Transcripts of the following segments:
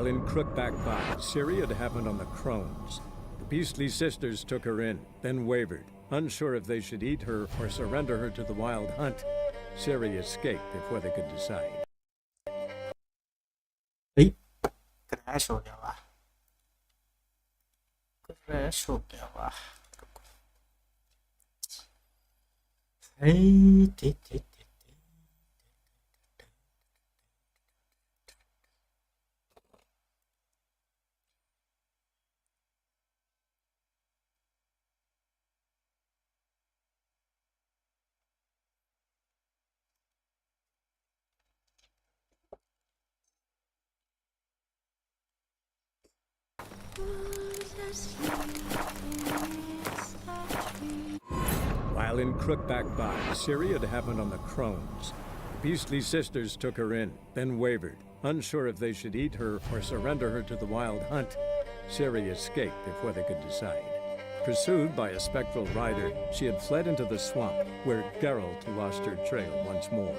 While in Crookback Byte, Syria had happened on the Crones. The beastly sisters took her in, then wavered, unsure if they should eat her or surrender her to the wild hunt. Syria escaped before they could decide. Crash हो गया वाह crash हो गया वाह While in Crookback Byte, Syria had happened on the Crones. The beastly sisters took her in, then wavered, unsure if they should eat her or surrender her to the wild hunt. Syria escaped before they could decide. Pursued by a spectral rider, she had fled into the swamp, where Geralt lost her trail once more.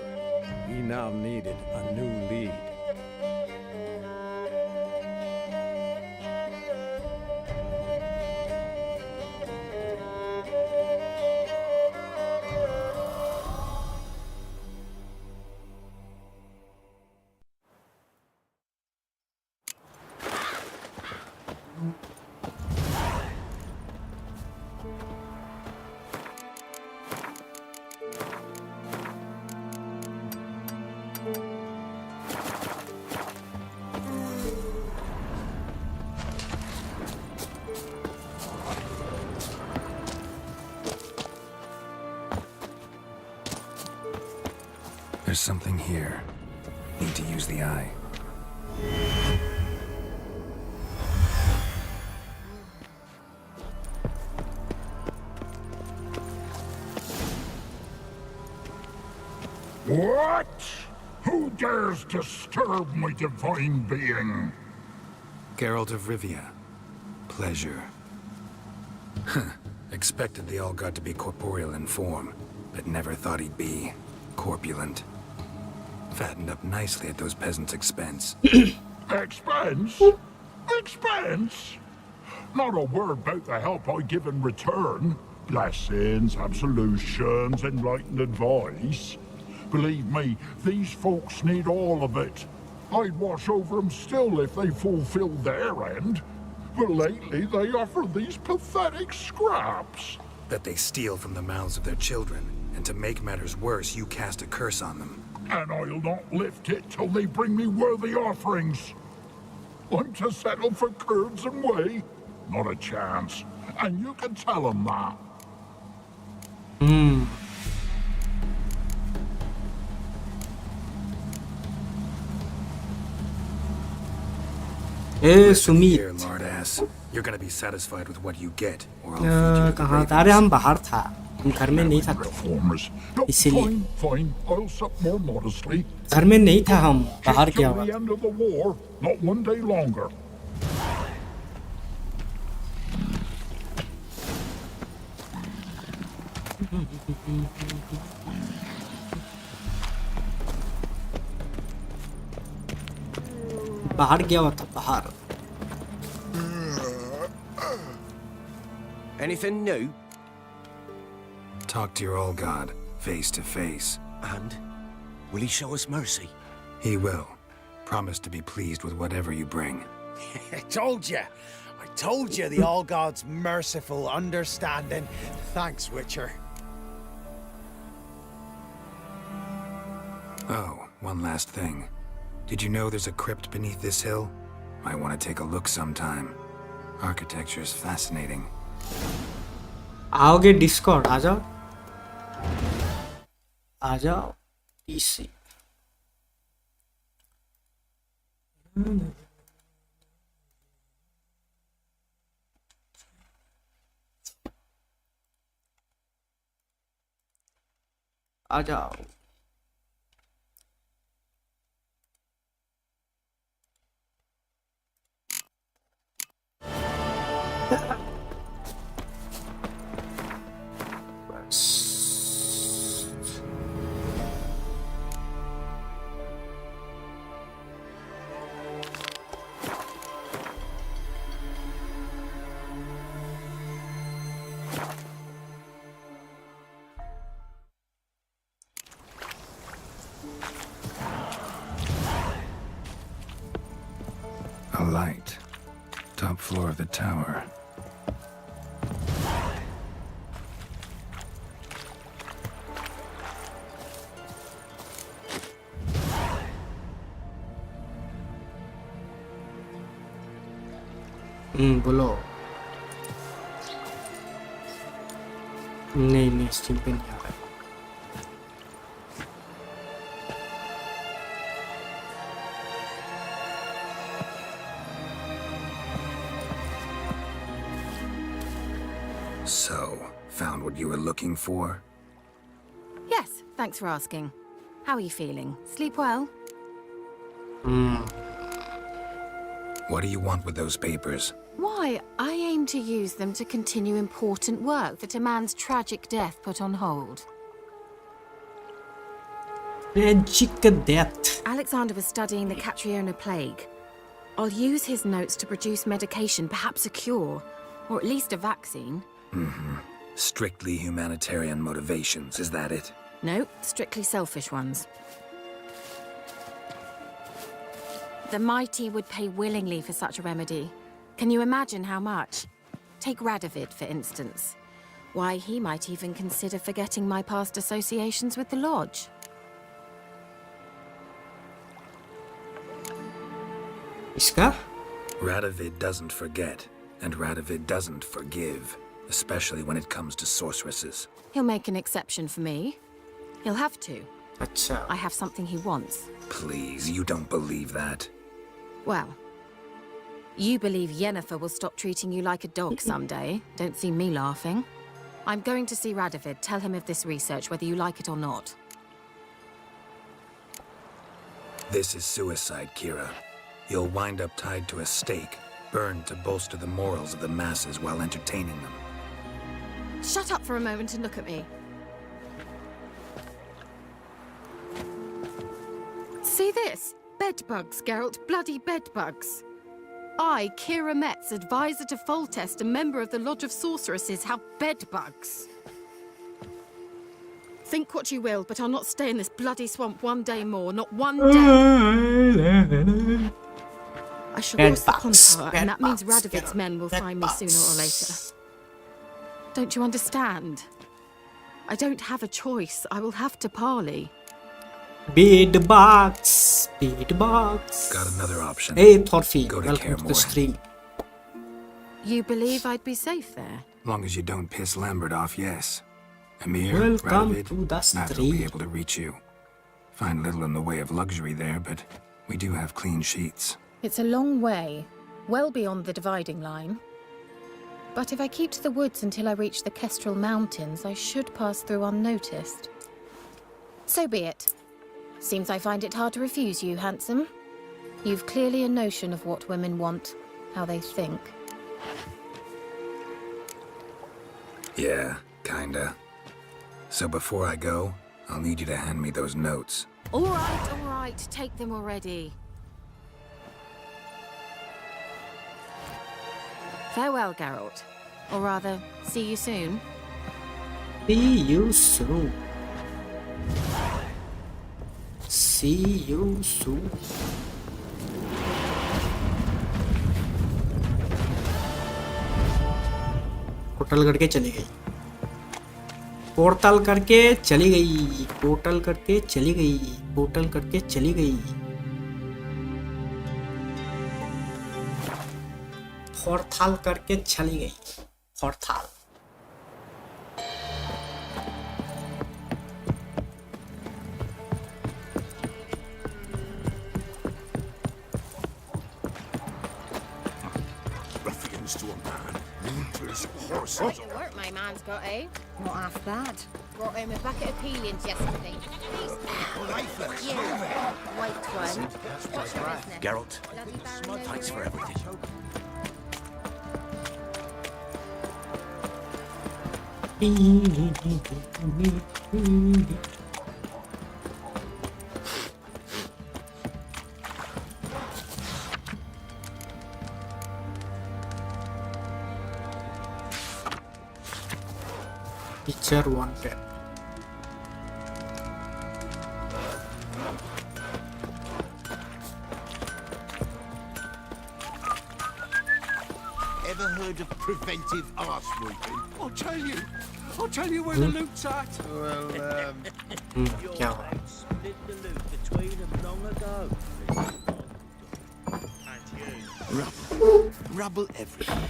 He now needed a new lead. There's something here. Need to use the eye. What? Who dares disturb my divine being? Geralt of Rivia. Pleasure. Expected the All-God to be corporeal in form, but never thought he'd be corpulent. Fattened up nicely at those peasants' expense. Expense? Expense? Not a word about the help I give in return. Blessings, absolutions, enlightened advice. Believe me, these folks need all of it. I'd watch over them still if they fulfilled their end. But lately they offer these pathetic scraps. That they steal from the mouths of their children, and to make matters worse, you cast a curse on them. And I'll not lift it till they bring me worthy offerings. I'm to settle for curds and whey? Not a chance. And you can tell them that. Sumit Here, lard ass. You're gonna be satisfied with what you get, or I'll feed you to the कहाँ था? अरे ravens. हम बाहर था, हम घर में नहीं था, Reformers. No, इसीलिए fine, fine. I'll sup more modestly. घर में नहीं था, हम बाहर Till क्या हुआ? the end of the war, not one day longer. बाहर गया हुआ था, बाहर. Anything new? Talk to your All-God, face to face. And will he show us mercy? He will. Promise to be pleased with whatever you bring. I told you. I told you the All-God's merciful, understanding. Thanks, Witcher. Oh, one last thing. Did you know there's a crypt beneath this hill? Might want to take a look sometime. Architecture's fascinating. आओगे Discord? आ जाओ, आ जाओ PC. आ जाओ. light. Top floor of the tower. बोलो। नहीं steam पे नहीं आ रहा है। So, found what you were looking for? Yes, thanks for asking. How are you feeling? Sleep well? What do you want with those papers? Why, I aim to use them to continue important work that a man's tragic death put on hold. Tragic death. Alexander was studying the Catriona plague. I'll use his notes to produce medication, perhaps a cure, or at least a vaccine. Strictly humanitarian motivations, is that it? No, strictly selfish ones. The mighty would pay willingly for such a remedy. Can you imagine how much? Take Radovid, for instance. Why, he might even consider forgetting my past associations with the Lodge. इसका? Radovid doesn't forget, and Radovid doesn't forgive, especially when it comes to sorceresses. He'll make an exception for me. He'll have to. अच्छा. I have something he wants. Please, you don't believe that. Well, you believe Yennefer will stop treating you like a dog someday. Don't see me laughing. I'm going to see Radovid. Tell him of this research, whether you like it or not. This is suicide, Kira. You'll wind up tied to a stake, burned to bolster the morals of the masses while entertaining them. Shut up for a moment and look at me. See this? Bedbugs, Geralt. Bloody bedbugs. I, Kira Metz, advisor to Foltest, a member of the Lodge of Sorceresses, have bedbugs. Think what you will, but I'll not stay in this bloody swamp one day more. Not one day. I shall cross the Contour, and that means Radovid's men will find me sooner or later. Don't you understand? I don't have a choice. I will have to parley. Bedbugs. Got another option. Hey Thorfinn, Go to welcome to the Claremore. stream. You believe I'd be safe there? Long as you don't piss Lambert off, yes. Emir, Welcome Radovid, to the neither will be stream. able to reach you. Find little in the way of luxury there, but we do have clean sheets. It's a long way, well beyond the dividing line. But if I keep to the woods until I reach the Kestrel Mountains, I should pass through unnoticed. So be it. Seems I find it hard to refuse you, handsome. You've clearly a notion of what women want, how they think. Yeah, kinda. So before I go, I'll need you to hand me those notes. All right, take them already. Farewell, Geralt. Or rather, see you soon. See you soon. See you soon. Portal करके चली गई. Portal करके चली गई. Portal करके चली गई. Portal करके चली गई. हड़ताल करके चली गई. हड़ताल. Ruffians to a man, ruthless horses. Quite the work my man's got, eh? Not half bad. Brought home a bucket of peelings yesterday. Yeah, white one. What's your business? Geralt, Bloody Baron thanks for over. everything. Picture wanted. preventive arse whooping. I'll tell you where the loot's at. Well, क्या हुआ? split the loot between them long ago. And you. Rubble everywhere.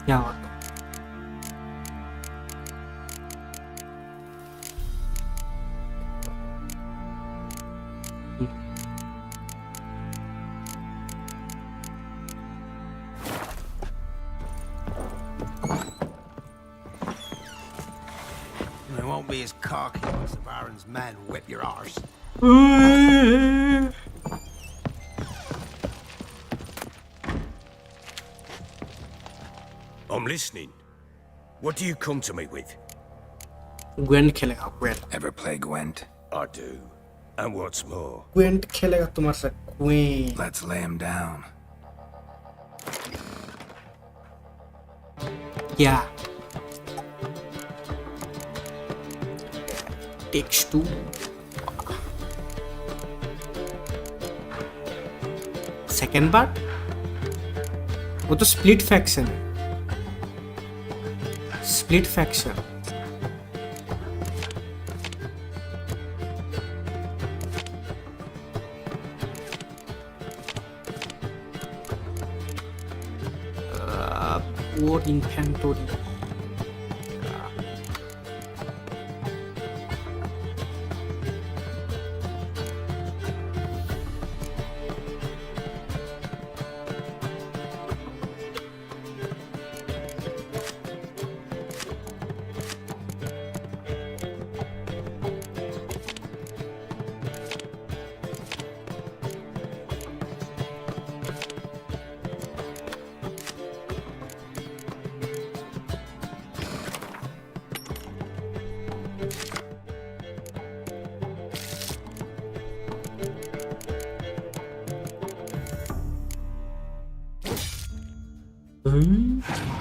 क्या हुआ? They won't be as cocky as the Baron's men whip your arse. I'm listening. What do you come to me with? ग्वेंट खेलेगा ग्वेंट Ever play Gwent? I do. And what's more, ग्वेंट खेलेगा तुम्हारे साथ queen Let's lay him down. क्या takes to second बार वो तो split faction है split faction War Inventory.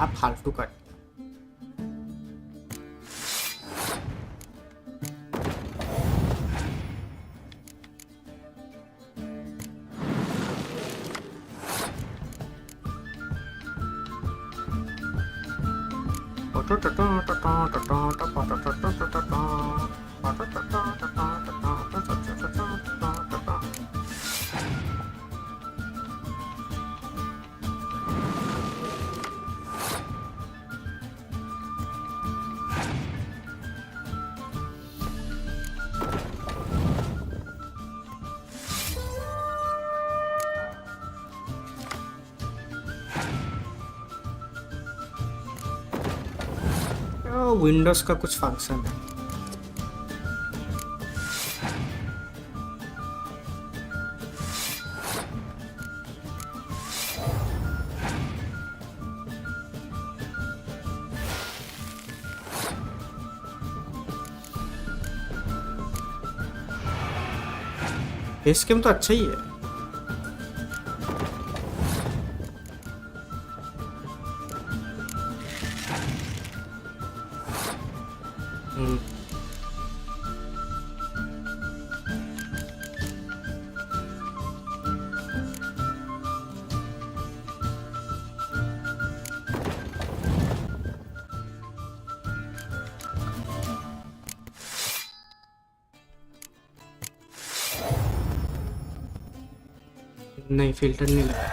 आप फालतू कर विंडोज का कुछ फंक्शन है बेस गेम तो अच्छा ही है नहीं फिल्टर नहीं लगा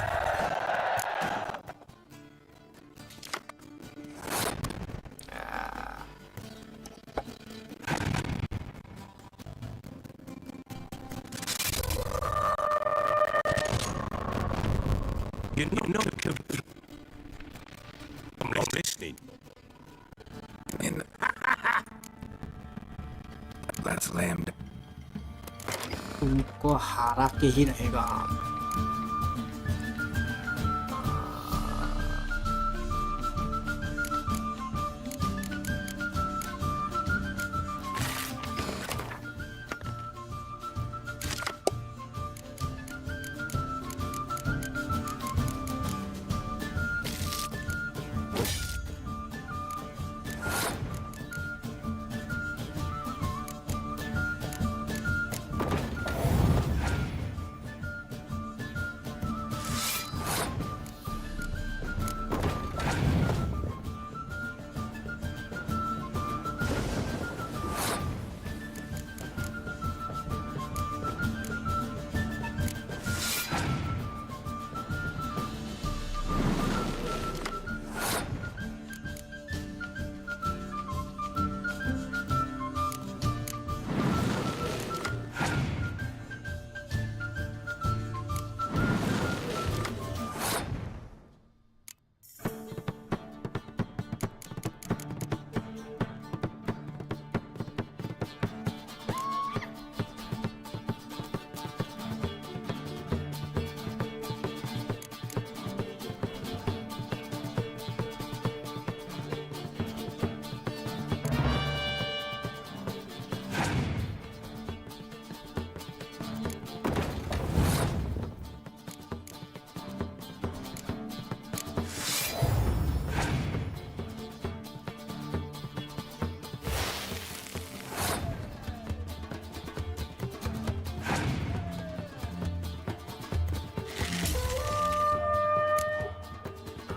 you know, I'm listening. Let's lay him down. तुमको हारा के ही रहेगा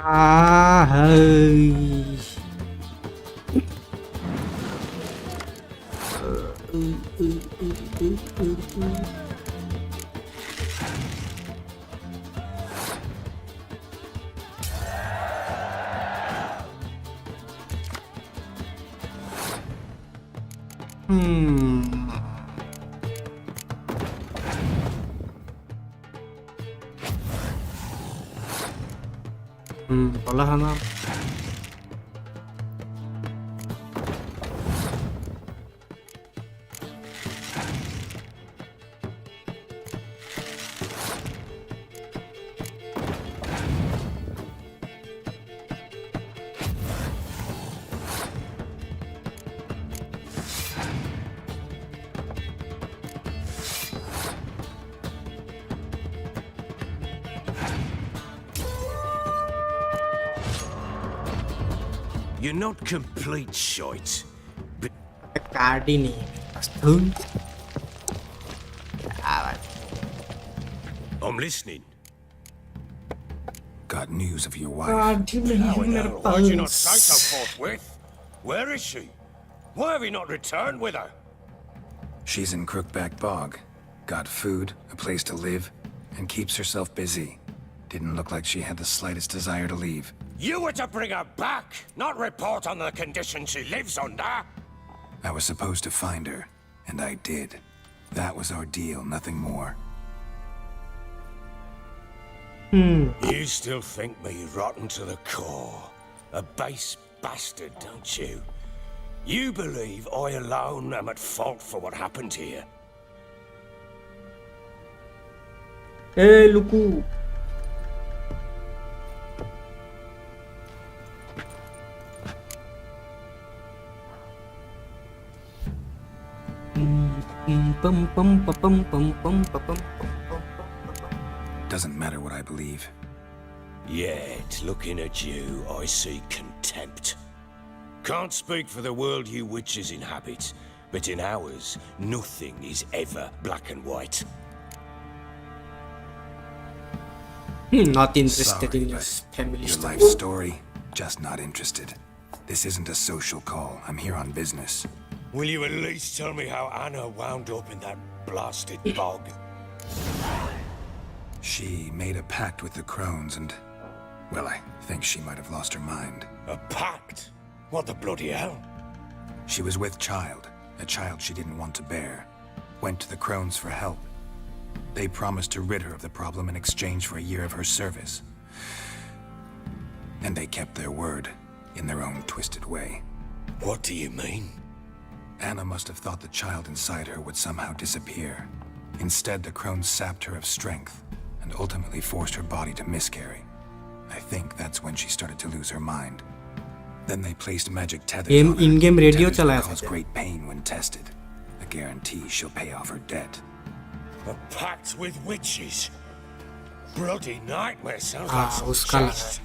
हाय Wala ka na. You're not complete shite. But card ही नहीं है बस धुन I'm listening. Got news of your wife. Card ही नहीं है मेरे Why'd you not say pass so forthwith? Where is she? Why have you not returned with her? She's in Crookback Bog. Got food, a place to live, and keeps herself busy. Didn't look like she had the slightest desire to leave. You were to bring her back, not report on the conditions she lives under. I was supposed to find her, and I did. That was our deal, nothing more. You still think me rotten to the core. A base bastard, don't you? You believe I alone am at fault for what happened here. A लुकू pum pum pum pum pum pum. Doesn't matter what I believe. Yet, looking at you, I see contempt. Can't speak for the world you witches inhabit, but in ours, nothing is ever black and white. Not interested Sorry, in your but family your story. life story, just not interested. This isn't a social call. I'm here on business. Will you at least tell me how Anna wound up in that blasted bog? She made a pact with the crones and... well, I think she might have lost her mind. A pact? What the bloody hell? She was with child, a child she didn't want to bear. Went to the crones for help. They promised to rid her of the problem in exchange for a year of her service. And they kept their word, in their own twisted way. What do you mean? Anna must have thought the child inside her would somehow disappear. Instead, the crones sapped her of strength, and ultimately forced her body to miscarry. I think that's when she started to lose her mind. Then they placed magic tethers on her. In-game radio Tethers that chalaya cause था great pain when tested. A guarantee she'll pay off her debt. A pact with witches? Bloody nightmare, sounds हाँ, like some उसका लगा jest.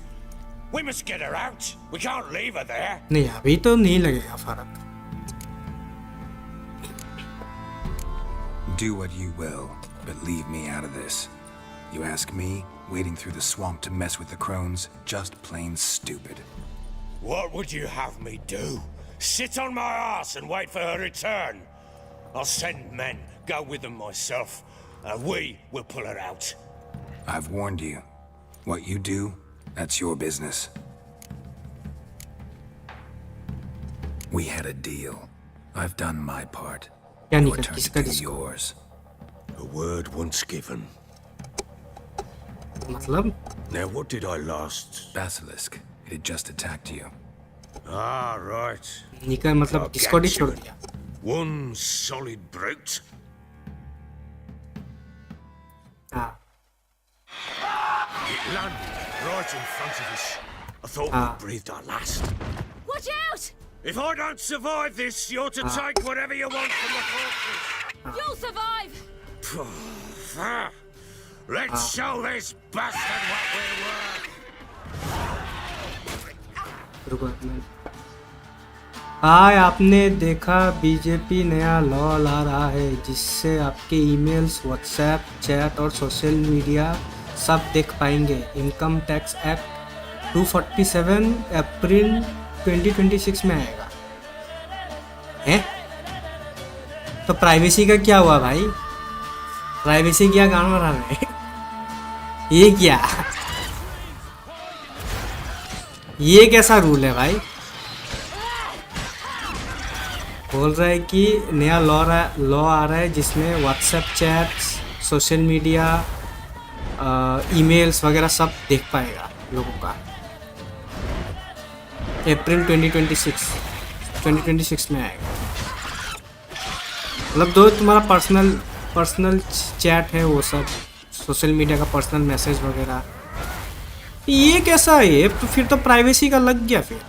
We must get her out. We can't leave her there. नहीं अभी तो नहीं लगेगा फर्क. Do what you will, but leave me out of this. You ask me, wading through the swamp to mess with the crones, just plain stupid. What would you have me do? Sit on my ass and wait for her return? I'll send men, go with them myself, and we will pull her out. I've warned you. What you do, that's your business. We had a deal. I've done my part. क्या Your निकल turn to किसका do किसका yours. A word once given. मतलब Now, what did I last? Basilisk, it had just attacked you. Ah, right. निकल मतलब Discord ही छोड़ दिया. One solid brute. हाँ It landed right in front of us. I thought Ah. we breathed our last. Watch out! If I don't survive this, you're to take whatever you want from the corpses. You'll survive! Let's show this bastard what we're worth. रुको एक minute. हाय आपने देखा BJP नया law ला रहा है जिससे आपके emails, WhatsApp, chat और सोशल मीडिया सब देख पाएंगे. इनकम टैक्स एक्ट 247 अप्रैल 2026 में आएगा है। तो प्राइवेसी का क्या हुआ भाई? प्राइवेसी क्या गाना रहा है? ये क्या, ये कैसा रूल है भाई? बोल रहा है कि नया लॉ आ रहा है जिसमें WhatsApp chats, social media, emails वगैरह सब देख पाएगा लोगों का। अप्रैल 2026 में आएगा। मतलब जो तुम्हारा पर्सनल चैट है वो सब, सोशल मीडिया का पर्सनल मैसेज वगैरह, ये कैसा है? तो फिर तो प्राइवेसी का लग गया फिर।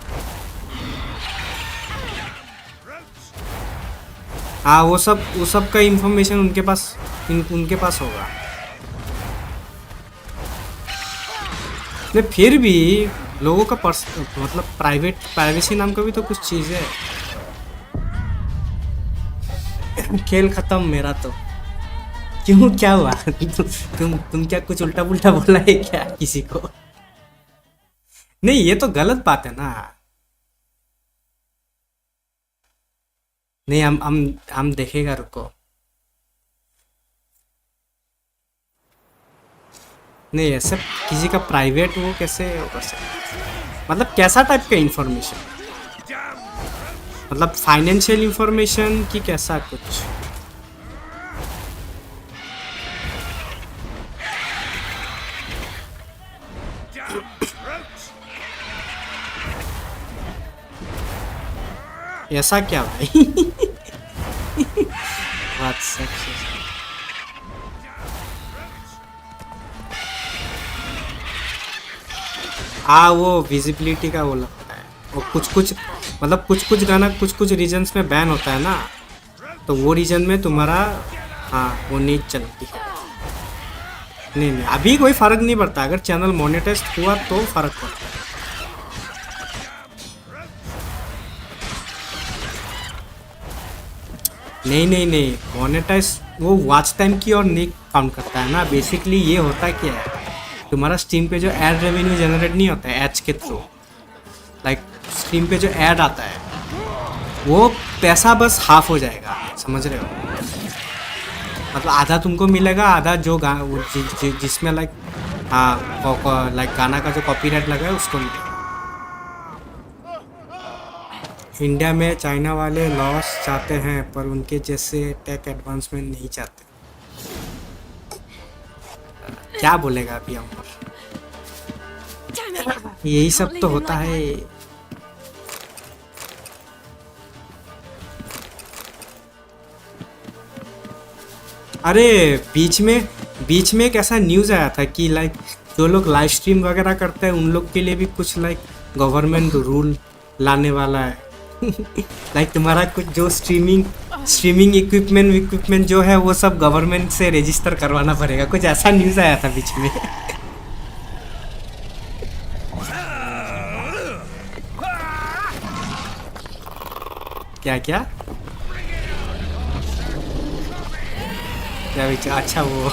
हाँ, वो सब का इंफॉर्मेशन उनके पास होगा। नहीं, फिर भी लोगों का मतलब प्राइवेसी नाम का भी तो कुछ चीज़ है। खेल खत्म मेरा तो। क्यों, क्या हुआ? तुम क्या कुछ उल्टा पुल्टा बोला है क्या किसी को? नहीं, ये तो गलत बात है ना। नहीं, हम देखेगा, रुको। नहीं, ऐसे किसी का प्राइवेट वो कैसे हो कर सकते? मतलब कैसा टाइप का इंफॉर्मेशन? मतलब फाइनेंशियल इंफॉर्मेशन कि कैसा कुछ? ऐसा क्या भाई? बात सच है। वो विजिबिलिटी का वो लगता है। वो कुछ मतलब कुछ गाना कुछ रीजन्स में बैन होता है ना, तो वो रीजन में तुम्हारा वो नहीं चलती है। नहीं, अभी कोई फर्क नहीं पड़ता। अगर चैनल मोनेटाइज हुआ तो फर्क पड़ता है। नहीं, मोनेटाइज वो वॉच टाइम की और नहीं काउंट करता है ना। बेसिकली ये होता क्या है, तुम्हारा स्ट्रीम पे जो ऐड रेवेन्यू जनरेट नहीं होता है एड्स के थ्रू, लाइक स्ट्रीम पे जो ऐड आता है वो पैसा बस हाफ हो जाएगा, समझ रहे हो? मतलब आधा तुमको मिलेगा, आधा जो जिसमें लाइक गाना का जो कॉपीराइट लगा है उसको मिलेगा। इंडिया में चाइना वाले लॉस चाहते हैं पर उनके जैसे टेक एडवांसमेंट नहीं चाहते। क्या बोलेगा अभी हम? यही सब तो होता है। अरे बीच में एक ऐसा न्यूज़ आया था कि लाइक जो लोग लाइव स्ट्रीम वगैरह करते हैं उन लोग के लिए भी कुछ लाइक गवर्नमेंट रूल लाने वाला है। लाइक तुम्हारा कुछ जो स्ट्रीमिंग इक्विपमेंट जो है वो सब गवर्नमेंट से रजिस्टर करवाना पड़ेगा। कुछ ऐसा न्यूज़ आया था बीच में। क्या विचार? अच्छा वो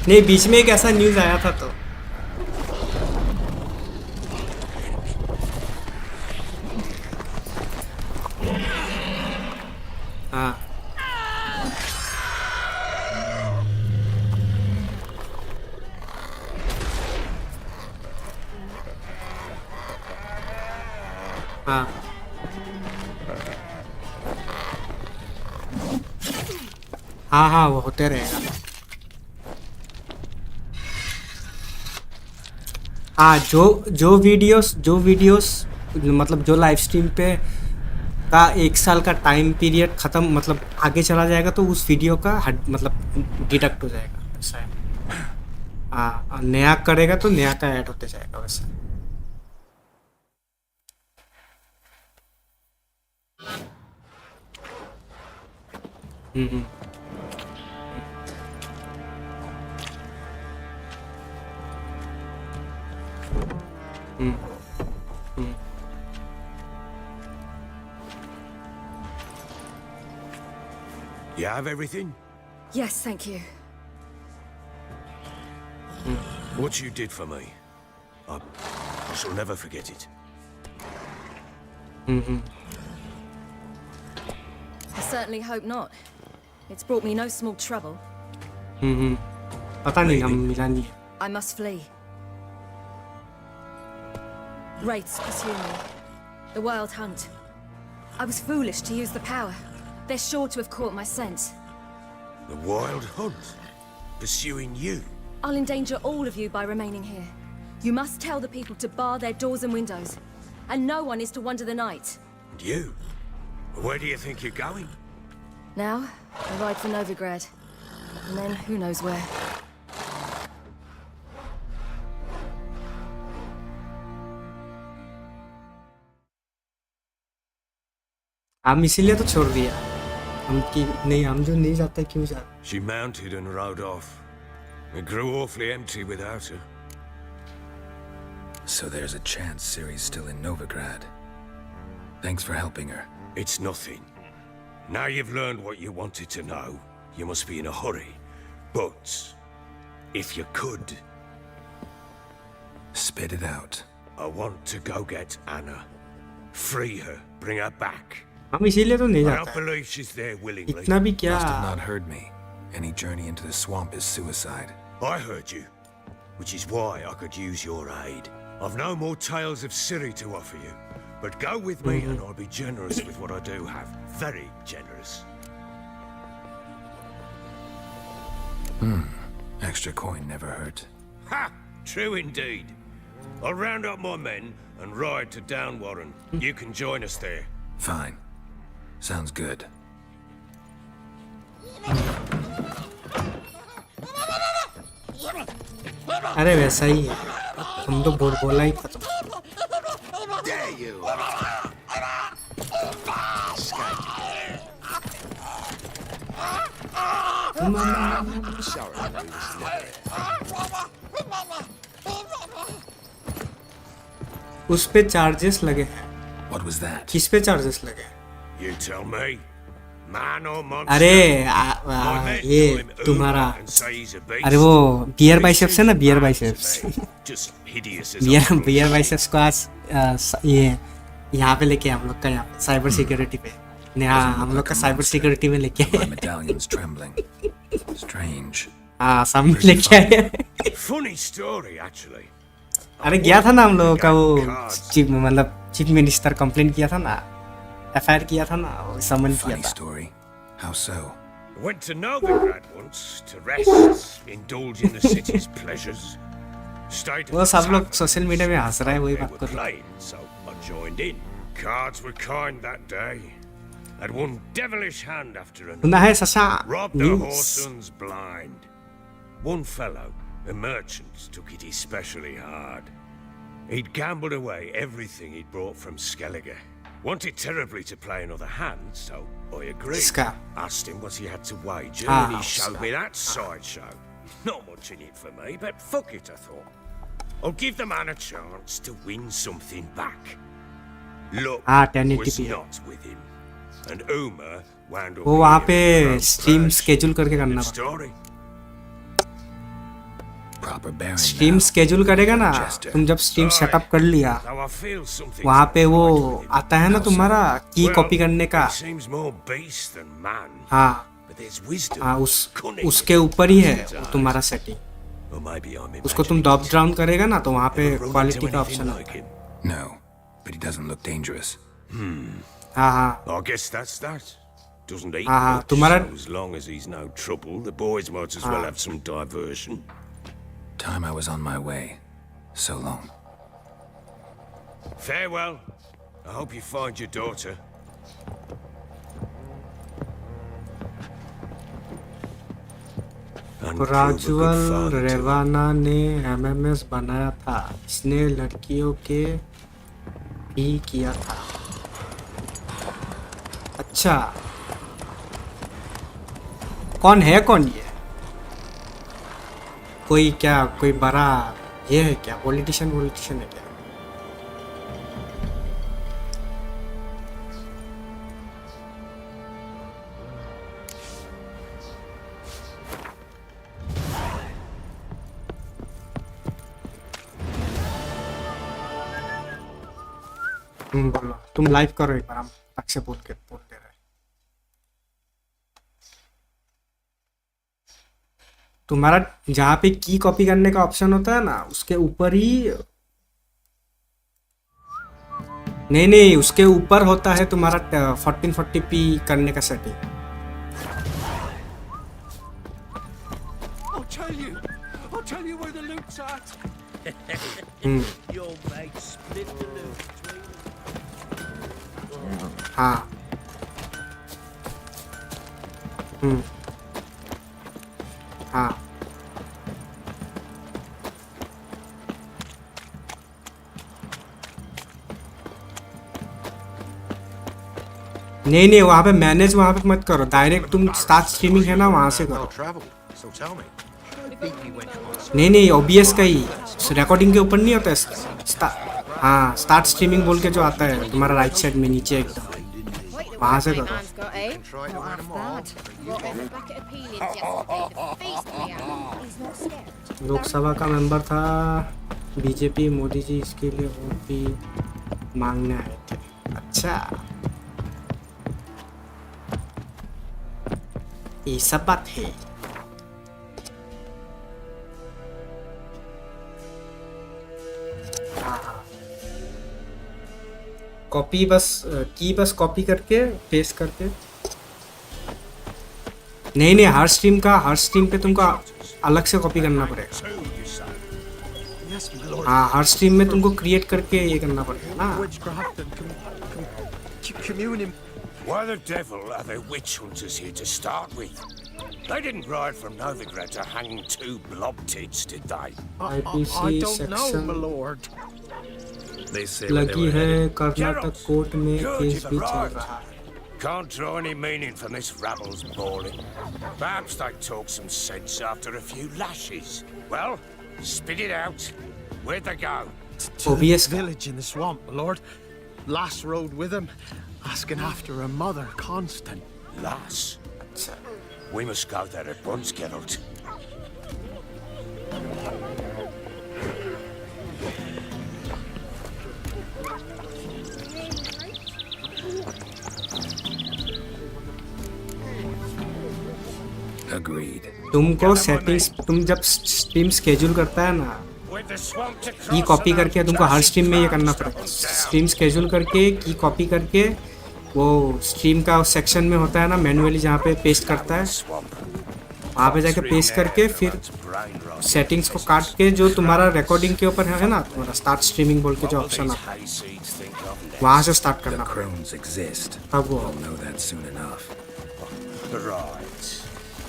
नहीं, बीच में एक ऐसा न्यूज़ आया था तो हाँ हाँ वो होते रहेगा। हाँ, जो वीडियोस मतलब जो लाइव स्ट्रीम पे का 1 साल का टाइम पीरियड ख़त्म, मतलब आगे चला जाएगा तो उस वीडियो का मतलब डिडक्ट हो जाएगा, ऐसा है। हाँ, नया करेगा तो नया का ऐड होते जाएगा वैसा। You have everything? Yes, thank you. What you did for me, I shall never forget it. I certainly hope not. It's brought me no small trouble. पता नहीं हम मिला नहीं. I must flee. Wraiths pursue me. The wild hunt. I was foolish to use the power. They're sure to have caught my scent. The wild hunt? Pursuing you? I'll endanger all of you by remaining here. You must tell the people to bar their doors and windows. And no one is to wander the night. And you? Where do you think you're going? Now, I ride for Novigrad. And then who knows where. हम इसीलिए तो छोड़ दिया. हम की नहीं, हम जो नहीं जाते क्यों जाते? She mounted and rode off. It grew awfully empty without her. So there's a chance Ciri's still in Novigrad. Thanks for helping her. It's nothing. Now you've learned what you wanted to know, you must be in a hurry. But, if you could... Spit it out. I want to go get Anna. Free her, bring her back. हम इसीलिए तो नहीं I जाते. don't believe she's there willingly. इतना भी क्या? Must have not heard me. Any journey into the swamp is suicide. I heard you, which is why I could use your aid. I've no more tales of Ciri to offer you, but go with me and I'll be generous with what I do have. Very generous. Extra coin never hurt. Ha! True indeed. I'll round up my men and ride to Downwarren. You can join us there. Fine. Sounds good. अरे वैसा ही है. हम तो बोला ही खत्म. There you are. उस पे charges लगे हैं. What was that? किस पे चार्जेस लगे? You tell me. Man or monster? अरे My men call ये him तुम्हारा. Uma and say he's a beast. अरे वो बियर बाइसेप्स है ना, bear biceps. Just hideous as bear biceps को आज ये यहाँ पे लेके हम लोग का यहाँ साइबर सिक्योरिटी पे. हाँ, हम लोग का साइबर सिक्योरिटी में लेके. My medallion's trembling. Strange. हाँ, सामने लेके आए. Funny story, actually. अरे गया था ना हम लोगों का वो चीफ मिनिस्टर कंप्लेन किया था ना, एफआईआर किया था ना, वो समन किया Funny था. story. How so? Went to Novigrad once to rest, indulge in the city's pleasures. Stayed at वो the सब लोग tavern. सोशल मीडिया में हंस रहा है, वही They बात were कर रहा है. playing, so I joined in. Cards were kind that day. Had one devilish hand after another. सुना है ससा Robbed the news. whoresons blind. One fellow, a merchant, took it especially hard. He'd gambled away everything he'd brought from Skellige. Wanted terribly to play another hand, so I agreed. Ska. Asked him what he had to wager, Ah, and he showed ska. me that sideshow. Not much in it for me, but fuck it, I thought. I'll give the man a chance to win something back. Luck Ah, 1080p was है. not with him, and Uma wound up वो वहाँ here पे in the stream first. Schedule करके करना Good पड़ता. story. Proper bearing stream now. Schedule करेगा ना, Chester. तुम जब स्ट्रीम सेटअप कर लिया, Though I feel something's वहाँ पे not वो right with him. आता है ना तुम्हारा की Well, कॉपी करने का. he seems more beast than man, हाँ but there's wisdom, हाँ, cunning उसके ऊपर ही है वो तुम्हारा सेटिंग. Or maybe I'm उसको तुम imagining ड्रॉप it. डाउन करेगा ना, तो वहाँ पे Ever run क्वालिटी into का anything ऑप्शन like है. him? No, but he doesn't look dangerous. हाँ हाँ I guess that's that. Doesn't eat हाँ, much, तुम्हारा- so as long as he's no trouble, the boys might as well have some diversion. Time I was on my way. So long. Farewell. I hope you find your daughter. And prove a good gradual father to her. रेवाना ने MMS बनाया था, इसने लड़कियों के भी किया था. अच्छा, कौन है कौन ये? कोई क्या, कोई बड़ा ये है क्या? पॉलिटिशियन है क्या? बोलो, तुम लाइव करो एक बार, हम अच्छे बोल दे रहे। तुम्हारा जहाँ पे की कॉपी करने का ऑप्शन होता है ना, उसके ऊपर ही नहीं, उसके ऊपर होता है तुम्हारा 1440p करने का setting. I'll tell you where the loot's at. Your mate split the loot between. हाँ। हाँ। नहीं, वहाँ पे मैनेज वहाँ पे मत करो, डायरेक्ट तुम स्टार्ट स्ट्रीमिंग है ना वहाँ से करो। नहीं, OBS का ही रिकॉर्डिंग के ऊपर नहीं होता है। हाँ, स्टार्ट स्ट्रीमिंग बोल के जो आता है तुम्हारा राइट साइड में नीचे एकदम, वहाँ से करो। लोकसभा का मेंबर था बीजेपी, मोदी जी इसके लिए वोट भी मांगने आए थे। अच्छा, ये सब बात है। कॉपी बस कॉपी करके पेस्ट करके। नहीं, हर स्ट्रीम पे तुमको अलग से कॉपी करना पड़ेगा। हाँ, हर स्ट्रीम में तुमको क्रिएट करके ये करना पड़ेगा ना। Why the devil are there witch hunters here to start with? They didn't ride from Novigrad to hang two blob tits, did they? IPC I don't know, section my lord. लगी है, Karnataka court में case भी चल रहा है। Can't draw any meaning from this rabble's bawling. Perhaps they talk some sense after a few lashes. Well, spit it out. Where'd they go? To the OBS village in the swamp, my lord. Lass rode with him, asking after her mother, Constant. Lass? We must go there at once, Geralt. Agreed. तुमको settings, तुम जब stream schedule करता है ना, की copy करके तुमको हर stream में ये करना पड़ेगा। स्ट्रीम स्केड्यूल करके की कॉपी करके वो स्ट्रीम का सेक्शन में होता है ना मैनुअली, जहाँ पे पेस्ट करता है, वहाँ पे जाके पेस्ट करके फिर सेटिंग्स को काट के जो तुम्हारा रिकॉर्डिंग के ऊपर है ना, तुम्हारा स्टार्ट स्ट्रीमिंग बोल के जो ऑप्शन आता है, वहाँ से स्टार्ट करना पड़ेगा। तब वो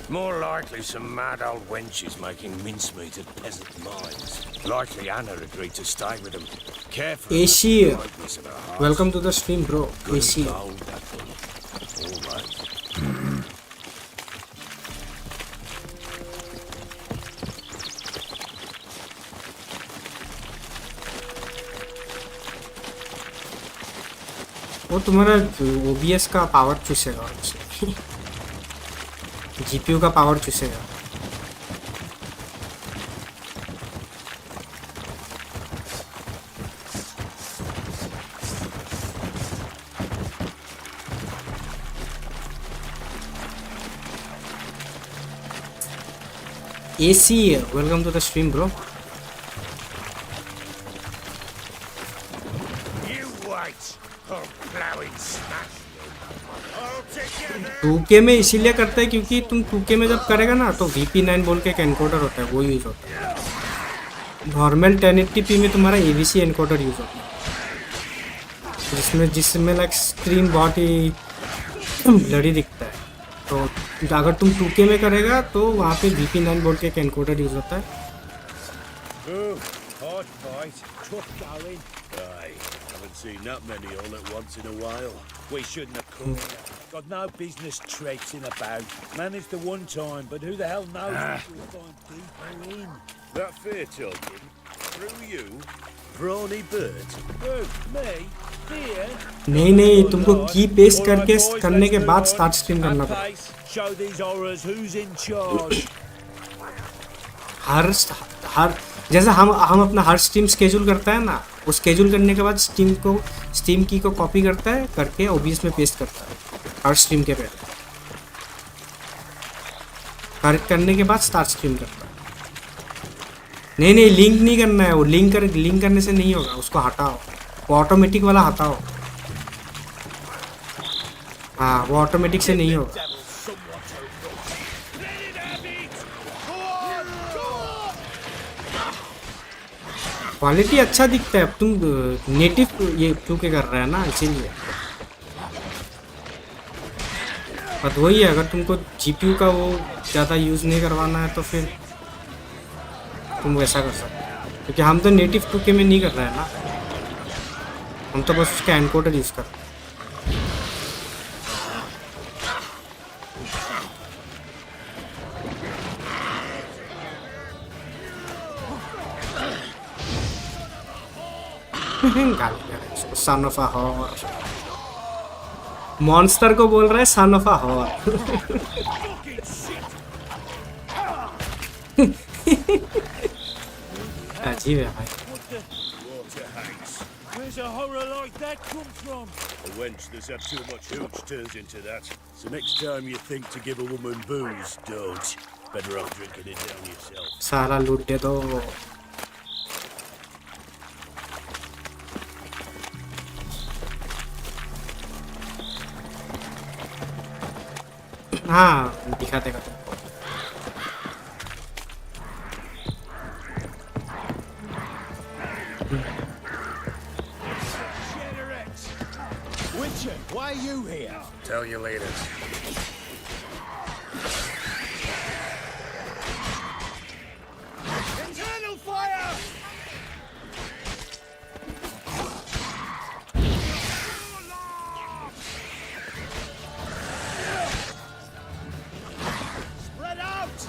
More likely some mad old wenches making mincemeat at peasant mines. Likely Anna agreed to stay with them. Careful. AC, welcome to the stream, bro. AC. वो तुम्हारा OBS का पावर चूसेगा, GPU का power चूसेगा। AC, welcome to the stream, bro. You wait, or plowing smash. 2K में इसीलिए करता है क्योंकि तुम 2K में जब करेगा ना तो VP9 बोल के एक एनकोडर होता है, वो यूज होता है। नॉर्मल 1080p में तुम्हारा AVC एनकोडर यूज होता है, जिसमें लाइक स्क्रीन बहुत ही ब्लरी दिखता है। तो अगर तुम 2K में करेगा तो वहाँ पे VP9 बोल के एक एनकोडर यूज होता है। Seen that many all at once in a while. We shouldn't have come here. Got no business traipsing about. Managed the one time, but who the hell knows if we'll find deeper in. That fair children? Through you? Brawny bird? Who? Me? Fear? नहीं, तुमको की paste करके करने के बाद start stream करना पड़ेगा। Show these horrors who's in charge. जैसे हम अपना हर स्ट्रीम स्केड्यूल करता है ना, वो स्केड्यूल करने के बाद स्टीम की को कॉपी करता है, करके ओबीएस में पेस्ट करता है हर स्ट्रीम के पहले, करने के बाद स्टार्ट स्ट्रीम करता है। नहीं लिंक नहीं करना है, वो लिंक करने से नहीं होगा, उसको हटाओ, वो ऑटोमेटिक वाला हटाओ। हाँ, वो ऑटोमेटिक से नहीं होगा। क्वालिटी अच्छा दिखता है। अब तुम नेटिव ये क्योंकि कर रहा है ना, इसीलिए। बट वही है, अगर तुमको जीपीयू का वो ज़्यादा यूज़ नहीं करवाना है तो फिर तुम वैसा कर सकते हो, क्योंकि हम तो नेटिव 2K में नहीं कर रहे हैं ना, हम तो बस उसका एनकोडर यूज़ कर रहे हैं। Son of a whore, monster को बोल रहा है सन ऑफ अ हॉर। अजीब है भाई। Where's a horror like that come from? A wench that's had too much hooch turns into that. So next time you think to give a woman booze, don't. Better off drinking it down yourself. सारा लूट दे दो। हाँ, दिखाते का तुमको। Witcher, why are you here? Tell you later. Internal fire! Spread out!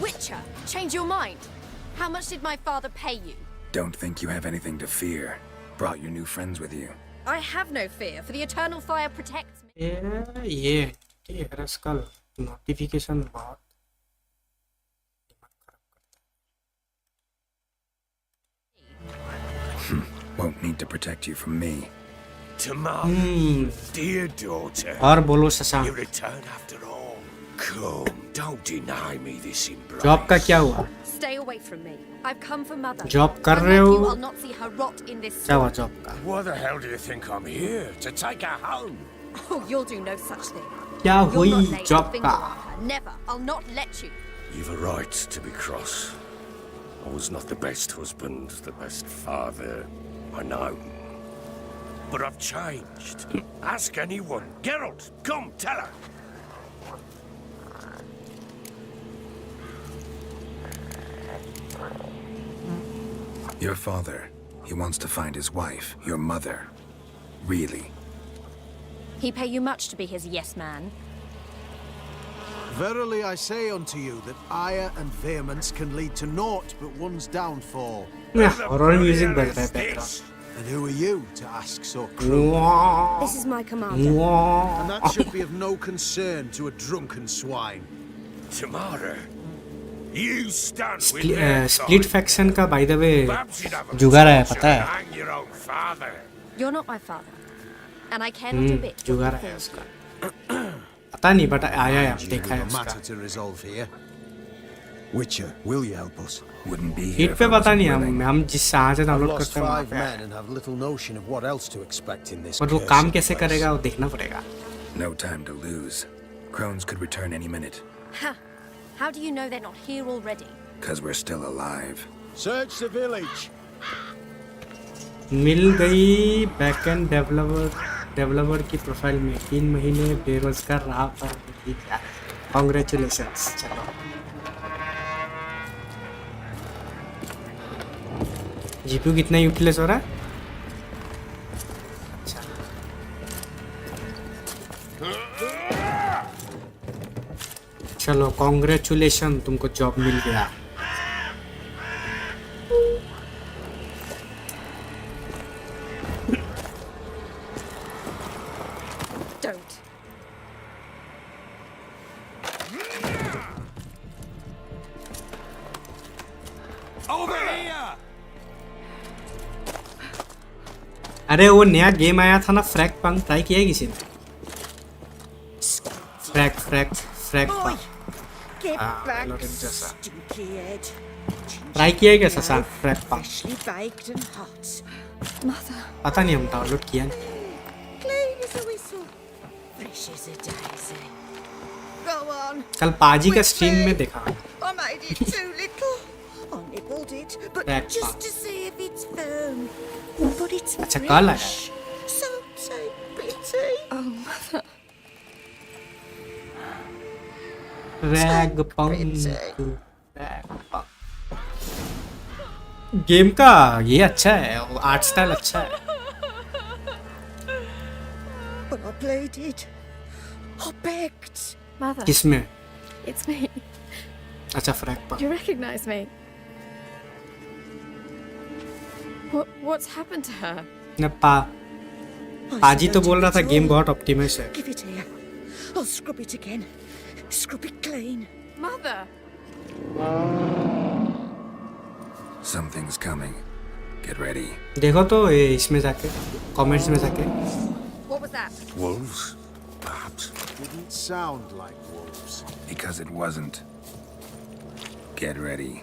Witcher, change your mind. How much did my father pay you? Don't think you have anything to fear. Brought your new friends with you. I have no fear, for the eternal fire protects me. ये इसका notification बहुत Won't need to protect you from me. Tomorrow, dear daughter, और बोलो Shashank, you return after all. Come, don't deny me this embrace. Job का क्या हुआ? Stay away from me. I've come for mother. Job कर रहे Unlike हो? you, I'll not see her rot in this. क्या हुआ जॉब का? Why the hell do you think I'm here? To take her home? Oh, you'll do no such thing. क्या You'll हुई not lay a job finger का? on her. Never. I'll not let you. You've a right to be cross. I was not the best husband, the best father, I know. But I've changed. Ask anyone. Geralt, come, tell her. Your father, he wants to find his wife, your mother. Really? He pay you much to be his yes man. Verily I say unto you that ire and vehemence can lead to naught but one's downfall. Horror music बज रहा है background. And who are you to ask so cruelly? This is my commander. And that should be of no concern to a drunken swine. Tamara, you stand with me. Split faction का by the way जुगाड़ है, पता है? Hang your own father. You're not my father. And I care not a bit. जुगाड़ है उसका, पता नहीं बट आया है, देखा है A उसका। matter to resolve here. Witcher, will you help us? Wouldn't be here hit if पे I पता wasn't नहीं, willing. हम जिस जहाँ से I've डाउनलोड lost करते हैं वहाँ 5 पे है। men and have little notion of what else to expect in this. But वो काम cursed कैसे place. करेगा वो देखना पड़ेगा। No time to lose. Crones could return any minute. Ha! How do you know they're not here already? Because we're still alive. Search the village. मिल गई backend developer की profile में 3 महीने बेरोजगार रहा पर मिली क्या। कांग्रेचुलेशंस। चलो जीपीयू कितना यूटिलाइज हो रहा है? अच्छा, चलो कांग्रेचुलेशन, तुमको जॉब मिल गया। Don't. Over here! अरे वो नया गेम आया था ना फ्रैग पंक, ट्राई किया है किसी ने? Frag Get Ah, back, not in this, stinky head. Try किया है क्या ससा frag punk? Freshly baked and hot. Mother. पता नहीं, हम डाउनलोड किया नहीं। Clean as a whistle. Fresh as a daisy. Go on. कल पाजी का स्ट्रीम में देखा। I made it too little. I nibbled it, but Back just back. to see if it's firm. But it's अच्छा, कल आया। fresh. So take pity. Oh, Mother. Frag punk. Game का ये अच्छा है, आर्ट स्टाइल अच्छा है। But I pleaded. I begged. Mother. किसमें? It's me. अच्छा frag punk. Do you recognize me? What's happened to her? न I पाजी said तो I बोल took रहा था it गेम all. बहुत ऑप्टिमाइज है। Give it here. I'll scrub it again. Scrub it clean. Mother. Something's coming. Get ready. देखो तो ये इसमें जाके कमेंट्स में जाके। What was that? Wolves? Perhaps. Didn't sound like wolves. Because it wasn't. Get ready.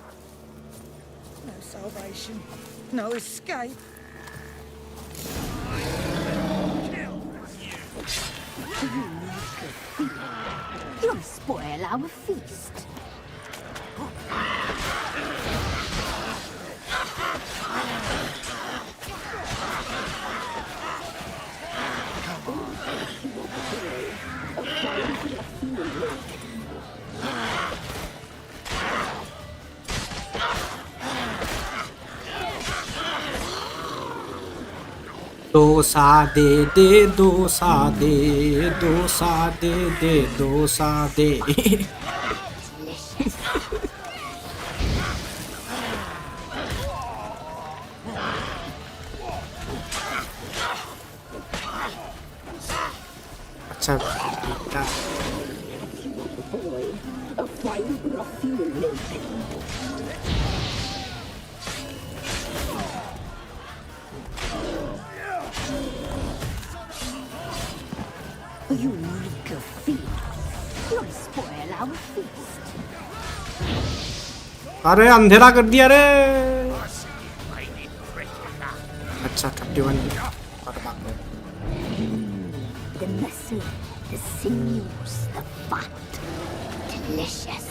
No salvation. No escape. You'll spoil our feast. Dosa दे डोसा दे डोसा दे डोसा दे। अच्छा बेटा। You weak of feet. You'll spoil our feast. अरे अंधेरा कर दिया रे। अच्छा 31। The muscle, the sinews, the fat. Delicious.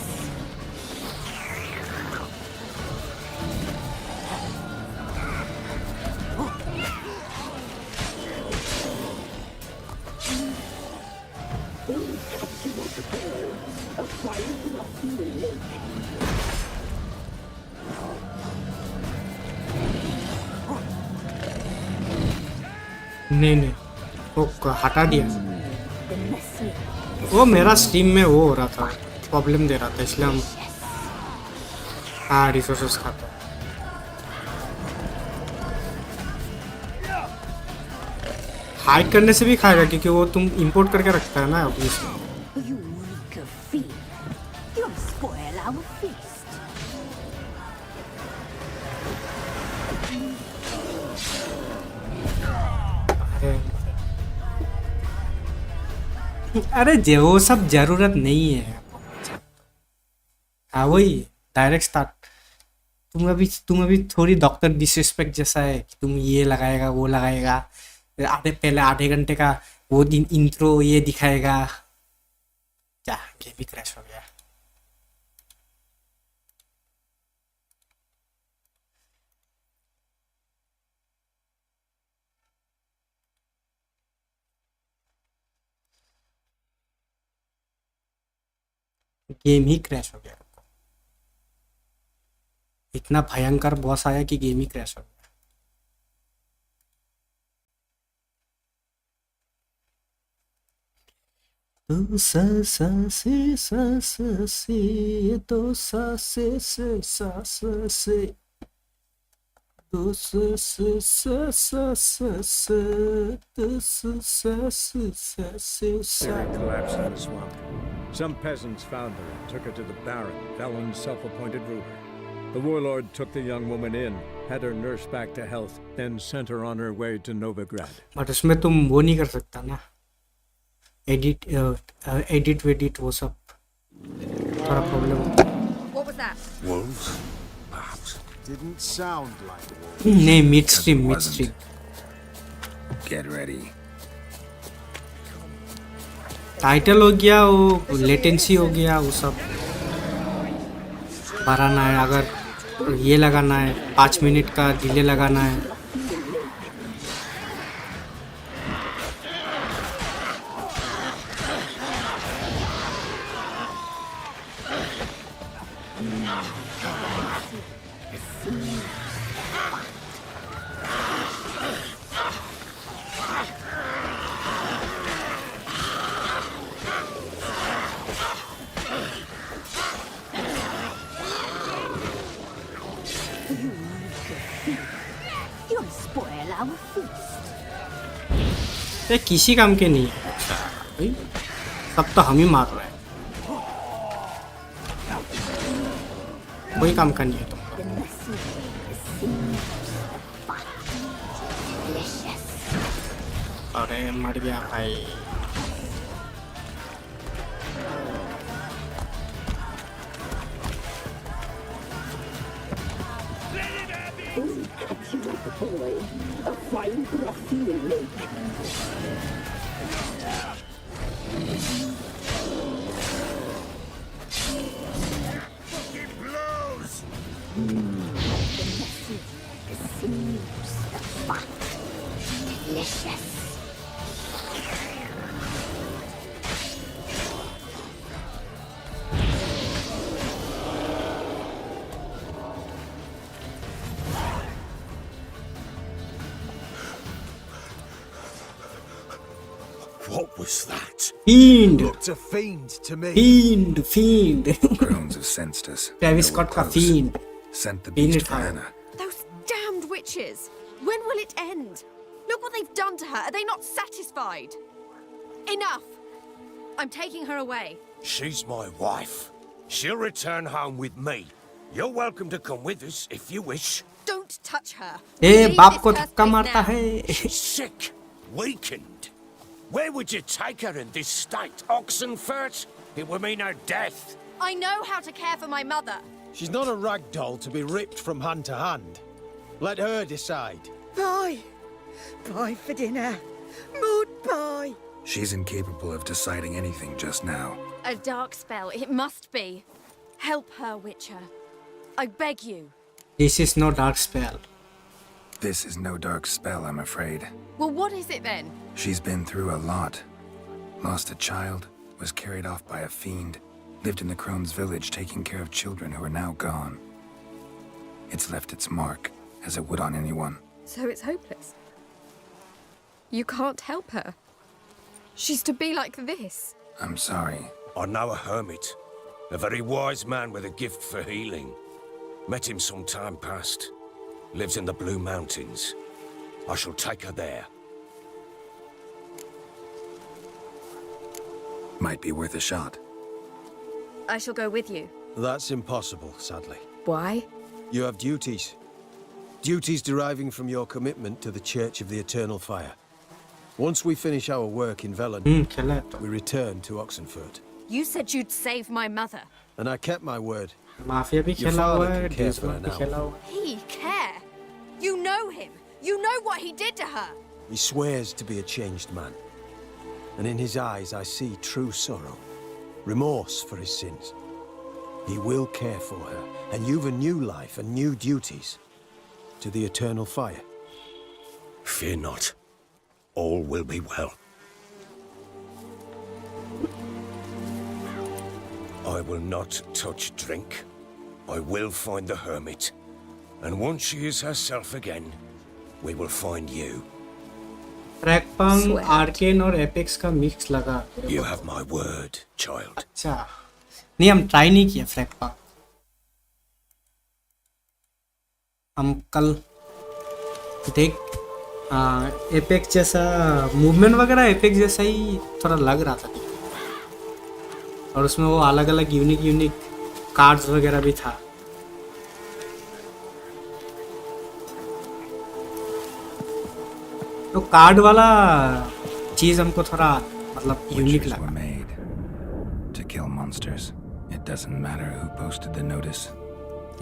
नहीं वो हटा दिया। The muscle, वो मेरा स्ट्रीम में वो हो रहा था, प्रॉब्लम दे रहा था, इसलिए हम हाँ रिसोर्सेस खाता है। हाइड करने से भी खाएगा क्योंकि वो तुम इंपोर्ट करके रखता है ना obviously. you weak of feet. You'll spoil our feast. अरे वो सब जरूरत नहीं है। हाँ वही डायरेक्ट स्टार्ट। तुम अभी थोड़ी डॉक्टर डिसरिस्पेक्ट जैसा है कि तुम ये लगाएगा वो लगाएगा, पहले आधे घंटे का वो दिन इंट्रो ये दिखाएगा। क्या गेम भी क्रैश हो गया। गेम ही क्रैश हो गया। इतना भयंकर बॉस आया कि गेम ही क्रैश हो गया। दो सा से सा से दो सा से दो Sarah collapsed in the swamp. Some peasants found her and took her to the Baron, Valen's self-appointed ruler. The warlord took the young woman in, had her nursed back to health, then sent her on her way to Novigrad. But उसमें तुम वो नहीं कर सकता ना, edit वो सब थोड़ा प्रॉब्लम होता है. What was that? Wolves? Perhaps. Didn't sound like wolves. नहीं, mid stream. Get ready. Title हो गया, वो लेटेंसी हो गया, वो सब भराना है. अगर ये लगाना है 5 मिनट का डिले लगाना है. You'll spoil our feast. ये किसी काम के नहीं है. अच्छा भाई, सब तो हम ही मार रहे हैं, कोई काम का नहीं है तुम. The message seems delicious. अरे मर गया भाई. A fine brothy lake. Fucking blows! The message seems delicious. What was that? Fiend. Looked a fiend to me. Fiend. Crones have sensed us. Travis They were Scott का close. Fiend. Sent the Fiend beast is for fine. Anna. Those damned witches! When will it end? Look what they've done to her. Are they not satisfied? Enough! I'm taking her away. She's my wife. She'll return home with me. You're welcome to come with us if you wish. Don't touch her. A Leave बाप this को cursed धक्का place मारता now. है. She's sick, weakened. Where would you take her in this state? Oxenfurt? It would mean her death. I know how to care for my mother. She's not a rag doll to be ripped from hand to hand. Let her decide. Bye. Bye for dinner. Mood bye. She's incapable of deciding anything just now. A dark spell, it must be. Help her, Witcher. I beg you. This is no dark spell. This is no dark spell, I'm afraid. Well, what is it then? She's been through a lot. Lost a child, was carried off by a fiend, lived in the Crone's village taking care of children who are now gone. It's left its mark, as it would on anyone. So it's hopeless. You can't help her. She's to be like this. I'm sorry. I know a hermit. A very wise man with a gift for healing. Met him some time past. Lives in the Blue Mountains. I shall take her there. Might be worth a shot. I shall go with you. That's impossible, sadly. Why? You have duties. Duties deriving from your commitment to the Church of the Eternal Fire. Once we finish our work in Velen, खेला है तो. we return to Oxenfurt. You said you'd save my mother. And I kept my word. Mafia भी Your खेला हुआ father है, can care days for her भी now. खेला हुआ है. He care? You know him. You know what he did to her. He swears to be a changed man. And in his eyes I see true sorrow. Remorse for his sins. He will care for her. And you've a new life and new duties. To the Eternal Fire. Fear not. All will be well. I will not touch drink. I will find the hermit. And once she is herself again, we will find you. ट्रैकपंग, Arcane और Apex का mix लगा. You have my word, child. अच्छा, नहीं हम try नहीं किया फ्रैकपंग. हम कल देख एपेक्स जैसा मूवमेंट वगैरह एपेक्स जैसा ही थोड़ा लग रहा था. और उसमें वो अलग अलग यूनिक कार्ड्स वगैरह भी था. तो कार्ड वाला चीज हमको थोड़ा मतलब यूनिक Witchers were लगा। made to kill monsters. It doesn't matter who posted the notice.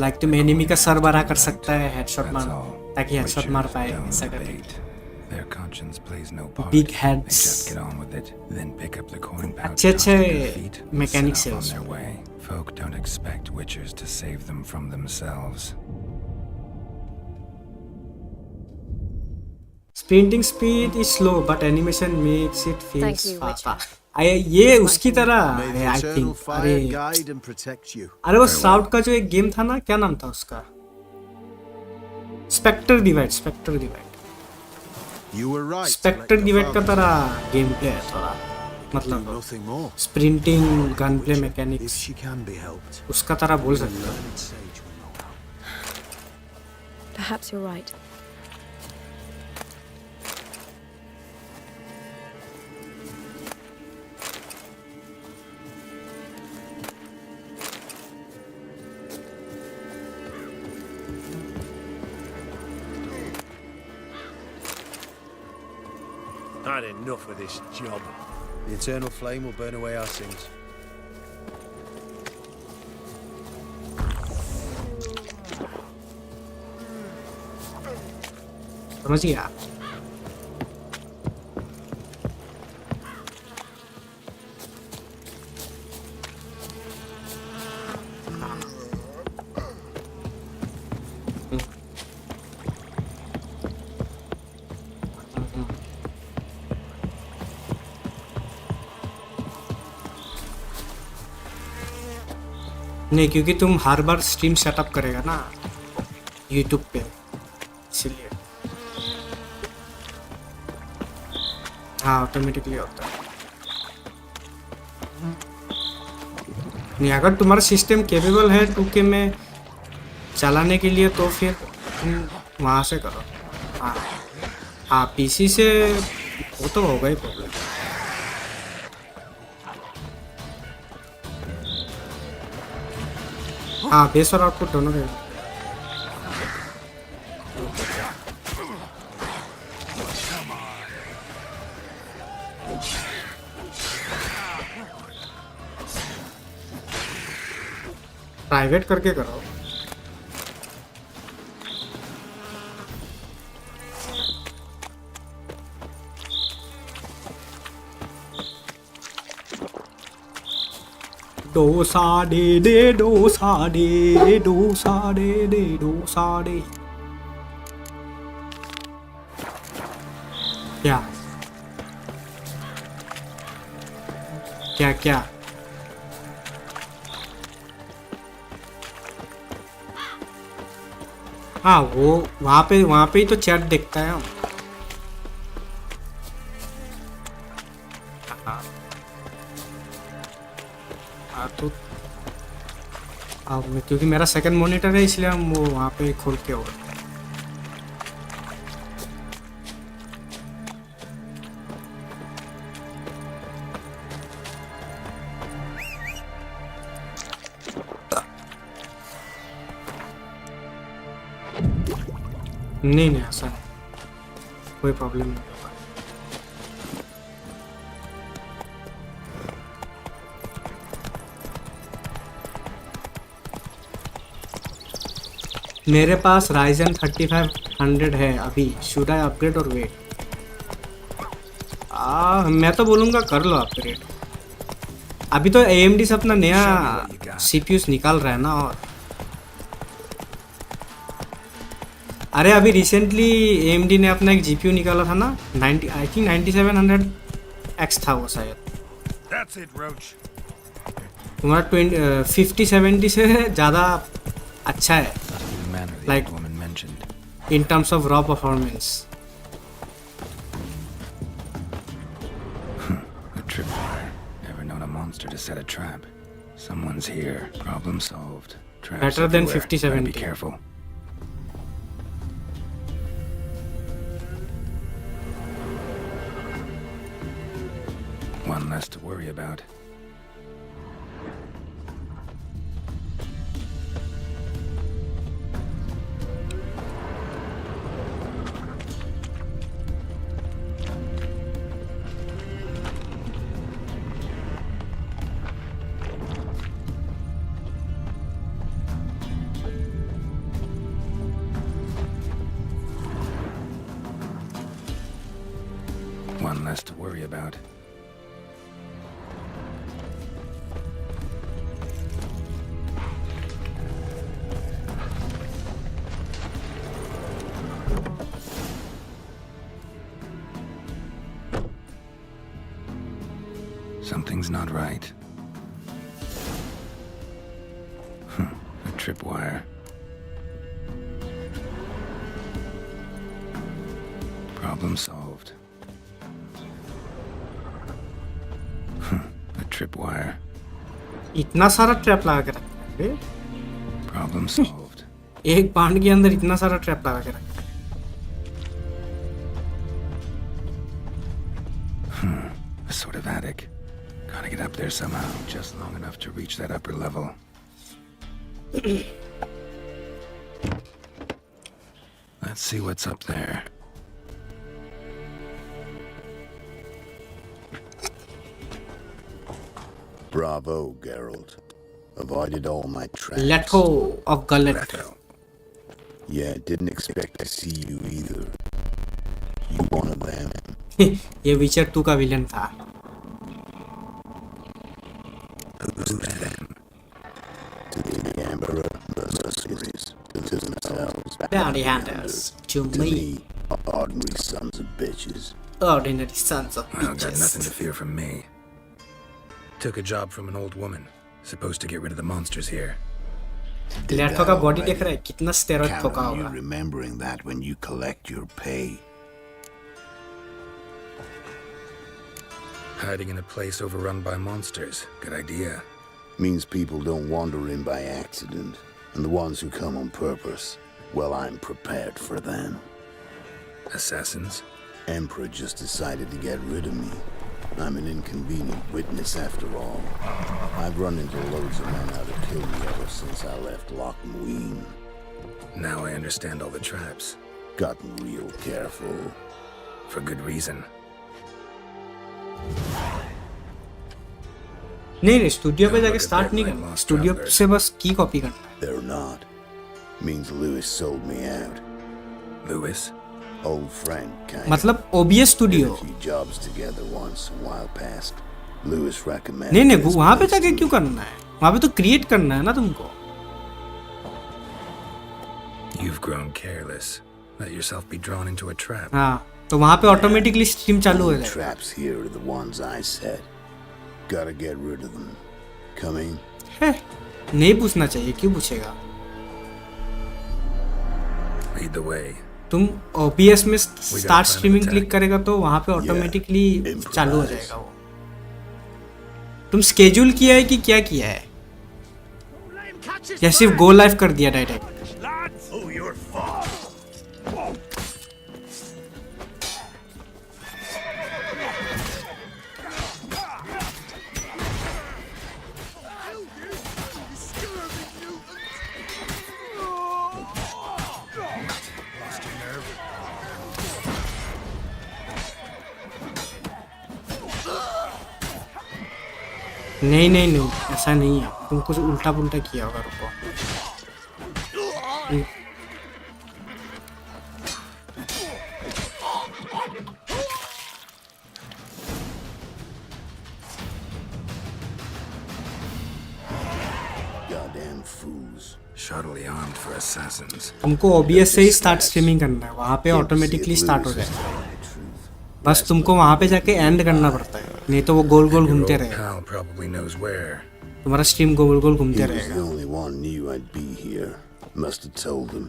Like तुम एनिमी का सर बड़ा कर सकता है हेडशॉट That's मार all. ताकि हेडशॉट मार Witchers पाए don't ऐसा करके। debate. Their conscience plays no part. Big They heads. just get on with it, then pick up the coin pouch, अच्छे toss it to their अच्छे feet, mechanics set है off on उसमें। their way. Folk don't expect witchers to save them from themselves. Sprinting speed is slow but animation makes it feel Thank you, fast. ये उसकी तरह May the है आई eternal think. fire अरे guide and protect you. अरे वो south का जो एक गेम था ना, क्या नाम था उसका? Spectre Divide, Spectre Divide, You were right. to let Spectre your Divide का father तरह गेम प्ले है थोड़ा, do मतलब nothing more. Sprinting gun play If mechanics she can be helped, उसका तरह बोल the सकते हो। learned sage will know how. Perhaps you're right. Had enough of this job. The eternal flame will burn away our sins. समझ गया? नहीं, क्योंकि तुम हर बार स्ट्रीम सेटअप करेगा ना यूट्यूब पे, इसलिए। हाँ, ऑटोमेटिकली होता है। नहीं, अगर तुम्हारा सिस्टम केपेबल है 2K में चलाने के लिए तो फिर तुम वहाँ से करो। हाँ हाँ, पीसी से वो तो होगा ही प्रॉब्लम। हाँ, बेस और आउटपुट दोनों के। प्राइवेट करके करो। डोसा दे दे, डोसा दे, डोसा दे दे, डोसा दे। क्या क्या क्या? हाँ, वो वहाँ पे ही तो चैट देखता है हम। हाँ तो क्योंकि मेरा सेकंड मॉनिटर है इसलिए हम वो वहाँ पे खोल के हो। नहीं नहीं, ऐसा नहीं, कोई प्रॉब्लम नहीं होगा। मेरे पास Ryzen 3500 है अभी। शुड आई अपग्रेड और वेट? मैं तो बोलूँगा कर लो अपग्रेड। अभी तो AMD से अपना नया CPUs निकाल रहा है ना। और अरे अभी रिसेंटली AMD ने अपना एक GPU निकाला था ना, 90 आई थिंक 9700X था वो शायद। That's it, Roach. तुम्हारा 5070 से ज़्यादा अच्छा है, Like woman mentioned. in terms of raw performance. A tripwire. Never known a monster to set a trap. Someone's here. Problem solved. Traps Better than everywhere. 5070. Gotta be careful. One less to worry about. less to worry about. Something's not right. A tripwire. Problem solved. A tripwire. इतना सारा trap लगा के रखा है। Problem solved. एक bond के अंदर इतना सारा ट्रैप लगा के रखा है। A sort of attic. Gotta get up there somehow, just long enough to reach that upper level. Let's see what's up there. Bravo, Geralt. Avoided all my traps. Let go of Gullet. Yeah, didn't expect to see you either. You one of them. ये विचर 2 का villain था। Who's them? To the Emperor, mercenaries, to themselves. Bounty hunters. To me. Ordinary sons of bitches. Ordinary sons of Well, got bitches. nothing to fear from me. Took a job from an old woman. Supposed to get rid of the monsters here. लेटो का body देख रहा है कितना steroid ठोका Count on होगा। you remembering that when you collect your pay. Hiding in a place overrun by monsters. Good idea. Means people don't wander in by accident. And the ones who come on purpose, well, I'm prepared for them. Assassins? Emperor just decided to get rid of me. I'm an inconvenient witness after all. I've run into loads of men out to kill me ever since I left Loch Muin. Now I understand all the traps. Gotten real careful. For good reason. नहीं studio पे जाके start नहीं करना, studio से बस की copy करना है। They're not. Means Lewis sold me out. Lewis? Old friend, kind. मतलब OBS studio. Did a few jobs together once a while past. Lewis recommended. नहीं वहाँ पे जाके क्यों करना है? वहाँ पे तो क्रिएट करना है ना तुमको। You've grown careless. Let yourself be drawn into a trap. हाँ तो वहाँ पे ऑटोमेटिकली स्ट्रीम चालू हो जाएगा। Traps here are the ones I set. Gotta get rid of them. Coming? नहीं पूछना चाहिए, क्यों पूछेगा? Lead the way. तुम OBS में स्टार्ट स्ट्रीमिंग क्लिक करेगा तो वहाँ पे ऑटोमेटिकली चालू हो जाएगा वो। तुम स्केड्यूल किया है कि क्या किया है? या सिर्फ गो लाइव कर दिया डायरेक्ट? नहीं ऐसा नहीं है, तुम कुछ उल्टा पुल्टा किया होगा। रुको Goddamn fools. Shoddily armed for assassins. तुमको OBS से ही स्टार्ट स्ट्रीमिंग करना है, वहाँ पे ऑटोमेटिकली स्टार्ट हो जाएगा। बस तुमको वहाँ पे जाके एंड करना पड़ता है, नहीं तो वो गोल गोल घूमते रहेगा। तुम्हारा स्ट्रीम गोल गोल घूमते रहेगा। The only one knew I'd be here. Must have told him.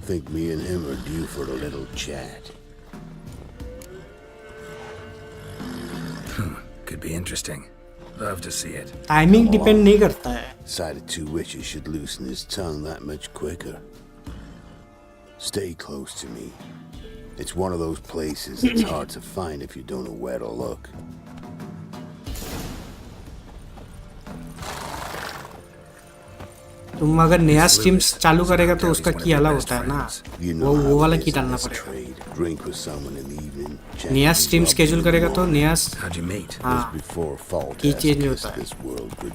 Think me and him are due for a little chat. Could be interesting. Love to see it. Timing depend नहीं करता है। Sight of two witches should loosen his tongue that much quicker. Stay close to me. It's one of those places that's hard to find if you don't know where to look. तुम अगर नया stream चालू करेगा तो उसका की अलग होता है ना, वो वाला की डालना पड़ेगा। नया स्ट्रीम स्केड्यूल करेगा तो नया हाँ की चेंज होता है,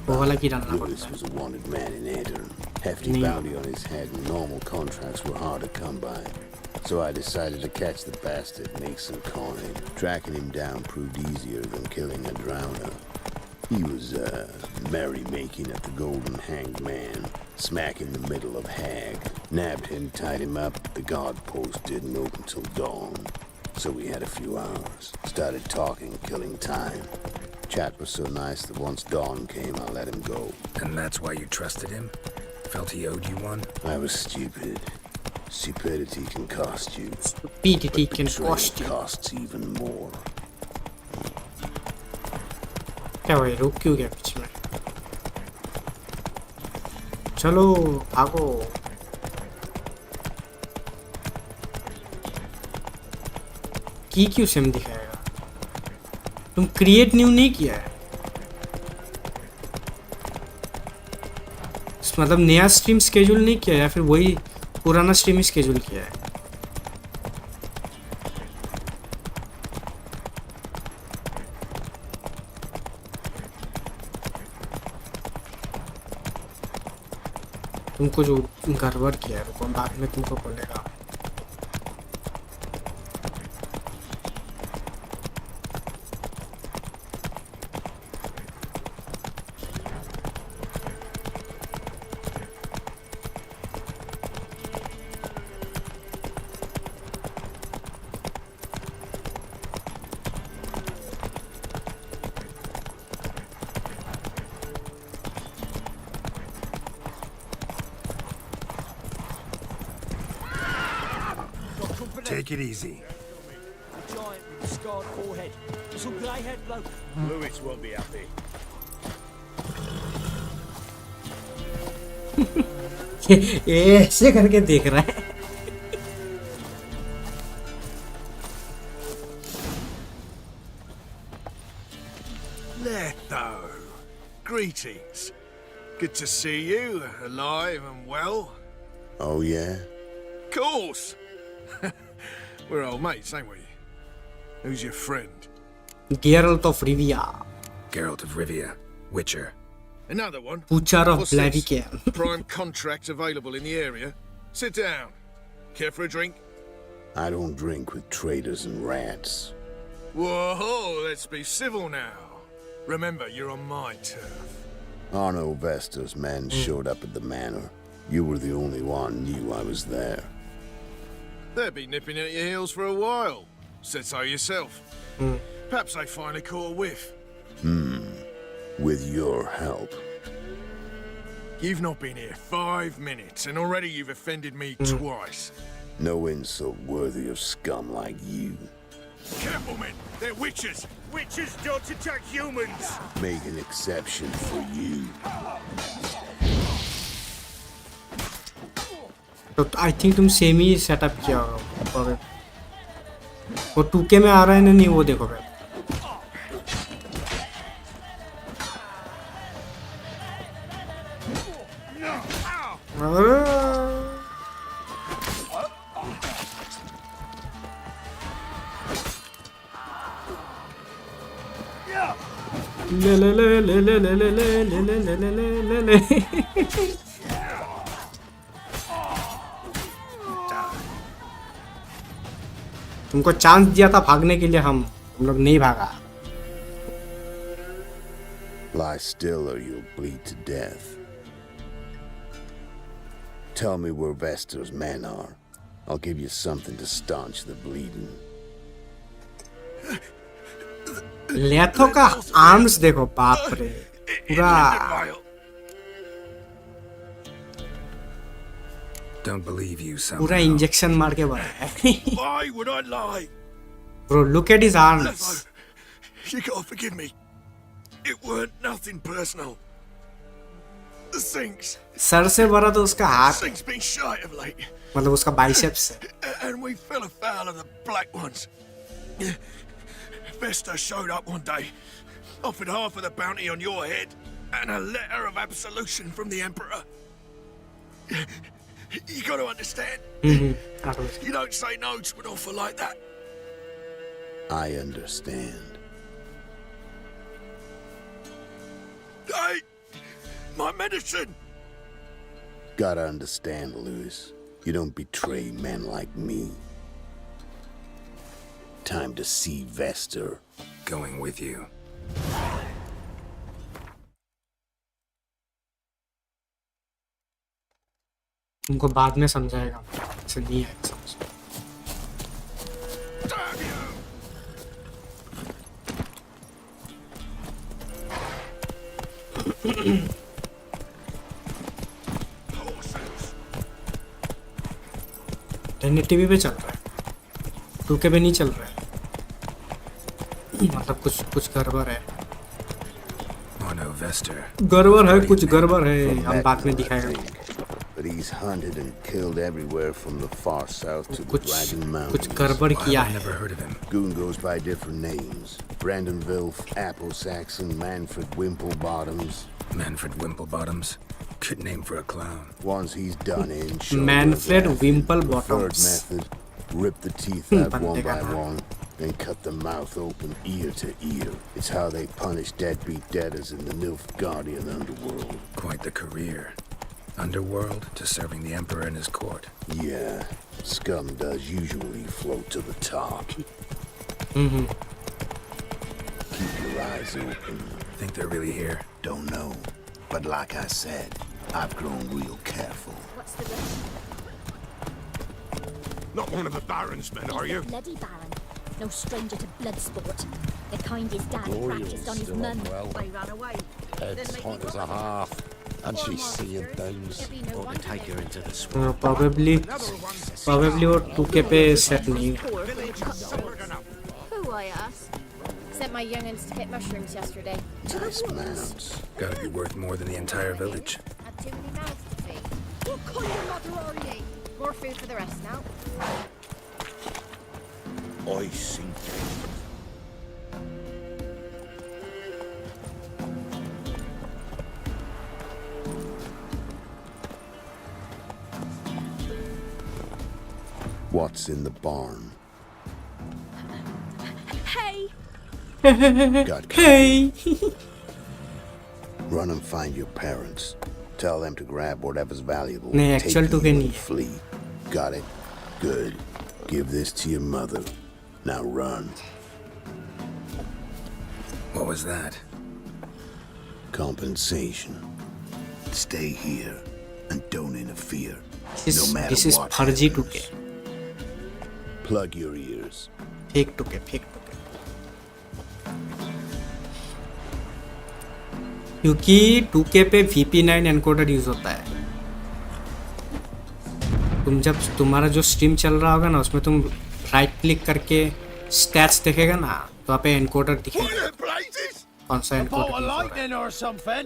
वो वाला की डालना पड़ेगा। Hefty bounty on his head and normal contracts were hard to come by. So I decided to catch the bastard, make some coin. Tracking him down proved easier than killing a drowner. He was, merrymaking at the Golden Hanged Man, smack in the middle of Hag. Nabbed him, tied him up. The guard post didn't open till dawn, so we had a few hours. Started talking, killing time. Chat was so nice that once dawn came, I let him go. And that's why you trusted him? Felt he owed you one? I was stupid. Stupidity can cost you. Stupidity can Betrayal cost you. costs even more. क्या भाई रुक क्यों गया बीच में? चलो भागो. की क्यों सेम दिखाएगा? तुम क्रिएट न्यू नहीं किया है? मतलब नया स्ट्रीम स्केड्यूल नहीं किया या फिर वही पुराना स्ट्रीम ही स्केड्यूल किया है? तुमको जो गड़बड़ किया है रुको बाद में तुमको बोलेगा. Take it easy. A giant with a scarred forehead. Some grey-haired bloke. Lewis won't be happy. ये ऐसे करके देख रहा है. Letho. Greetings. Good to see you, alive and well. Oh, yeah? Course. We're old mates, ain't we? Who's your friend? Geralt of Rivia. Geralt of Rivia. Witcher. Another one. Butcher of What's this? Blaviken. Prime contract available in the area. Sit down. Care for a drink? I don't drink with traitors and rats. Whoa, let's be civil now. Remember, you're on my turf. Arno Vestor's men showed up at the manor. You were the only one knew I was there. They'll be nipping at your heels for a while. Said so yourself. Perhaps they finally caught a whiff. With your help. You've not been here 5 minutes, and already you've offended me twice. No insult worthy of scum like you. Careful, men! They're witches! Witches don't attack humans! Make an exception for you. तो I think तुम same ही setup किया होगा. वो 2K में आ रहा है ना नहीं वो देखो भाई. ले ले ले ले ले ले ले ले ले ले ले ले ले ले. तुमको चांस दिया था भागने के लिए हम लोग नहीं भागा. Lie still or you'll bleed to death. Tell me where Vestor's men are. I'll give you something to staunch the bleeding. लेथो का आर्म्स देखो बाप रे पूरा. Don't believe you somehow. पूरा इंजेक्शन मार के बनाया. Why would I lie? Bro, look at his arms. You gotta forgive me. It weren't nothing personal. The sinks. Sir से बड़ा तो उसका हाथ. Sink's been shy of late. मतलब उसका बाइसेप्स है. And we fell afoul of the black ones. Vestor showed up one day, offered half of the bounty on your head, and a letter of absolution from the Emperor. You got to understand. You don't say no to an offer like that. I understand. Hey, my medicine. Gotta understand, Lewis. You don't betray men like me. time to see Vester. Going with you. तुमको बाद में समझाएगा, ऐसे नहीं आएगा समझ। TV पे चल रहा है, 2K पे नहीं चल रहा है, मतलब कुछ गड़बड़ है। Oh no, Vester. गड़बड़ है, कुछ गड़बड़ है, हम बाद में दिखाएंगे। But he's hunted and killed everywhere from the far south to the Dragon Mountains. कुछ गड़बड़ किया है। Never heard of him. Goon goes by different names: Brandonville, Apple Saxon, Manfred Wimplebottoms. Manfred Wimplebottoms. Good name for a clown. Once he's done in, Manfred Wimplebottoms. Method: rip the teeth out one by one, then cut the mouth open ear to ear. It's how they punish deadbeat debtors in the Nilfgaardian underworld. Quite the career. Underworld to serving the Emperor in his court. Yeah, scum does usually float to the top. Keep your eyes open. Think they're really here? Don't know, but like I said, I've grown real careful. What's the rest? Not one of the Baron's men, are you? Bloody Baron. No stranger to blood sport. The kind his dad practiced on his mum. They ran away. Head's hot as a half, and she's seeing things. Ought to take her into the swamp. Probably वो 2K पे set नहीं है। Who, I ask? Sent my young'uns to hit mushrooms yesterday. Nice mounts. Gotta be worth more than the entire village. Had too many mouths to feed. What kind of mother are you? More food for the rest now. I see things. What's in the barn? Hey! Got Hey! Run and find your parents. Tell them to grab whatever's valuable. नहीं, Take actual you 2K नहीं and है। flee. Got it? Good. Give this to your mother. Now run. What was that? Compensation. Stay here and don't interfere. This no matter is what फर्जी happens. 2K। Plug your ears. Fake 2K। क्योंकि 2K पे VP9 encoder use होता है। तुम जब तुम्हारा जो stream चल रहा होगा ना, उसमें तुम राइट क्लिक करके स्टैट्स देखेगा ना, तो वहाँ पे एनकोडर दिखेगा कौन सा एनकोडर यूज हो रहा है।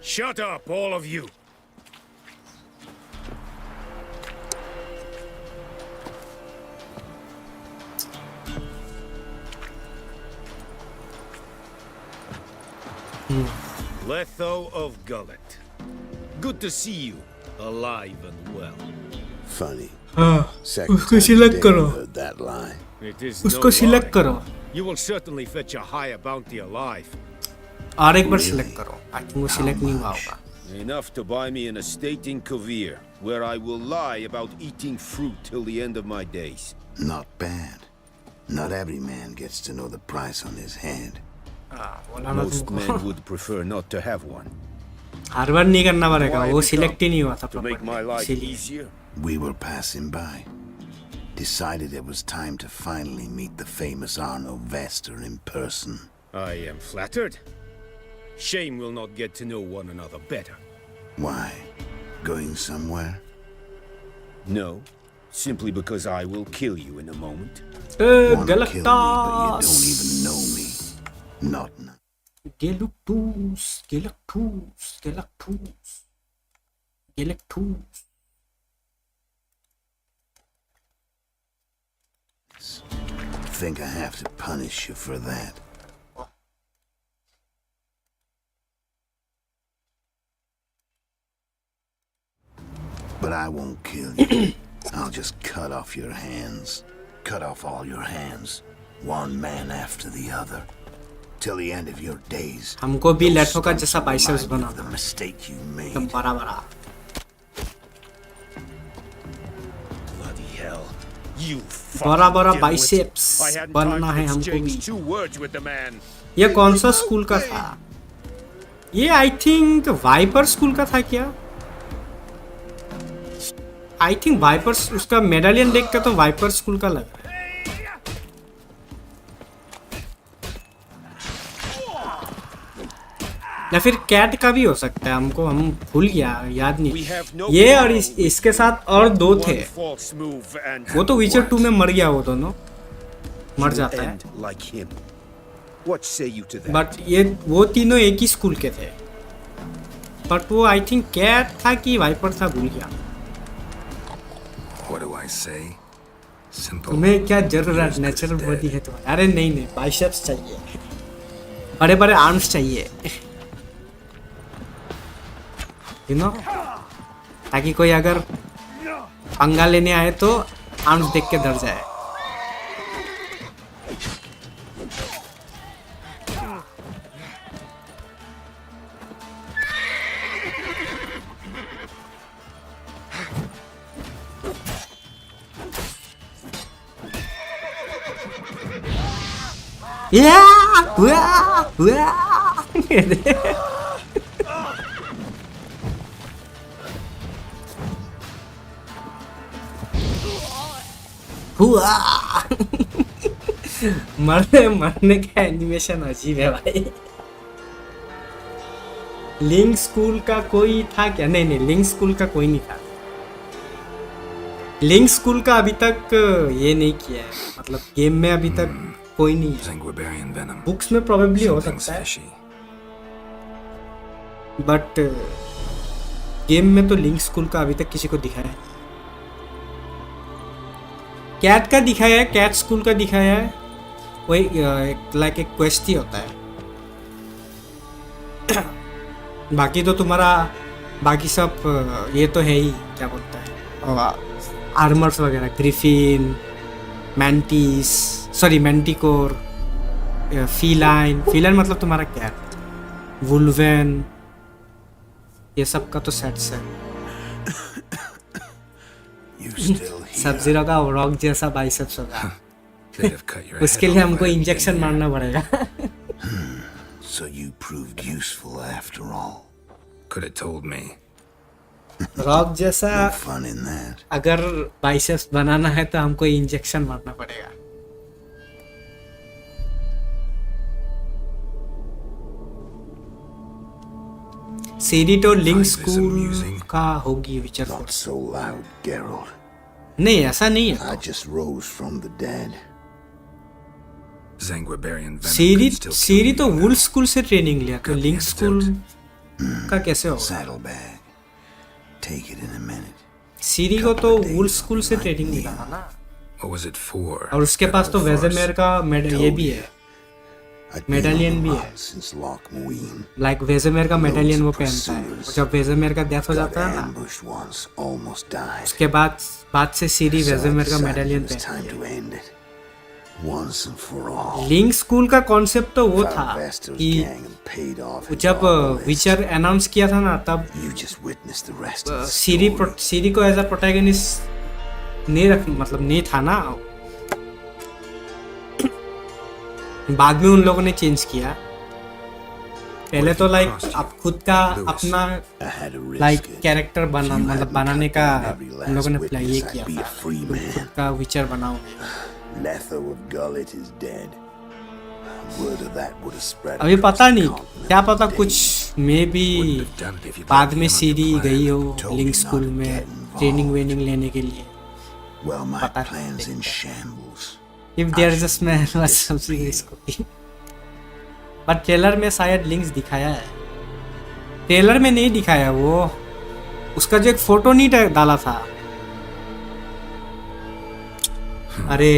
Shut up, all of you. Letho of Gullet. Good to see you, alive and well. Funny. हाँ, उसको सिलेक्ट करो। That line. It is उसको no सिलेक्ट lie. करो You will certainly fetch a higher bounty alive. और एक बार select करो। I think वो select नहीं हुआ होगा। Enough to buy me an estate in Kovir, where I will lie about eating fruit till the end of my days. Not bad. Not every man gets to know the price on his head. Most men would prefer not to have one. हर बार नहीं करना पड़ेगा, वो select ही नहीं हुआ था To make my life इसीलिए। easier. We were passing by. Decided it was time to finally meet the famous Arno Vester in person. I am flattered. Shame we'll not get to know one another better. Why? Going somewhere? No, simply because I will kill you in a moment. Wanna kill me, but you don't even know me. Not now. Galactus. Think I have to punish you for that? But I won't kill you. I'll just cut off your hands. Cut off all your hands. One man after the other. Till the end of your days. हमको भी लेटो का जैसा biceps बना The mistake you made. एकदम बड़ा बड़ा। Bloody hell. You बड़ा बड़ा fucking dimwit. Biceps I hadn't बनना time है to हमको भी. exchange 2 words with the man. ये कौन सा स्कूल का था? ये आई थिंक वाइपर स्कूल का था क्या? आई थिंक वाइपर, उसका मेडालियन देख के तो वाइपर स्कूल का लग रहा है. या फिर कैट का भी हो सकता है, हमको हम भूल गया, याद नहीं. ये और इसके साथ और 2 थे. वो तो विचर 2 में मर गया, वो दोनों मर जाता है. बट ये वो तीनों एक ही स्कूल के थे. बट वो आई थिंक कैट था कि वाइपर था, भूल गया. तुम्हें क्या जरूरत, नेचुरल बॉडी है तुम्हारी. अरे नहीं नहीं, बाइसेप्स चाहिए, बड़े बड़े आर्म्स चाहिए, यू नो, ताकि कोई अगर पंगा लेने आए तो आर्म्स देख के डर जाए. मरने का एनिमेशन अजीब है भाई. लिंक स्कूल का कोई था क्या? नहीं नहीं, लिंक स्कूल का कोई नहीं था. लिंक स्कूल का अभी तक ये नहीं किया है, मतलब गेम में अभी तक कोई नहीं है. बुक्स में प्रोबेबली हो सकता है, बट गेम में तो लिंक स्कूल का अभी तक किसी को दिखाया है. कैट का दिखाया है, कैट स्कूल का दिखाया है. वही लाइक एक क्वेस्ट ही होता है. बाकी तो तुम्हारा बाकी सब ये तो है ही, क्या बोलता है, आर्मर्स वगैरह, Griffin, mantis, sorry manticore, feline. Feline मतलब तुम्हारा कैट, वुल्वेन, ये सब का तो सेट्स है. सब जीरो का रॉक जैसा बाइसेप्स होगा. उसके लिए हमको इंजेक्शन मारना पड़ेगा. So you proved useful after all. Could have told me. Rock जैसा No fun in that. अगर बाइसेप्स बनाना है तो हमको इंजेक्शन मारना पड़ेगा. सीडी तो लिंक स्कूल का होगी विचर. Not so loud, Geralt. नहीं, ऐसा नहीं है. I just rose from the dead. सीरी तो वुल स्कूल से ट्रेनिंग लिया, तो लिंक स्कूल का कैसे होगा? सीरी को तो वुल स्कूल से ट्रेनिंग मिला ना. और उसके पास तो वेजेमेर का ये भी है, मेडालियन भी है. लाइक वेजेमेर का मेडालियन वो पहनता है. जब वेजेमेर का डेथ हो जाता है ना, उसके बाद से सीरी वेजेमेर का मेडालियन पहनता है. लिंक स्कूल का कॉन्सेप्ट तो वो था कि जब विचर अनाउंस किया था ना, तब सीरी को एज अ प्रोटैगनिस्ट नहीं था ना. बाद में उन लोगों ने चेंज किया. पहले तो लाइक आप खुद का अपना लाइक कैरेक्टर बनाने का उन लोगों ने ये किया था, खुद का विचर बनाओ. अभी पता नहीं, क्या पता कुछ में भी बाद में सीरी गई हो लिंक स्कूल में ट्रेनिंग वेनिंग लेने के लिए. पता नहीं. If there is a smell or something is cooking. But trailer में शायद लिंक्स दिखाया है. ट्रेलर में नहीं दिखाया, वो उसका जो एक फोटो नहीं डाला था, अरे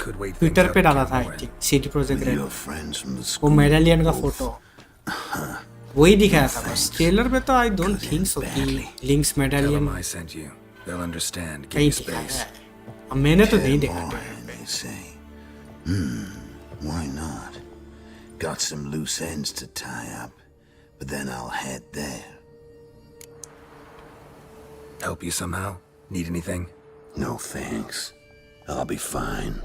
ट्विटर पे डाला था सीडी प्रोजेक्ट रेड, वो मेडालियन का फोटो वही दिखाया था बस. ट्रेलर में तो आई डोंट थिंक सो कि लिंक्स मेडालियन कहीं दिखाया है. मैंने तो नहीं देखा. Why not? Got some loose ends to tie up, but then I'll head there. Help you somehow? Need anything? No thanks. I'll be fine.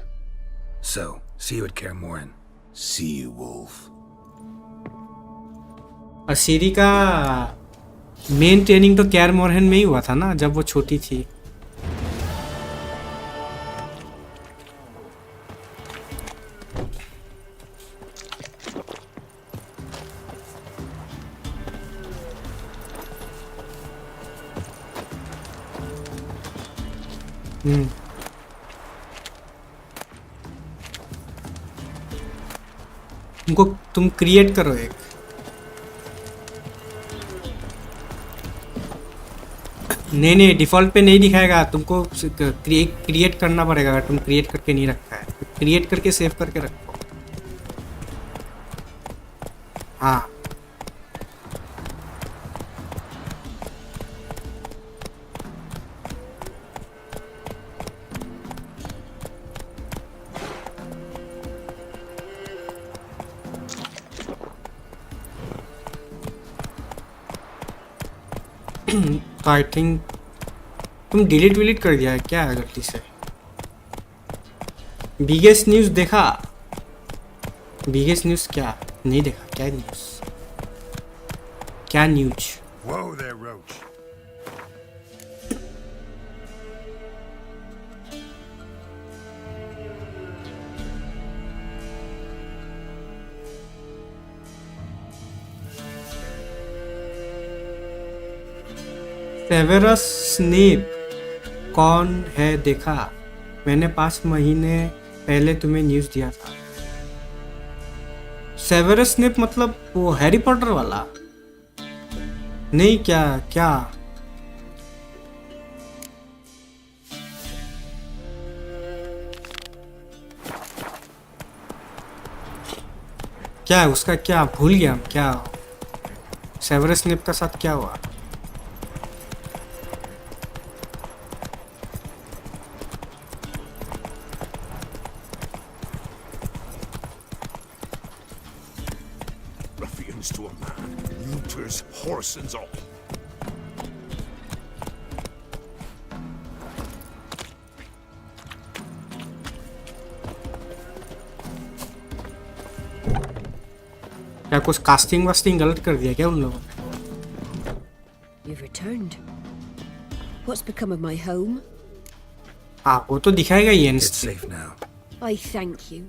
So, see you at Kaer Morhen. See you, Wolf. असीरी का main training तो कैर मोरहन में ही हुआ था ना, जब वो छोटी थी. तुम क्रिएट करो एक. नहीं डिफॉल्ट पे नहीं दिखाएगा, तुमको क्रिएट करना पड़ेगा. अगर तुम क्रिएट करके नहीं रखा है, क्रिएट करके सेव करके रखो. हाँ तो आई थिंक तुम डिलीट कर दिया है क्या गलती से. बिगेस्ट न्यूज़ देखा? बिगेस्ट न्यूज़ क्या नहीं देखा? क्या न्यूज़? क्या news? Whoa there, Roach. Severus Snape कौन है देखा? मैंने 5 महीने पहले तुम्हें न्यूज़ दिया था. सेवेरस स्नेप मतलब वो हैरी पॉटर वाला? नहीं क्या क्या क्या है उसका? क्या भूल गया हम. क्या सेवेरस स्नेप का साथ क्या हुआ? Ruffians to a man, looters, horse and all. क्या कुछ कास्टिंग वास्टिंग गलत कर दिया क्या उन लोगों ने? You've returned. What's become of my home? हाँ वो तो दिखाएगा ही. It's safe now. I thank you.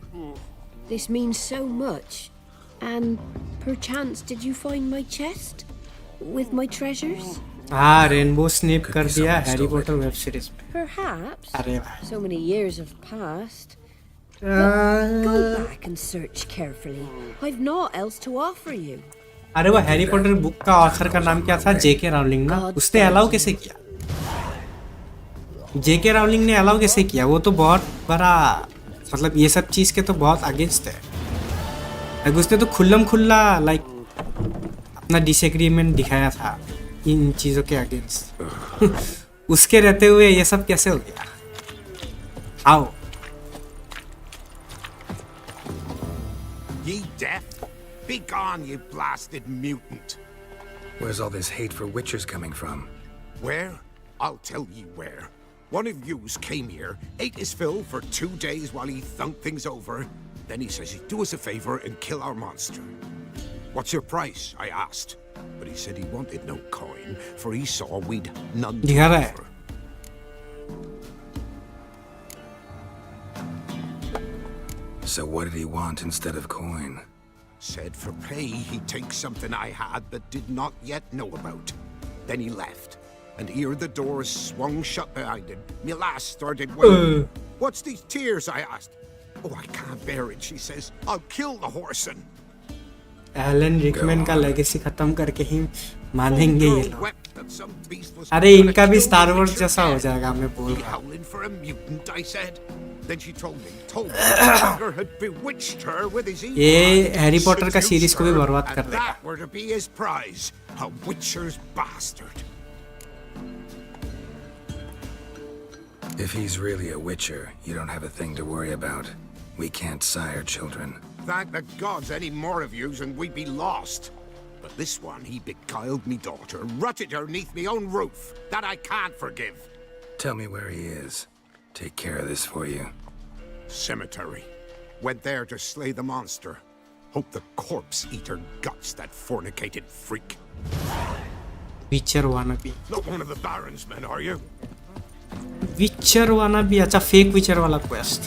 This means so much. And perchance did you find my chest with my treasures? हाँ रेनबो स्नेप कर दिया हैरी पॉटर वेब सीरीज में. Perhaps. अरे भाई. So many years have passed. But go back and search carefully. I've naught else to offer you. अरे वो Harry Potter book का author का नाम क्या था? जेके राउलिंग ना. उसने अलाउ कैसे किया? जेके राउलिंग ने अलाउ कैसे किया? वो तो बहुत बड़ा मतलब ये सब चीज़ के तो बहुत अगेंस्ट है. उसने तो खुल्लम खुल्ला लाइक अपना डिसएग्रीमेंट दिखाया था इन चीज़ों के अगेंस्ट. उसके रहते हुए ये सब कैसे हो गया? आओ. Ye deaf? Be gone, you blasted mutant. Where's all this hate for witchers coming from? Where? I'll tell ye where. One of yous came here, ate his fill for 2 days while he thunked things over. Then he says he'd do us a favor and kill our monster. What's your price? I asked. But he said he wanted no coin, for he saw we'd none to offer. So what did he want instead of coin? Said for pay he'd take something I had but did not yet know about. Then he left. And here the doors swung shut behind him. Me lass started wailing. What's these tears? I asked. Oh, I can't bear it, she says. I'll kill the horseman. Elon Rickman का legacy खत्म करके ही मानेंगे ये लोग. अरे इनका भी star Wars जैसा हो जाएगा मैं बोल रहा हूँ. ये हैरी पॉटर का सीरीज को भी बर्बाद कर देगा. If he's really a witcher, you don't have a thing to worry about. We can't sire children. Thank the gods any more of yous and we'd be lost. But this one, he beguiled me daughter, rutted her neath me own roof. That I can't forgive. Tell me where he is. take care of this for you. Cemetery. Went there to slay the monster. Hope the corpse eater guts that fornicated freak. Witcher wannabe. Not one of the Baron's men, are you? Witcher wannabe. अच्छा fake Witcher वाला quest.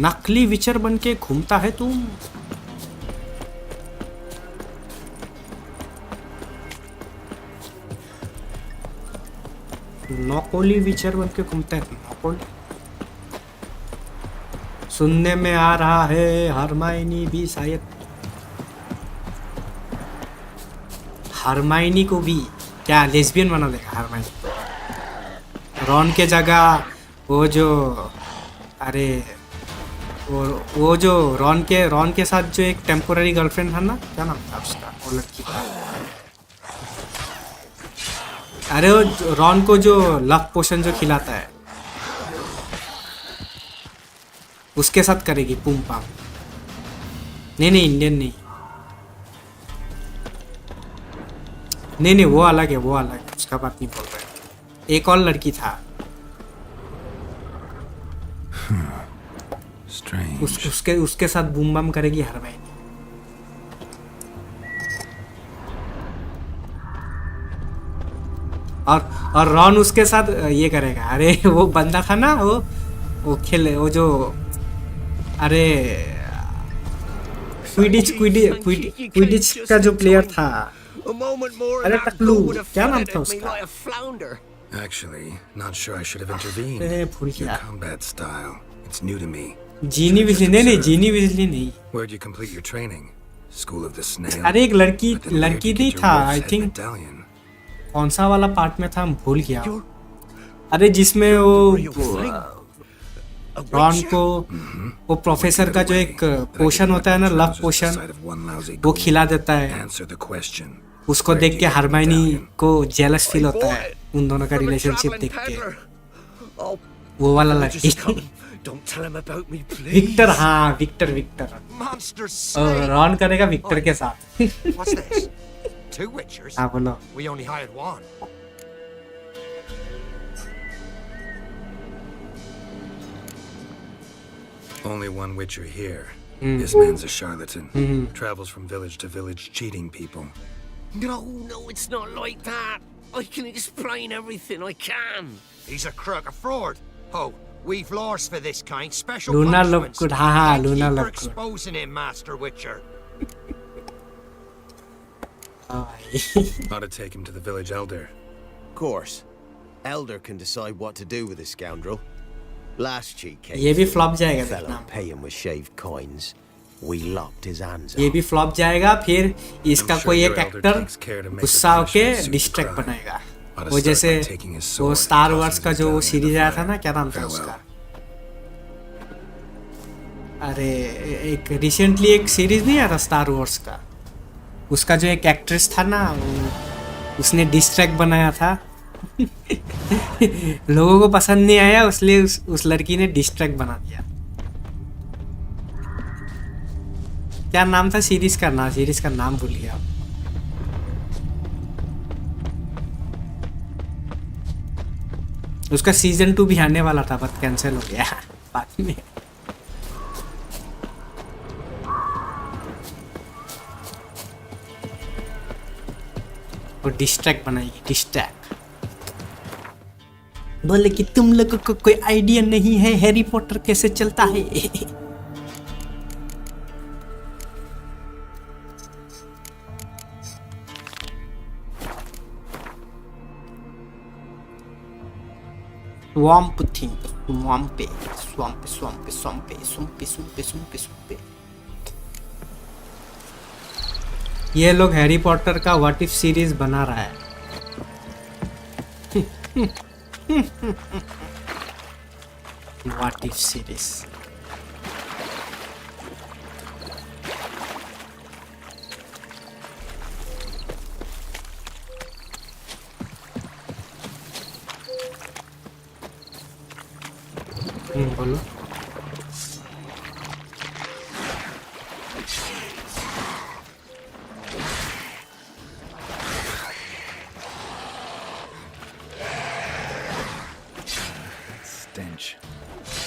नकली Witcher बनके घूमता है तुम. नकली Witcher बनके घूमता है. नकली. सुनने में आ रहा है हरमाइनी भी शायद. हरमाइनी को भी क्या लेस्बियन बना देगा हरमाइनी. रॉन के जगह वो जो अरे वो जो रॉन के साथ जो एक टेम्पोररी गर्लफ्रेंड था ना, क्या नाम था उसका, वो लड़की का. अरे वो रॉन को जो लव पोशन जो खिलाता है उसके साथ करेगी पुम पाम. नहीं इंडियन नहीं. नहीं वो अलग है, उसका बात नहीं बोल रहे. एक और लड़की था. उसके साथ बूम बम करेगी हर महीने. और रॉन उसके साथ ये करेगा. अरे वो बंदा था ना, वो खेले वो जो अरे क्विडिच का जो प्लेयर था. अरे टकलू क्या नाम था उसका. Actually, not sure I should have intervened. Your combat style, it's new to me. जीनी विजली नहीं. Where'd you complete your training? School of the Snail. अरे एक लड़की नहीं था, I think कौन सा वाला पार्ट में था, हम भूल गया. अरे जिसमें वो रॉन को वो प्रोफेसर का जो एक पोशन होता है ना, लव पोशन, वो खिला देता है. उसको देख के हरमाइनी को जेलस फील होता है उन दोनों का रिलेशनशिप देख के. वो वाला लड़की. विक्टर. हाँ विक्टर. रॉन करेगा विक्टर के साथ. हाँ बोलो. Only one Witcher here. This man's a charlatan. Travels from village to village cheating people. No, it's not like that. I can explain everything, I can. He's a crook, a fraud. Oh, we've laws for this kind. Special Luna look punishments. good. Haha, Luna Keep look good. exposing him, Master Witcher. Ought to take him to the village elder. Of course. Elder can decide what to do with the scoundrel. Last cheat case. ये भी flop जाएगा. Fellow pay him with shaved coins. We lopped his hands off. ये भी flop जाएगा. फिर इसका कोई एक एक्टर गुस्सा होके डिस्ट्रैक्ट बनाएगा. वो जैसे वो स्टार वार्स का जो सीरीज आया था ना, क्या नाम था उसका. अरे एक रिसेंटली एक सीरीज नहीं आया था स्टार वार्स का. उसका जो एक एक्ट्रेस था ना, उसने डिस्ट्रैक्ट बनाया था. लोगों को पसंद नहीं आया, इसलिए उस लड़की ने डिस्ट्रैक्ट बना दिया. क्या नाम था सीरीज का नाम भूल गया. उसका सीजन 2 भी आने वाला था, बट कैंसिल हो गया बाद में. वो डिस्ट्रैक्ट बनाएगी. डिस्ट्रैक्ट बोले कि तुम लोगों को कोई आइडिया नहीं है हैरी पॉटर कैसे चलता है. Swamp thing. Swamp. ये लोग हैरी पॉटर का व्हाट इफ सीरीज बना रहा है. What if series. बोलो.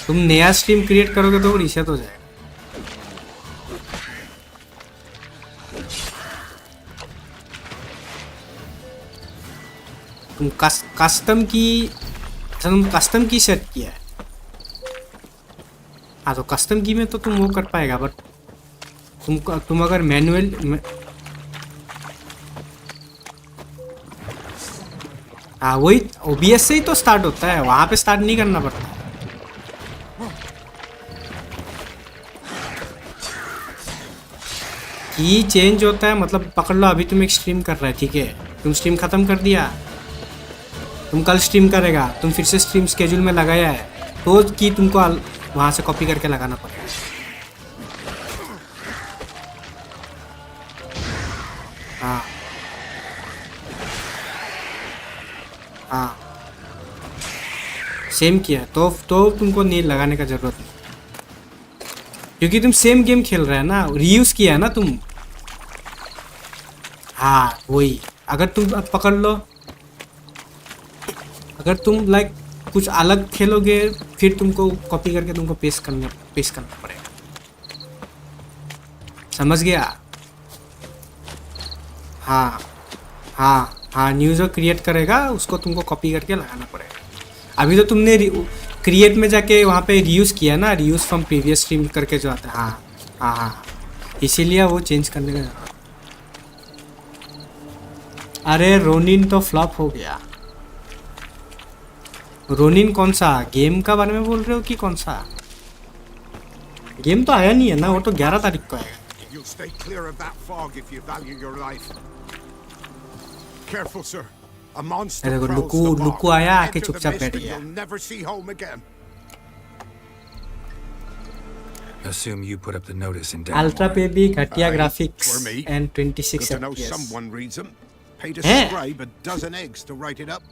तुम नया स्ट्रीम क्रिएट करोगे तो वो रीसेट हो जाएगा। तुम कस्टम की, तुम कस्टम की सेट किया है। हाँ तो कस्टम की में तो तुम वो कर पाएगा, बट तुम अगर मैनुअल हाँ वही OBS से ही तो स्टार्ट होता है, वहां पे स्टार्ट नहीं करना पड़ता। की चेंज होता है, मतलब पकड़ लो अभी तुम एक स्ट्रीम कर रहा है, ठीक है, तुम स्ट्रीम खत्म कर दिया, तुम कल स्ट्रीम करेगा, तुम फिर से स्ट्रीम स्केड्यूल में लगाया है तो की तुमको वहां से कॉपी करके लगाना पड़ेगा। हाँ हाँ सेम किया तो तुमको नहीं लगाने का जरूरत नहीं, क्योंकि तुम सेम गेम खेल रहे हैं ना, रीयूज किया है ना तुम। हाँ वही, अगर तुम पकड़ लो, अगर तुम लाइक कुछ अलग खेलोगे फिर तुमको कॉपी करके तुमको पेस्ट करना पड़ेगा, समझ गया? हाँ हाँ हाँ, न्यू जो क्रिएट करेगा उसको तुमको कॉपी करके लगाना पड़ेगा। अभी तो तुमने क्रिएट में जाके वहाँ पे रीयूज किया ना, रीयूज फ्रॉम प्रीवियस स्ट्रीम करके जो आता है। हाँ हाँ हाँ, इसीलिए वो चेंज करने का जरूरत। अरे रोनिन तो फ्लॉप हो गया। रोनिन कौन सा गेम का बारे में बोल रहे हो कि कौन सा गेम? तो आया नहीं है ना, वो तो 11 तारीख को आएगा। You'll stay clear of that fog if you value your life. Careful, sir. A monster अरे prowls लुकू the लुकू bog. आया, आके Enter the चुपचाप mist बैठ and गया। you'll never see home again. Assume you put up the notice in ultra पे भी घटिया Aye, graphics for me. And Good 26 to know FPS। someone reads them. Paid a Eh? scribe a dozen eggs to write it up.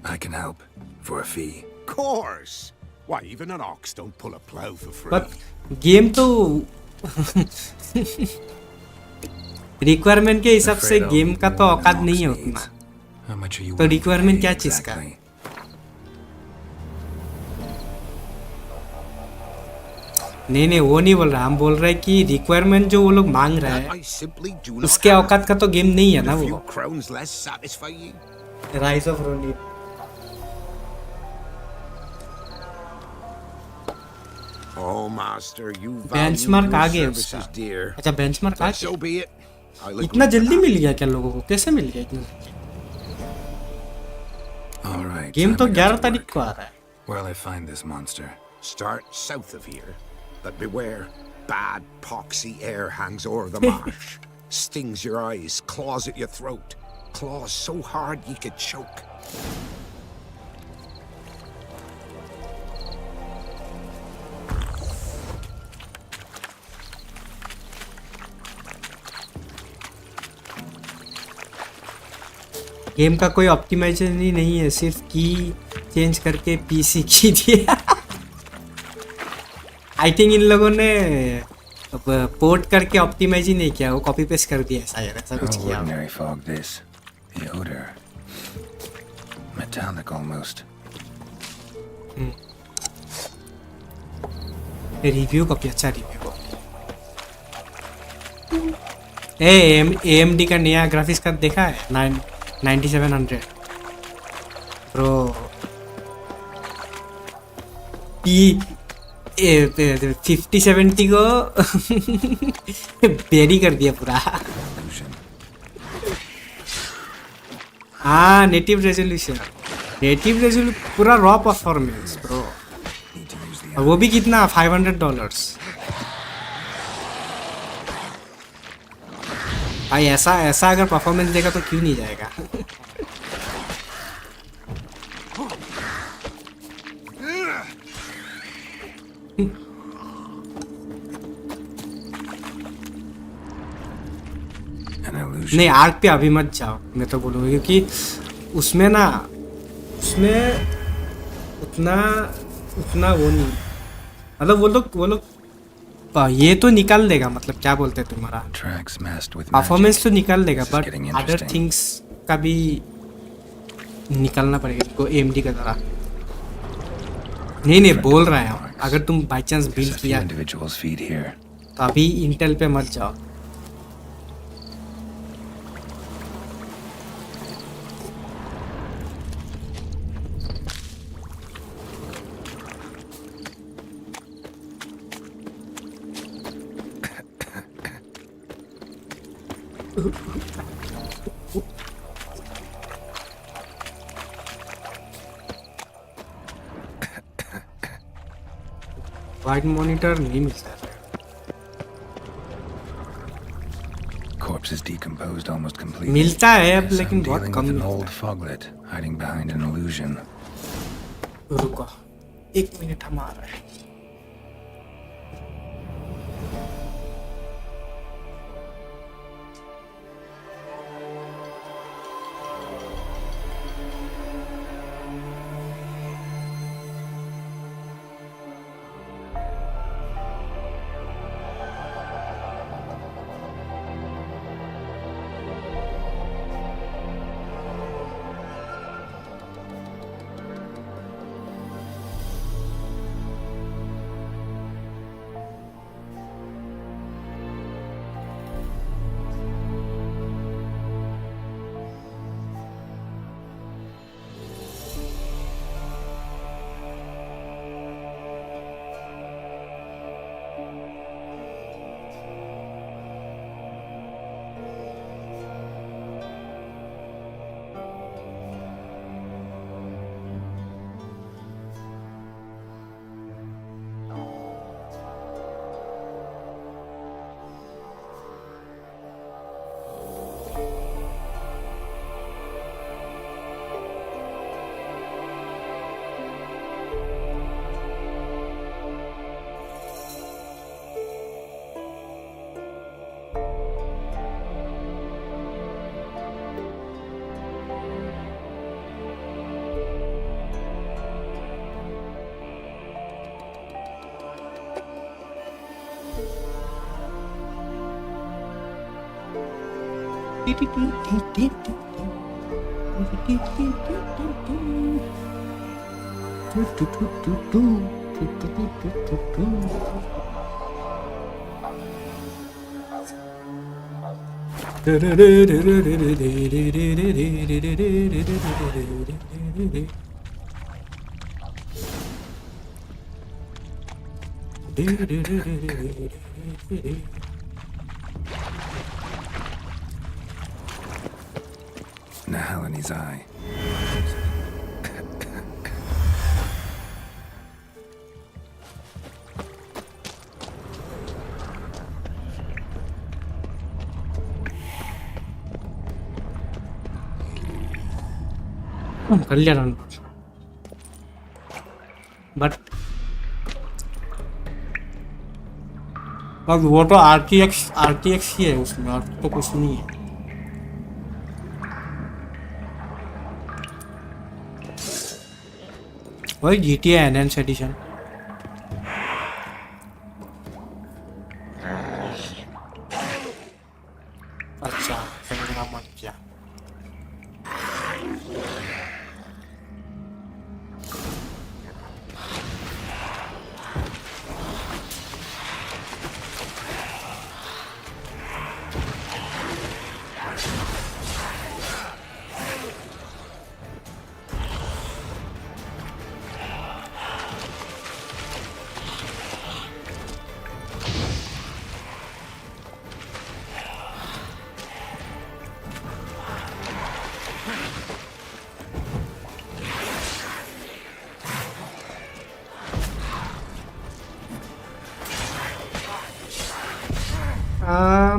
I can help for a fee. Course. Why, even an ox don't pull a plow for free. But game तो requirement के हिसाब से game का तो औकात नहीं है उतना, How much are you तो willing to रिक्वायरमेंट pay क्या चीज का? exactly? नहीं वो नहीं बोल रहा, हम बोल रहे हैं कि रिक्वायरमेंट जो वो लोग मांग रहे I हैं simply do not उसके औकात का तो गेम नहीं है ना a few वो। crowns less satisfy you. Rise of Ronin Oh, master, you value benchmark आ your गया services, उसका। dear. अच्छा बेंचमार्क आ But so be it. I look इतना जल्दी मिल गया क्या लोगों को? कैसे मिल गया इतना? All right. गेम time तो I got 11 to तारीख work. को आ रहा है। Where'll I find this monster? Start south of here, but beware. Bad, poxy air hangs o'er the marsh. Stings your eyes, claws at your throat. Claws so hard you could choke. Game का कोई optimisation ही नहीं है, सिर्फ की change करके PC की दिया। I think in लोगों ने पोर्ट करके ऑप्टिमाइज ही नहीं किया, वो कॉपी पेस्ट कर दिया, ऐसा कुछ No किया। ordinary fog this. The odor. Metallic almost. Review copy, अच्छा रिव्यू कॉपी। AMD का नया ग्राफिक्स कार्ड देखा है? 9700 प्रो 5070 को बेरी कर दिया पूरा। हाँ नेटिव रेजोल्यूशन पूरा रॉ परफॉर्मेंस ब्रो, और वो भी कितना $500। भाई ऐसा अगर परफॉर्मेंस देगा तो क्यों नहीं जाएगा। नहीं आर्क पे अभी मत जाओ, मैं तो बोलूँगा, क्योंकि उसमें उतना वो नहीं, मतलब वो लोग ये तो निकाल देगा, मतलब क्या बोलते हैं तुम्हारा परफॉर्मेंस तो निकाल देगा, बट अदर थिंग्स का भी निकालना पड़ेगा को AMD का तरह। नहीं बोल रहा है अगर तुम by chance There's build a few किया individuals feed here. तो अभी इंटेल पे मत जाओ. वाइड मॉनिटर नहीं मिलता है. Corpse is decomposed almost completely. मिलता है अब Guess I'm लेकिन बहुत dealing कम with an मिलता old foglet hiding behind an illusion. है. रुको 1 मिनट हम आ रहे हैं. Nahal in his eye. कर लिया डाउनलोड. बट अब वो तो RTX ही है उसमें, और तो कुछ नहीं है. वही GTA एनहांस एडिशन. अच्छा कैमरा मत किया.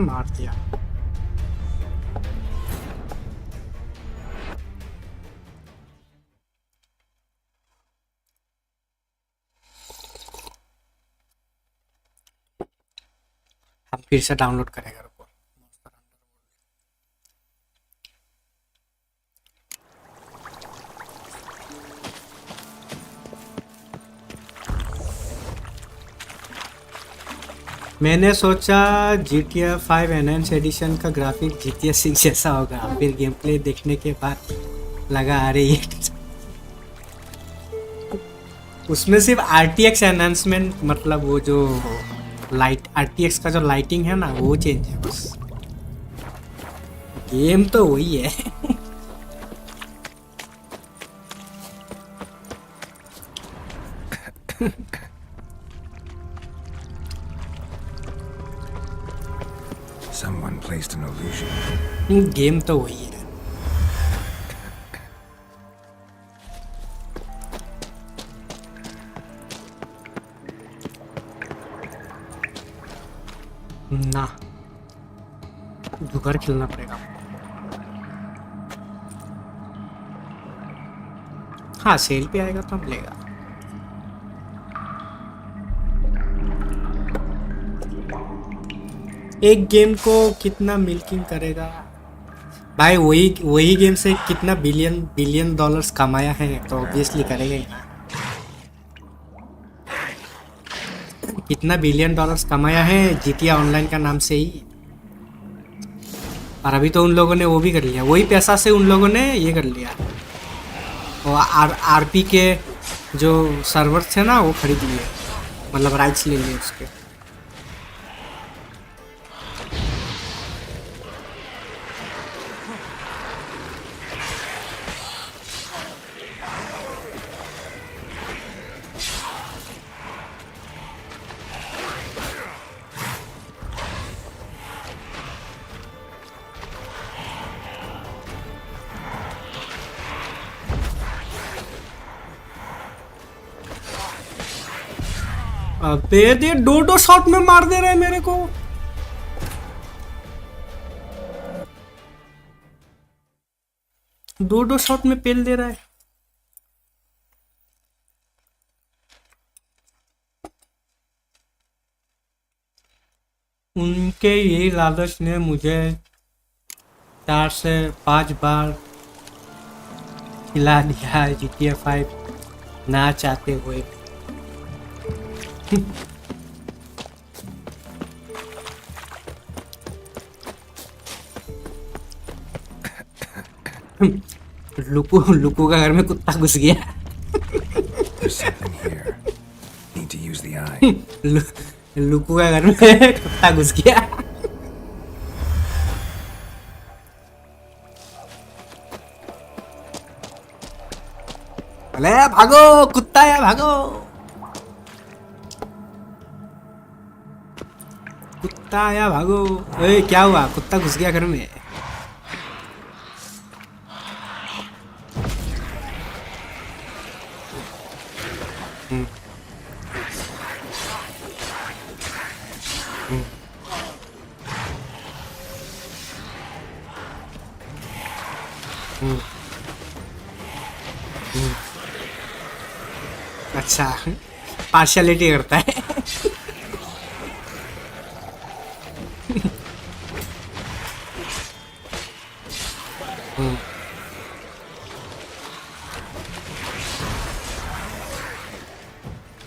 मार दिया. हम फिर से डाउनलोड करेंगे. रुको. मैंने सोचा GTA 5 एनहांस एडिशन का ग्राफिक GTA 6 जैसा होगा, फिर गेम प्ले देखने के बाद लगा अरे ये उसमें सिर्फ RTX एनहांसमेंट, मतलब वो जो लाइट RTX का जो लाइटिंग है ना वो चेंज है बस, गेम तो वही है। Someone placed an illusion. Game तो वही है। ना जुगाड़ खेलना पड़ेगा। हाँ सेल पे आएगा तो हम लेगा। एक गेम को कितना मिल्किंग करेगा भाई, वही गेम से कितना बिलियन डॉलर्स कमाया है तो ऑब्वियसली करेगा ही ना। कितना बिलियन डॉलर्स कमाया है GTA ऑनलाइन का नाम से ही, और अभी तो उन लोगों ने वो भी कर लिया, वही पैसा से उन लोगों ने ये कर लिया, और RP के जो सर्वर थे ना वो खरीद लिए, मतलब राइट्स ले लिए उसके। अबे ये दो शॉट में मार दे रहे हैं मेरे को। दो शॉट में पेल दे रहा है। उनके यही लालच ने मुझे 4 से 5 बार खिला दिया GTA 5 ना चाहते हुए। लुकू का घर में कुत्ता घुस गया। लुकू का घर में कुत्ता घुस गया। अरे भागो कुत्ता है, भागो कुत्ता आया, भागो। ए, क्या हुआ, कुत्ता घुस गया घर में। अच्छा पार्शियलिटी करता है।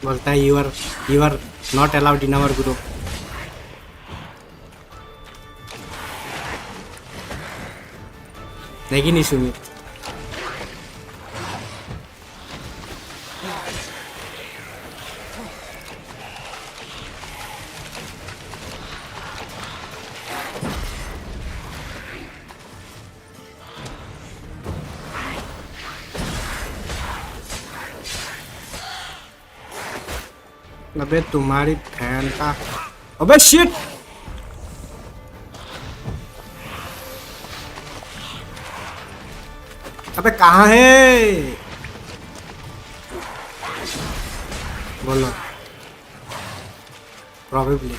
बोलता है you are not allowed in our group. लेकिन नहीं सुनी। अबे तुम्हारी फैन का, अबे शिट। अबे कहाँ है, बोलो। प्रोबेबली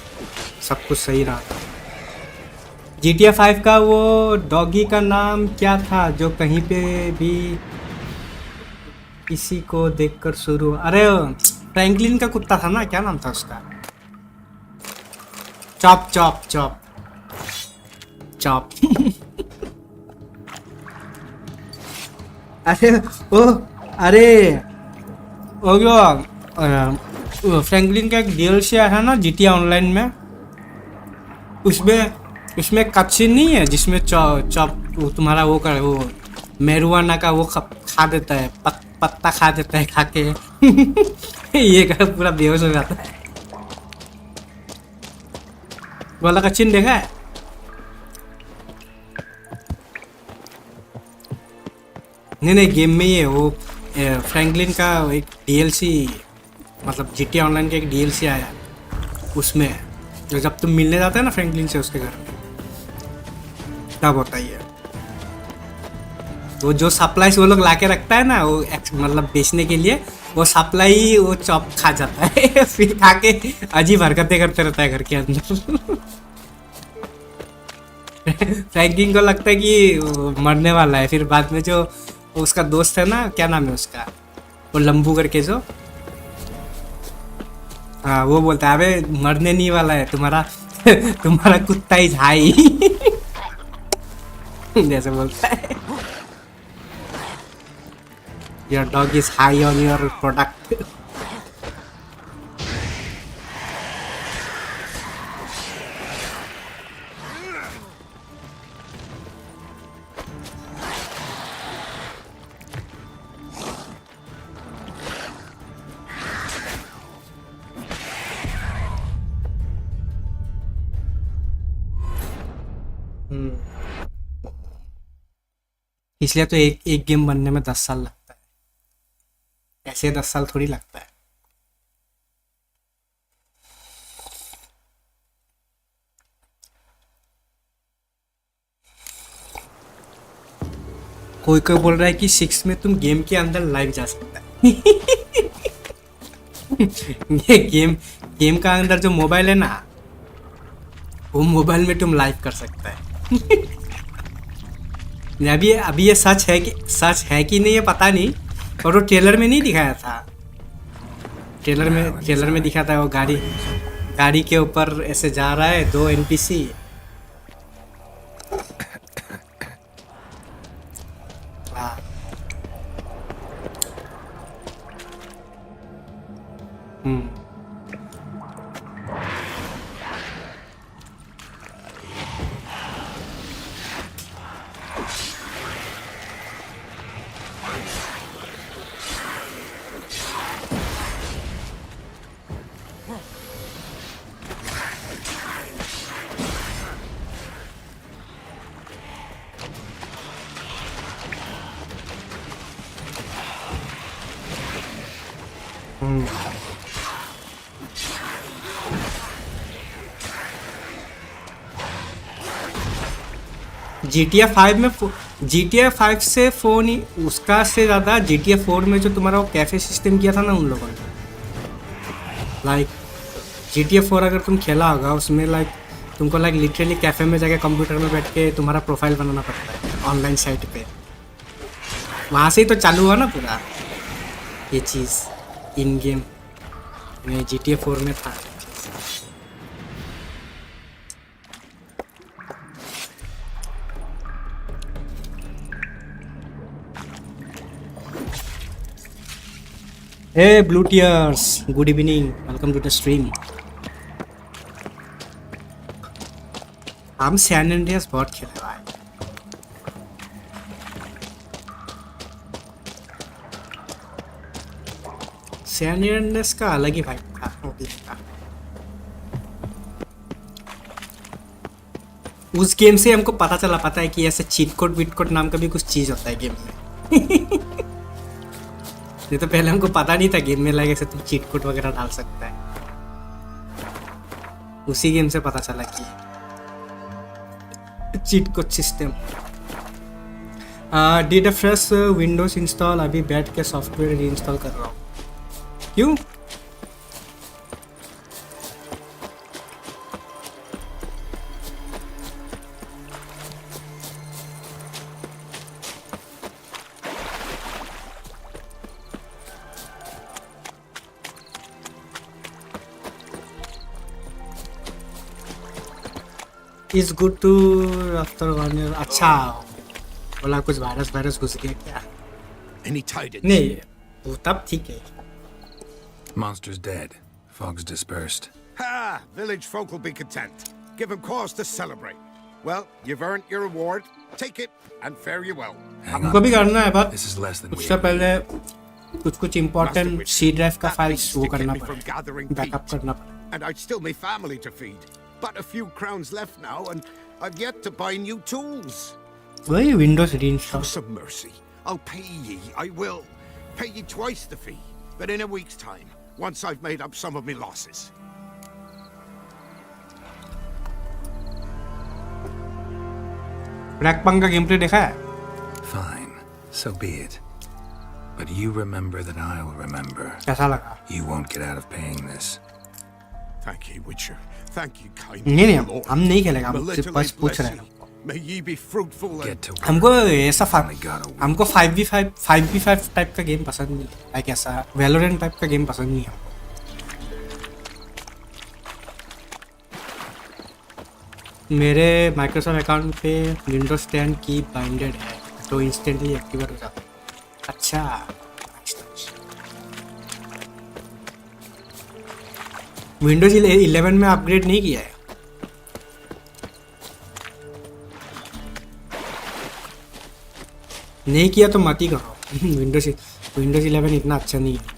सब कुछ सही रहा। GTA 5 का वो डॉगी का नाम क्या था जो कहीं पे भी किसी को देखकर शुरू, अरे फ्रैंकलिन का कुत्ता था ना, क्या नाम था उसका? Chop chop chop chop. अरे ओ, अरे ओ जो फ्रैंकलिन का एक DLC आया है ना GTA ऑनलाइन में, उसमें कच्ची नहीं है जिसमें चॉप तुम्हारा वो मैरुआना का वो खा देता है, पत्ता खा देता है खा के ये का पूरा बेहोश हो जाता है। वाला का चिन्ह देखा है? नहीं गेम में ही है वो। फ्रैंकलिन का एक DLC, मतलब GTA ऑनलाइन का एक DLC आया, उसमें जो जब तुम मिलने जाते हैं ना फ्रैंकलिन से उसके घर में, तब होता ही है। वो जो सप्लाईज वो लोग लाके रखता है ना, वो मतलब बेचने के लिए, वो सप्लाई वो चॉप खा जाता है फिर खा के अजीब हरकतें करते रहता है घर के अंदर फ्रैंकलिन को लगता है कि मरने वाला है, फिर बाद में जो उसका दोस्त है ना, क्या नाम है उसका, वो लंबू करके जो, हाँ वो बोलता है अबे मरने नहीं वाला है तुम्हारा तुम्हारा कुत्ता ही हाई जैसे बोलता है your dog is high on your product. इसलिए तो एक गेम बनने में 10 साल लगता है, ऐसे 10 साल थोड़ी लगता है। कोई बोल रहा है कि 6 में तुम गेम के अंदर लाइव जा सकता है ये गेम का अंदर जो मोबाइल है ना, वो मोबाइल में तुम लाइव कर सकता है अभी ये सच है कि नहीं ये पता नहीं, और वो ट्रेलर में नहीं दिखाया था। ट्रेलर में दिखा था वो गाड़ी के ऊपर ऐसे जा रहा है 2 NPC। GTA 5 से फोन ही उसका से ज़्यादा GTA 4 में जो तुम्हारा वो कैफे सिस्टम किया था ना उन लोगों ने, लाइक GTA 4 अगर तुम खेला होगा उसमें लाइक तुमको लाइक लिटरली कैफे में जाके कंप्यूटर में बैठ के तुम्हारा प्रोफाइल बनाना पड़ता है ऑनलाइन साइट पे। वहाँ से ही तो चालू हुआ ना पूरा ये चीज़ इन गेम में, GTA 4 में था। Hey Blue Tears, good evening, welcome to the stream. हम सैन एंड्रियास बहुत खेले भाई। सैन एंड्रियास का अलग ही भाई था उस गेम से हमको पता है कि ऐसे चीट कोड नाम का भी कुछ चीज होता है गेम में नहीं तो पहले हमको पता नहीं था गेम में लाइक ऐसे तुम चीट कोड वगैरह डाल सकता है, उसी गेम से पता चला कि cheat code system. Did a fresh Windows install, अभी बैठ के सॉफ्टवेयर रीइंस्टॉल कर रहा हूँ। क्यों? Is good to after 1 year। अच्छा बोला कुछ वायरस घुस गया क्या? नहीं वो तब ठीक है। Monster's dead. Fog's dispersed. Ha! Village folk will be content. Give them cause to celebrate. Well, you've earned your reward. Take it and fare you well. हमको भी करना है पर This is less than we उससे पहले कुछ important C drive का files वो करना पड़ेगा, बैकअप करना पड़ेगा. And I'd still my family to feed. But a few crowns left now, and I've yet to buy new tools. वही Windows reinstall. Have some mercy. I'll pay ye. I will. Pay ye twice the fee. But in a week's time, once I've made up some of my losses. ब्लैकपंक का game play देखा है? Fine, so be it. But you remember that I'll remember. कैसा लगा? You won't get out of paying this. Thank you, Witcher. Thank you, kind नहीं Lord. हम नहीं खेलेगा, हम Belittle सिर्फ बस and पूछ bless रहे हैं. ye. May ye be fruitful and... हमको ऐसा हमको 5v5 टाइप का गेम पसंद नहीं, लाइक ऐसा वैलोरेंट टाइप का गेम पसंद नहीं है. मेरे माइक्रोसॉफ्ट अकाउंट पे विंडोज 10 की बाइंडेड है तो इंस्टेंटली एक्टिवेट हो जाता है. अच्छा, विंडोज 11 में अपग्रेड नहीं किया है. नहीं किया तो मत ही करो. विंडोज 11 इतना अच्छा नहीं है.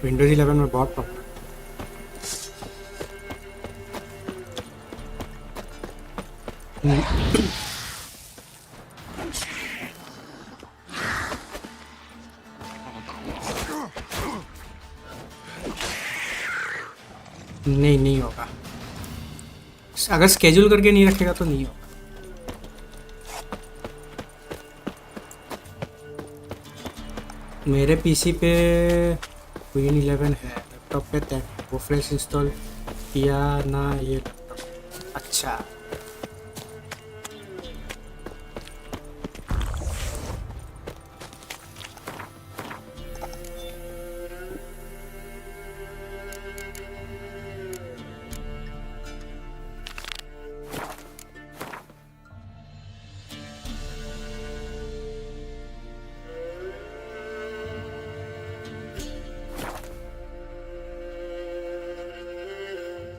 विंडोज 11 में बहुत प्रॉब्लम. नहीं होगा. अगर स्केड्यूल करके नहीं रखेगा तो नहीं होगा. मेरे पीसी पे Win 11 है, लैपटॉप पे 10. वो फ्रेश इंस्टॉल किया ना ये लैपटॉप. अच्छा,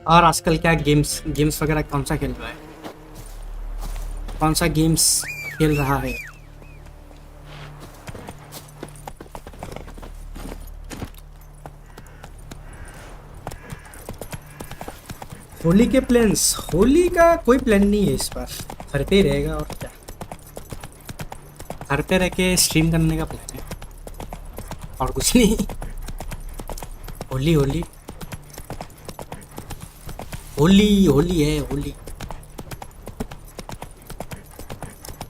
और आजकल क्या गेम्स वगैरह कौन सा खेल रहा है? कौन सा गेम्स खेल रहा है? होली के प्लान्स? होली का कोई प्लान नहीं है इस बार. घर पे ही रहेगा और क्या. घर पे रह के स्ट्रीम करने का प्लान है और कुछ नहीं. होली होली होली होली है. होली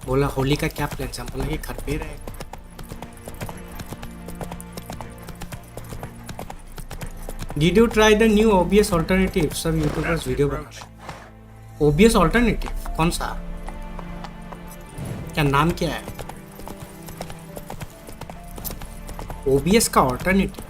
बोला होली का क्या प्लान है? बोला कि घर पे रहे. Did you try the new OBS alternative? सब यूट्यूबर्स वीडियो बना रहे हैं. OBS alternative कौन सा? क्या नाम क्या है? OBS का ऑल्टरनेटिव.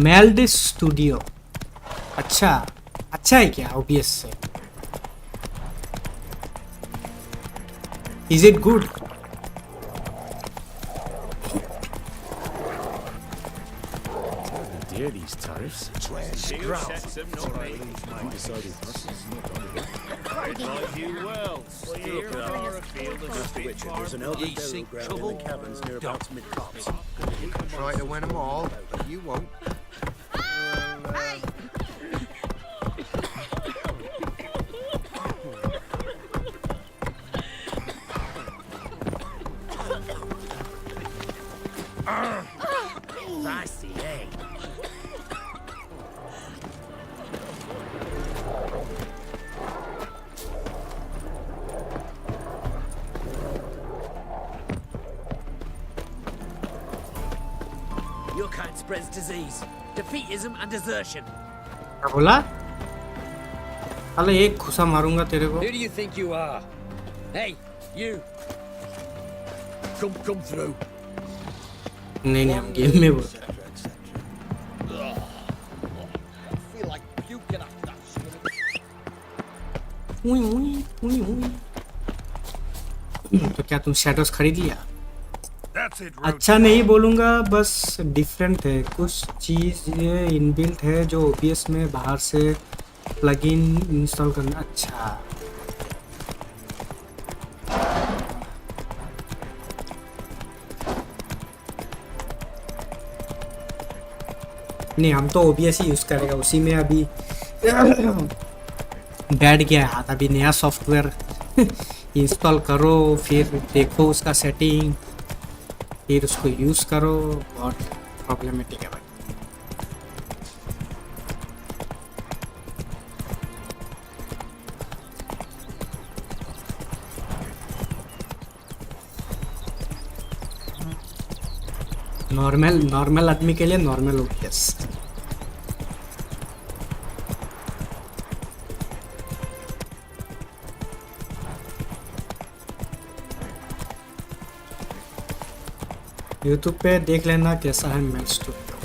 Meld studio. अच्छा है क्या OBS से? Is it good? These tariffs. You well. There's an elder devil ground in the cabins near about mid-cops. You can try to win them all, but you won't. kind spreads disease. Defeatism and desertion. क्या बोला? अरे एक घुसा मारूंगा तेरे को. Who do you think you are? Hey, you. Come through. नहीं हम गेम में बोल. तो क्या तुम शैडोज खरीद लिया? अच्छा नहीं बोलूँगा, बस डिफरेंट है. कुछ चीज़ ये इनबिल्ट है जो OBS में बाहर से प्लगइन इंस्टॉल करना. अच्छा नहीं, हम तो OBS ही यूज़ करेगा. उसी में अभी बैठ गया हाथ. अभी नया सॉफ्टवेयर इंस्टॉल करो, फिर देखो उसका सेटिंग, फिर उसको यूज़ करो. बहुत प्रॉब्लमेटिक है भाई. नॉर्मल आदमी के लिए नॉर्मल OBS. YouTube पे देख लेना कैसा है मेल स्टूडियो.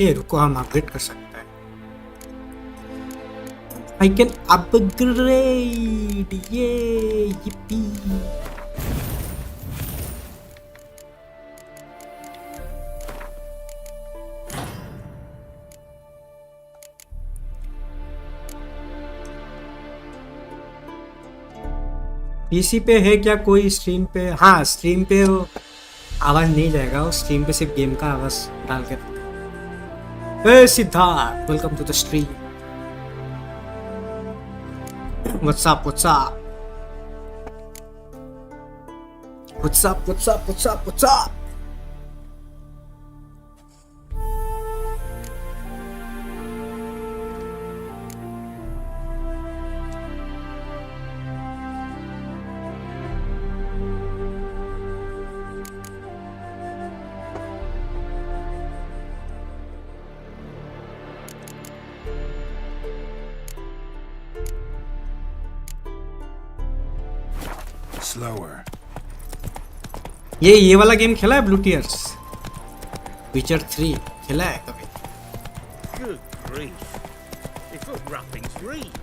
ये रुको, हम अपग्रेड कर सकते हैं. I can upgrade. ये yippee. PC पे है क्या कोई स्ट्रीम पे? हाँ, स्ट्रीम पे वो आवाज़ नहीं जाएगा. वो स्ट्रीम पे सिर्फ गेम का आवाज़ डाल के. ए Siddharth, welcome to the stream. What's up what's up what's up what's up what's up what's up. Slower. ये वाला गेम खेला है? ब्लू टीयर्स, विचर 3 खेला है कभी? Good grief. It's all wrappings reek.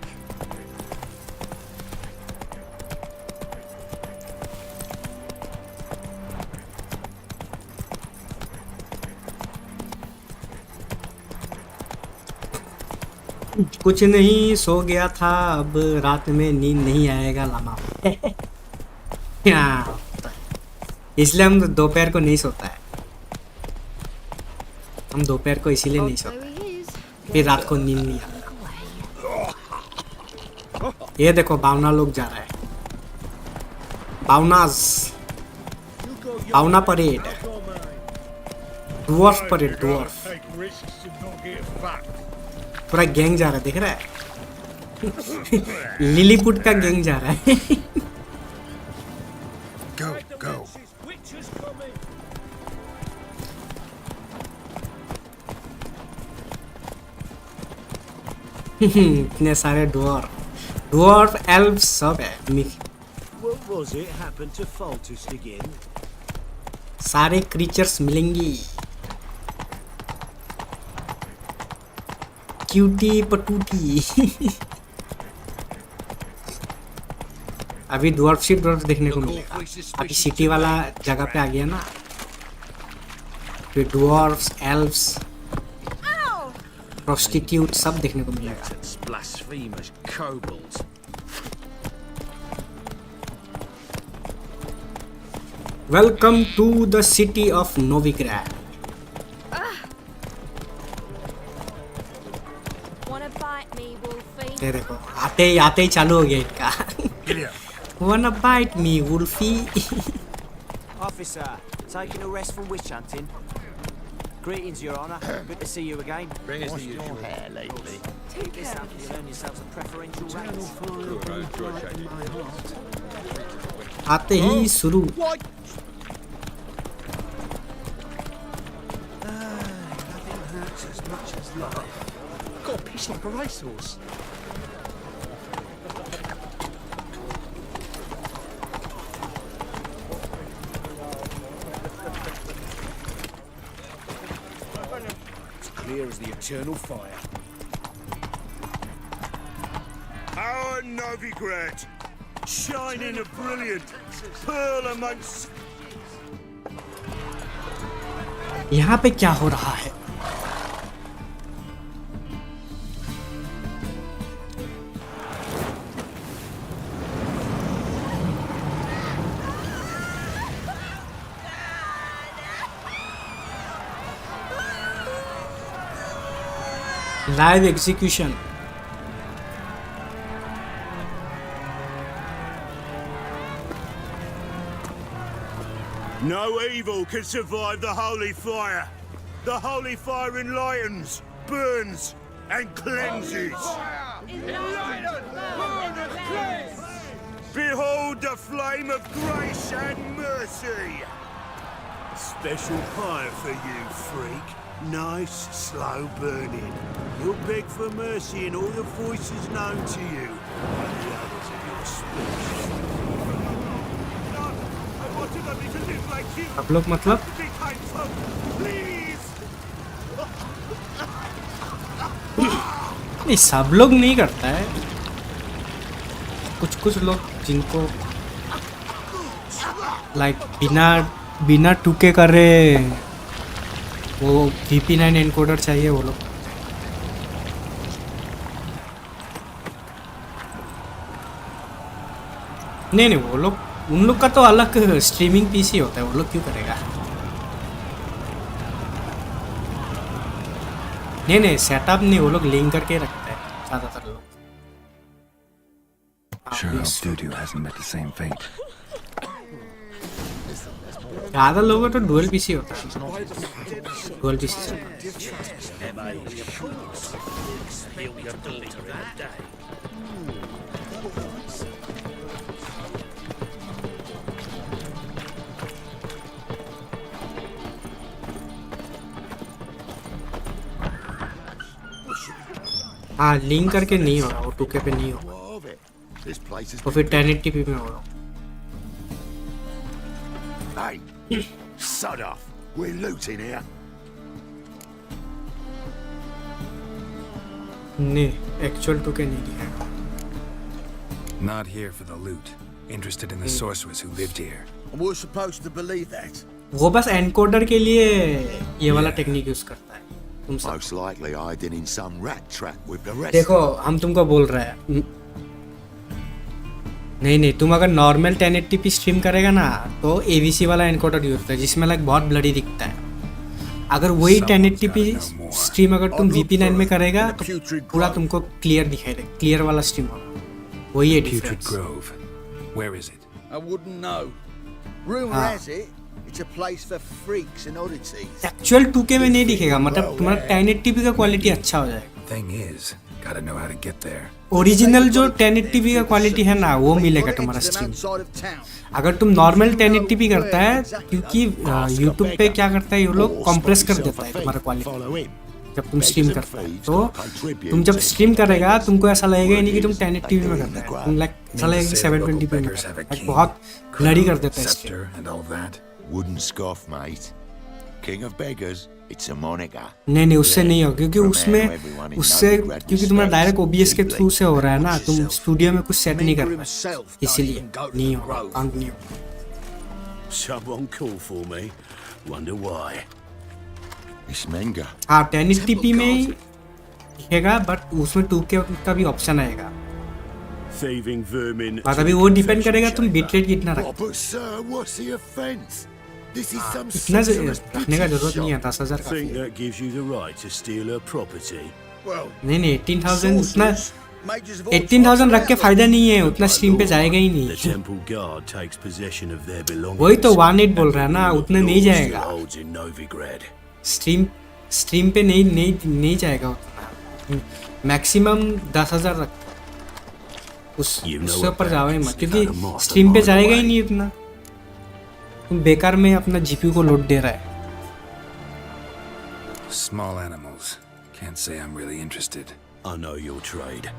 कुछ नहीं, सो गया था. अब रात में नींद नहीं आएगा लामा. इसलिए हम दोपहर को नहीं सोता है. हम दोपहर को इसीलिए नहीं सोते, फिर रात को नींद नहीं आता. ये देखो बावना लोग जा रहा है. बावना परेड, डुअर्फ परेड. डुअर्फ पूरा गैंग जा रहा है, देख रहा है? लिलीपुट का गैंग जा रहा है. Go. इतने सारे डुअर्फ एल्फ सब है. What was it happened to Faltust again? सारे क्रीचर्स मिलेंगी. क्यूटी पटूटी. अभी डुअर्फ देखने को मिलेगा. अभी सिटी वाला जगह पे आ गया ना, फिर डुअर्फ्स, एल्फ्स, प्रोस्टिट्यूट सब देखने को मिलेगा. Blasphemous kobolds. Welcome to the city of Novigrad. देखो आते ही चालू हो गया इनका. Wanna bite me, Wolfie? Officer, taking a rest from witch hunting. Greetings, Your Honor. Good to see you again. Bring us the usual. Hair lately. Take this up and you'll earn yourselves a preferential rate. आते ही शुरू. Got a piss like a racehorse. It's clear as the eternal fire. Our Novigrad, shining a brilliant pearl amongst. यहाँ पे क्या हो रहा है? Live execution. No evil can survive the holy fire. The holy fire enlightens, burns, and cleanses. Behold the flame of grace and mercy. Special fire for you, freak. Nice, slow burning. You'll beg for mercy in all the voices known to you, and the others of your species. आप लोग मतलब नहीं, सब लोग नहीं करता है. कुछ लोग जिनको लाइक बिना टूके कर रहे वो VP9 एनकोडर चाहिए वो लोग. नहीं वो लोग, उन लोग का तो अलग स्ट्रीमिंग पीसी होता है, वो लोग क्यों करेगा? नहीं सेटअप नहीं, वो लोग लिंक करके रखते हैं ज्यादातर लोग. ज्यादा लोगों तो डुअल पीसी होता है. डुअल पीसी हाँ, लिंक करके नहीं हो रहा, वो 2K पे नहीं हो रहा, तो फिर 1080p में हो रहा. Hey, sod off. We're looting here. नहीं, एक्चुअल 2K नहीं दिखाएगा. Not here for the loot. Interested in the sorcerers who lived here. We're supposed to believe that. वो बस एनकोडर के लिए ये वाला टेक्निक यूज करता है. तुम सब Most likely hiding in some rat trap with the rest. देखो, हम तुमको बोल रहे हैं. नहीं तुम अगर नॉर्मल 1080p स्ट्रीम करेगा ना तो AVC वाला एनकोडर यूज होता है जिसमें लाइक बहुत ब्लडी दिखता है. अगर वही 1080p स्ट्रीम अगर तुम VP9 में करेगा तो पूरा तुमको क्लियर दिखाई देगा, क्लियर वाला स्ट्रीम होगा. वही है difference. Where is it? I wouldn't know. Rumor has it it's a place for freaks and oddities. Actual 2K में नहीं दिखेगा, मतलब तुम्हारा 1080p का क्वालिटी अच्छा हो जाएगा. Thing is, gotta know how to get there. Original जो 1080p का क्वालिटी है ना वो मिलेगा तुम्हारा स्ट्रीम. अगर तुम नॉर्मल 1080p करता है, क्योंकि यूट्यूब पे क्या करता है, ये लोग कंप्रेस कर देता है तुम्हारा क्वालिटी जब तुम स्ट्रीम करता है. तो तुम जब स्ट्रीम करेगा तुमको ऐसा लगेगा नहीं कि तुम 1080p में करता है, तुम लाइक ऐसा लगेगा कि 720p में करता है. बहुत ब्लडी कर देता है stream. Wouldn't scoff, mate. King of beggars. It's a moniker. नहीं उससे नहीं हो, क्योंकि उससे क्योंकि तुम्हारा डायरेक्ट OBS के थ्रू से हो रहा है ना, तुम स्टूडियो में कुछ सेट नहीं कर रहे, इसीलिए नहीं हो, काउंट नहीं हो. Someone call for me. Wonder why. It's Menga. हाँ 1080p में ही दिखेगा, बट उसमें 2K का भी ऑप्शन आएगा. Thieving vermin. बात अभी वो डिपेंड करेगा तुम बिटरेट कितना रखते. But sir, what's the offense? This is some इतना रखने का जरूरत नहीं है, 10,000 काफी Think है. that gives you the right to steal her property? नहीं 18,000 उतना 18,000 रख के फायदा नहीं है, उतना स्ट्रीम पे जाएगा ही नहीं. The temple guard takes possession of their belongings. वही तो 18 बोल रहा है ना, उतना नहीं जाएगा. Holds in Novigrad. स्ट्रीम पे नहीं जाएगा उतना. मैक्सिमम 10,000 रख, उससे ऊपर जाओ ही मत, क्योंकि स्ट्रीम पे जाएगा ही नहीं उतना. तुम बेकार में अपना GPU को लोड दे रहा है. Small animals Can't say I'm really interested. I know your trade.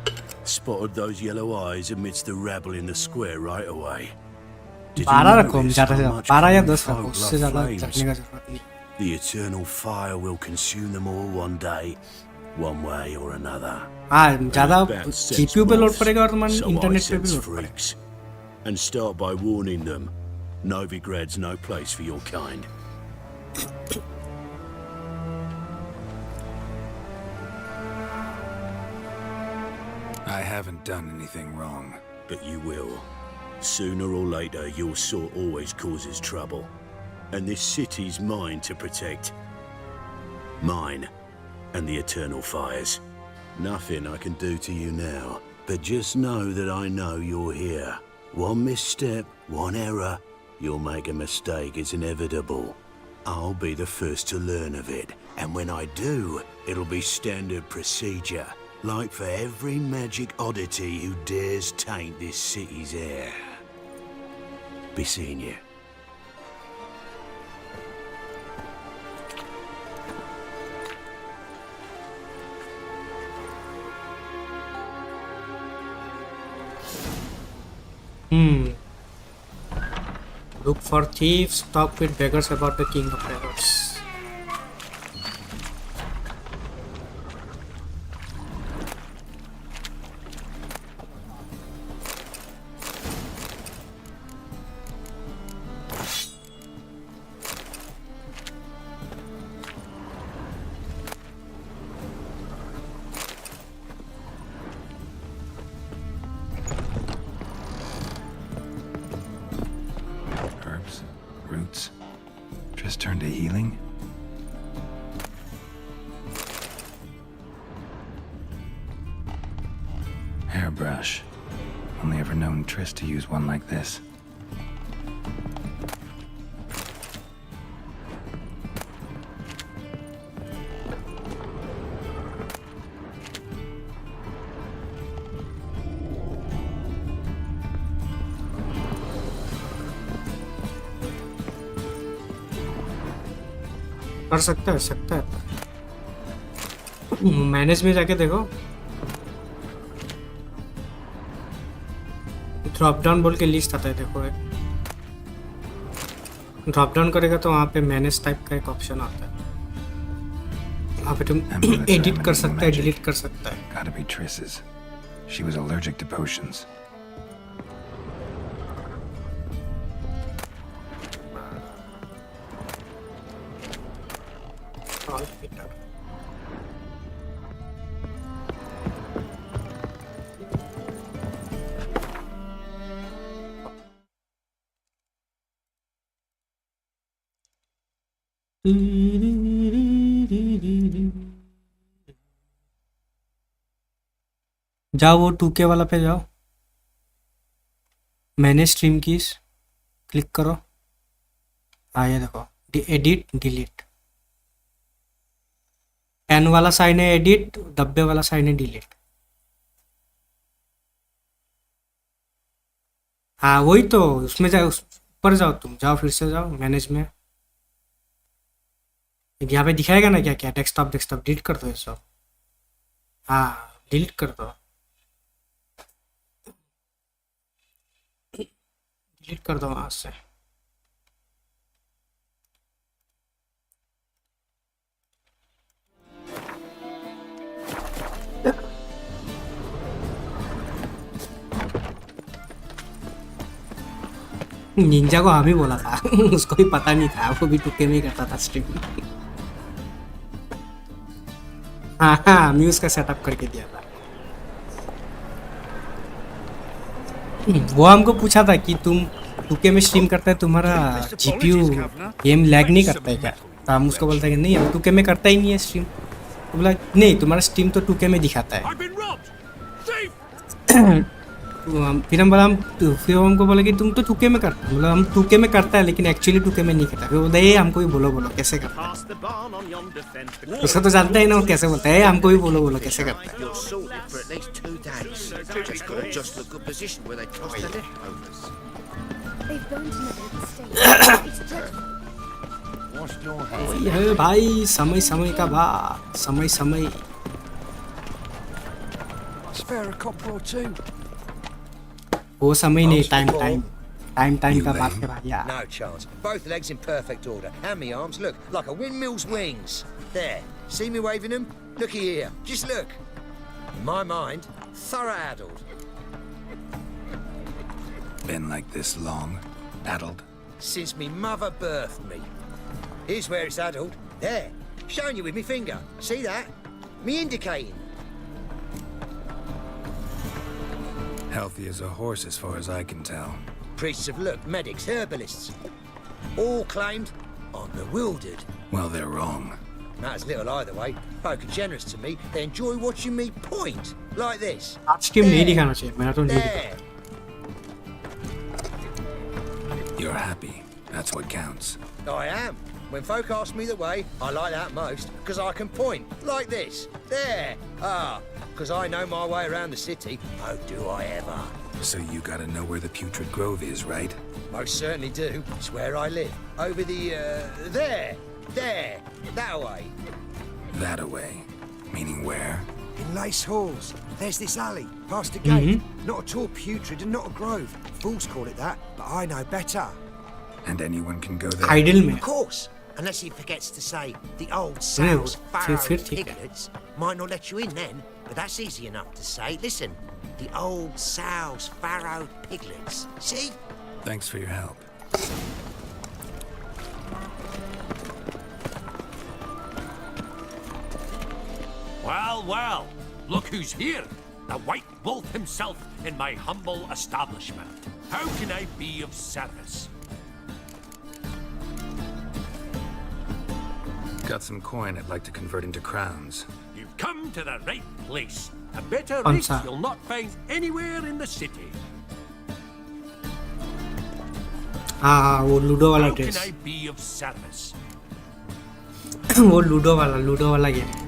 Spotted those yellow eyes amidst the rabble in the square right away. Did you 12 रखो notice ज़्यादा से how ज़्यादा much 12 या them 10 रखो folk उससे love ज़्यादा flames? चढ़ने का जरूरत नहीं The eternal fire will consume them all one day, one way or another. हाँ ज़्यादा About sense GPU पे लोड moves, पड़ेगा और तुम्हारे so I इंटरनेट पे भी sense लोड पड़ेगा freaks. And start by warning them. Novigrad's no place for your kind. I haven't done anything wrong. But you will. Sooner or later, your sort always causes trouble. And this city's mine to protect. Mine. And the eternal fires. Nothing I can do to you now. But just know that I know you're here. One misstep, one error. You'll make a mistake, it's inevitable. I'll be the first to learn of it. And when I do, it'll be standard procedure. Like for every magic oddity who dares taint this city's air. Be seeing you. Look for thieves, talk with beggars about the king of terrors. Herbs, roots, just turn to healing? Hairbrush. Only ever known Triss to use one like this. कर सकता है manage में जाके देखो drop down बोल के list आता है देखो ड्रॉप डाउन करेगा तो वहाँ पे मैनेज टाइप का एक ऑप्शन आता है वहाँ पे तुम एडिट कर सकता है डिलीट कर सकता है Gotta be Triss's. She was allergic to potions. जाओ वो 2K वाला पे जाओ मैंने स्ट्रीम कीज क्लिक करो हाँ ये देखो एडिट डिलीट एन वाला साइन है एडिट डब्बे वाला साइन है डिलीट हाँ वही तो उसमें जाओ उस पर जाओ तुम जाओ फिर से जाओ मैनेज में यहाँ पे दिखाएगा ना क्या क्या डेस्कटॉप डिलीट कर दो ये सब हाँ डिलीट कर दो डिलीट कर दो वहां से निंजा को हम ही बोला था उसको भी पता नहीं था वो भी टुक्के में ही करता था स्ट्रीम हाँ हाँ मैं उसका सेटअप करके दिया था वो हमको पूछा था कि तुम टुके में स्ट्रीम करता है तुम्हारा जीपीयू गेम लैग नहीं करता है क्या तो हम उसको बोलते हैं कि नहीं हम टुके में करता ही नहीं है स्ट्रीम तो बोला नहीं तुम्हारा स्ट्रीम तो टुके में दिखाता है फिर हम बोला फिर हमको बोला कि तुम तो टुके में करता है बोला हम टुके में करता है लेकिन एक्चुअली टुके में नहीं करता फिर बोलता है हमको भी बोलो कैसे करता है उसको तो जानता है ना वो कैसे बोलता है हमको भी बोलो कैसे करता है lost your head. वही है भाई समय समय का बात समय समय Spare a copper or two. वो समय नहीं टाइम का बात है भाई यार No chance. Both legs in perfect order. And me arms, look, like a windmill's wings. There. See me waving them? Looky here. Just look. In my mind, thorough addled. Been like this long? Addled? Since me mother birthed me. Here's where it's addled. There. Showing you with me finger. See that? Me indicating. Healthy as a horse as far as I can tell. Priests of look, medics, herbalists. All claimed I'm bewildered. Well, they're wrong. Matters little either way. Folk are generous to me. They enjoy watching me point. Like this. आज की नहीं दिखाना चाहिए मेरा तो नहीं There. You're happy. That's what counts. I am. When folk ask me the way, I like that most, because I can point. Like this. There. Because I know my way around the city. Oh, do I ever. So you gotta know where the putrid grove is, right? Most certainly do. It's where I live. Over the, there. There. That way. That away. Meaning where? In Lace Halls. There's this alley, past a gate. Not at all putrid and not a grove. Fools call it that, but I know better. And anyone can go there? Idle में Of course. Unless he forgets to say the old sows farrowed फिर ठीक है piglets might not let you in then, but that's easy enough to say. Listen, the old sows farrowed piglets. See? Thanks for your help. Well, well, look who's here. The White Wolf himself in my humble establishment. How can I be of service? Got some coin I'd like to convert into crowns. You've come to the right place. A better कौन rate सा? you'll not find anywhere in the city. हाँ वो ludo वाला How can dress I be of service? वो ludo वाला game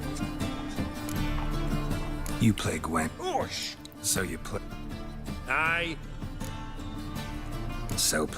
You play Gwen. Orsh! So you play. Aye. So.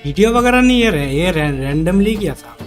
Video वगैरह नहीं ये रैंडमली किया था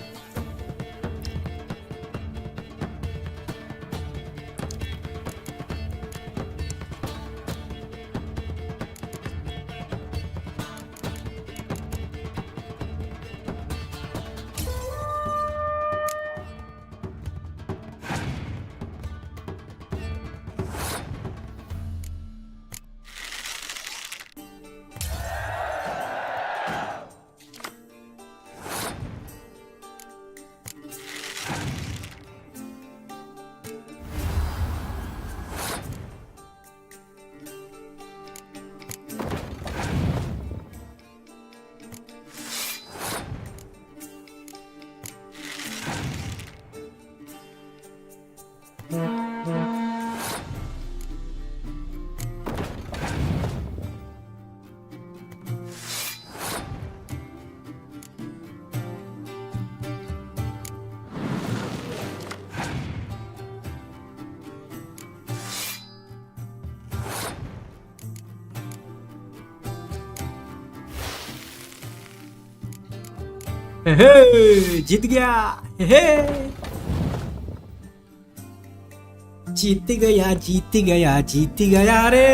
जीत गया जीत गया रे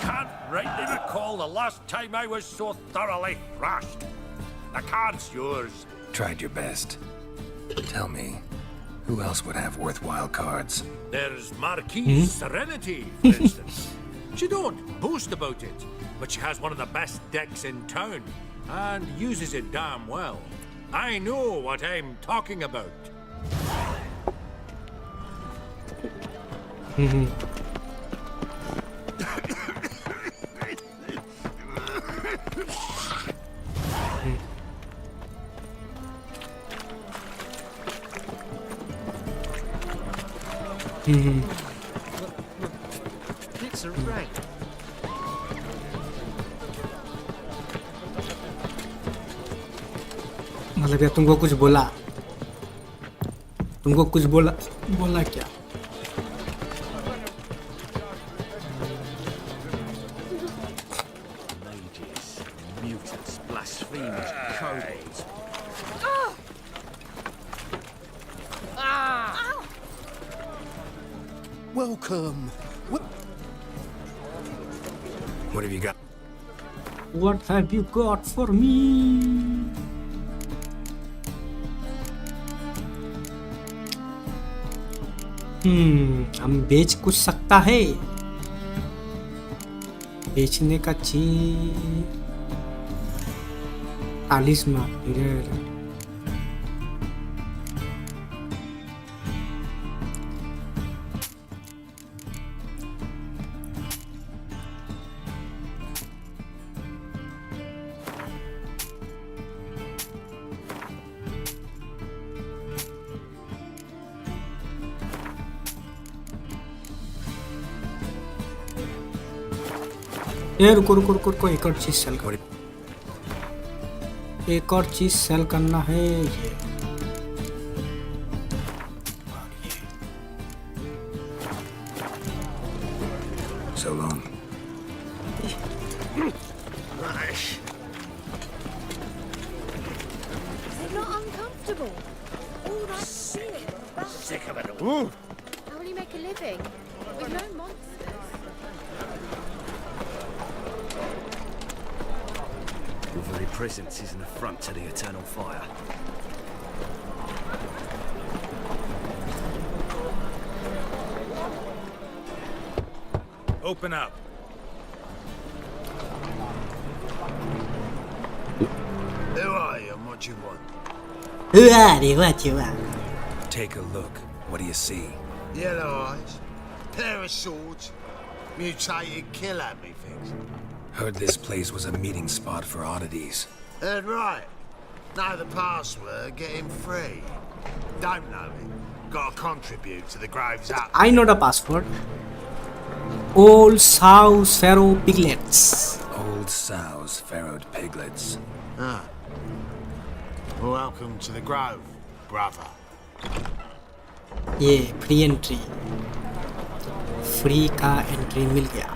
Can't rightly recall the last time I was so thoroughly thrashed. The card's yours. Tried your best. Tell me, who else would have worthwhile cards? There's Marquise Serenity, for instance. She don't boast about it, but she has one of the best decks in town, and uses it damn well. I know what I'm talking about. It's a ray. मतलब यार तुमको कुछ बोला, तुमको कुछ बोला, बोला क्या? Mages, mutants, blasphemers, kobolds. Welcome. What have you got? What have you got for me? हम बेच कुछ सकता है, बेचने का चीज तालिस्मान। ये रुको रुको रुको रुको, एक और चीज सेल कर, एक और चीज सेल करना है ये। So long. They're not uncomfortable. All that shit. Sick of it all. How will you make a living? With no monsters. Your very presence is an affront to the eternal fire. Open up. Who are you and what you want? What you want? Take a look. What do you see? Yellow eyes, pair of swords, mutated killer me things. Heard this place was a meeting spot for oddities. Heard right. Know the password, get him free. Don't know it. Gotta contribute to the Graves Up. I know the password. Old sows farrow piglets. Old sows farrowed piglets. Ah. Welcome to the Grove, brother. ये free entry, free का entry मिल गया,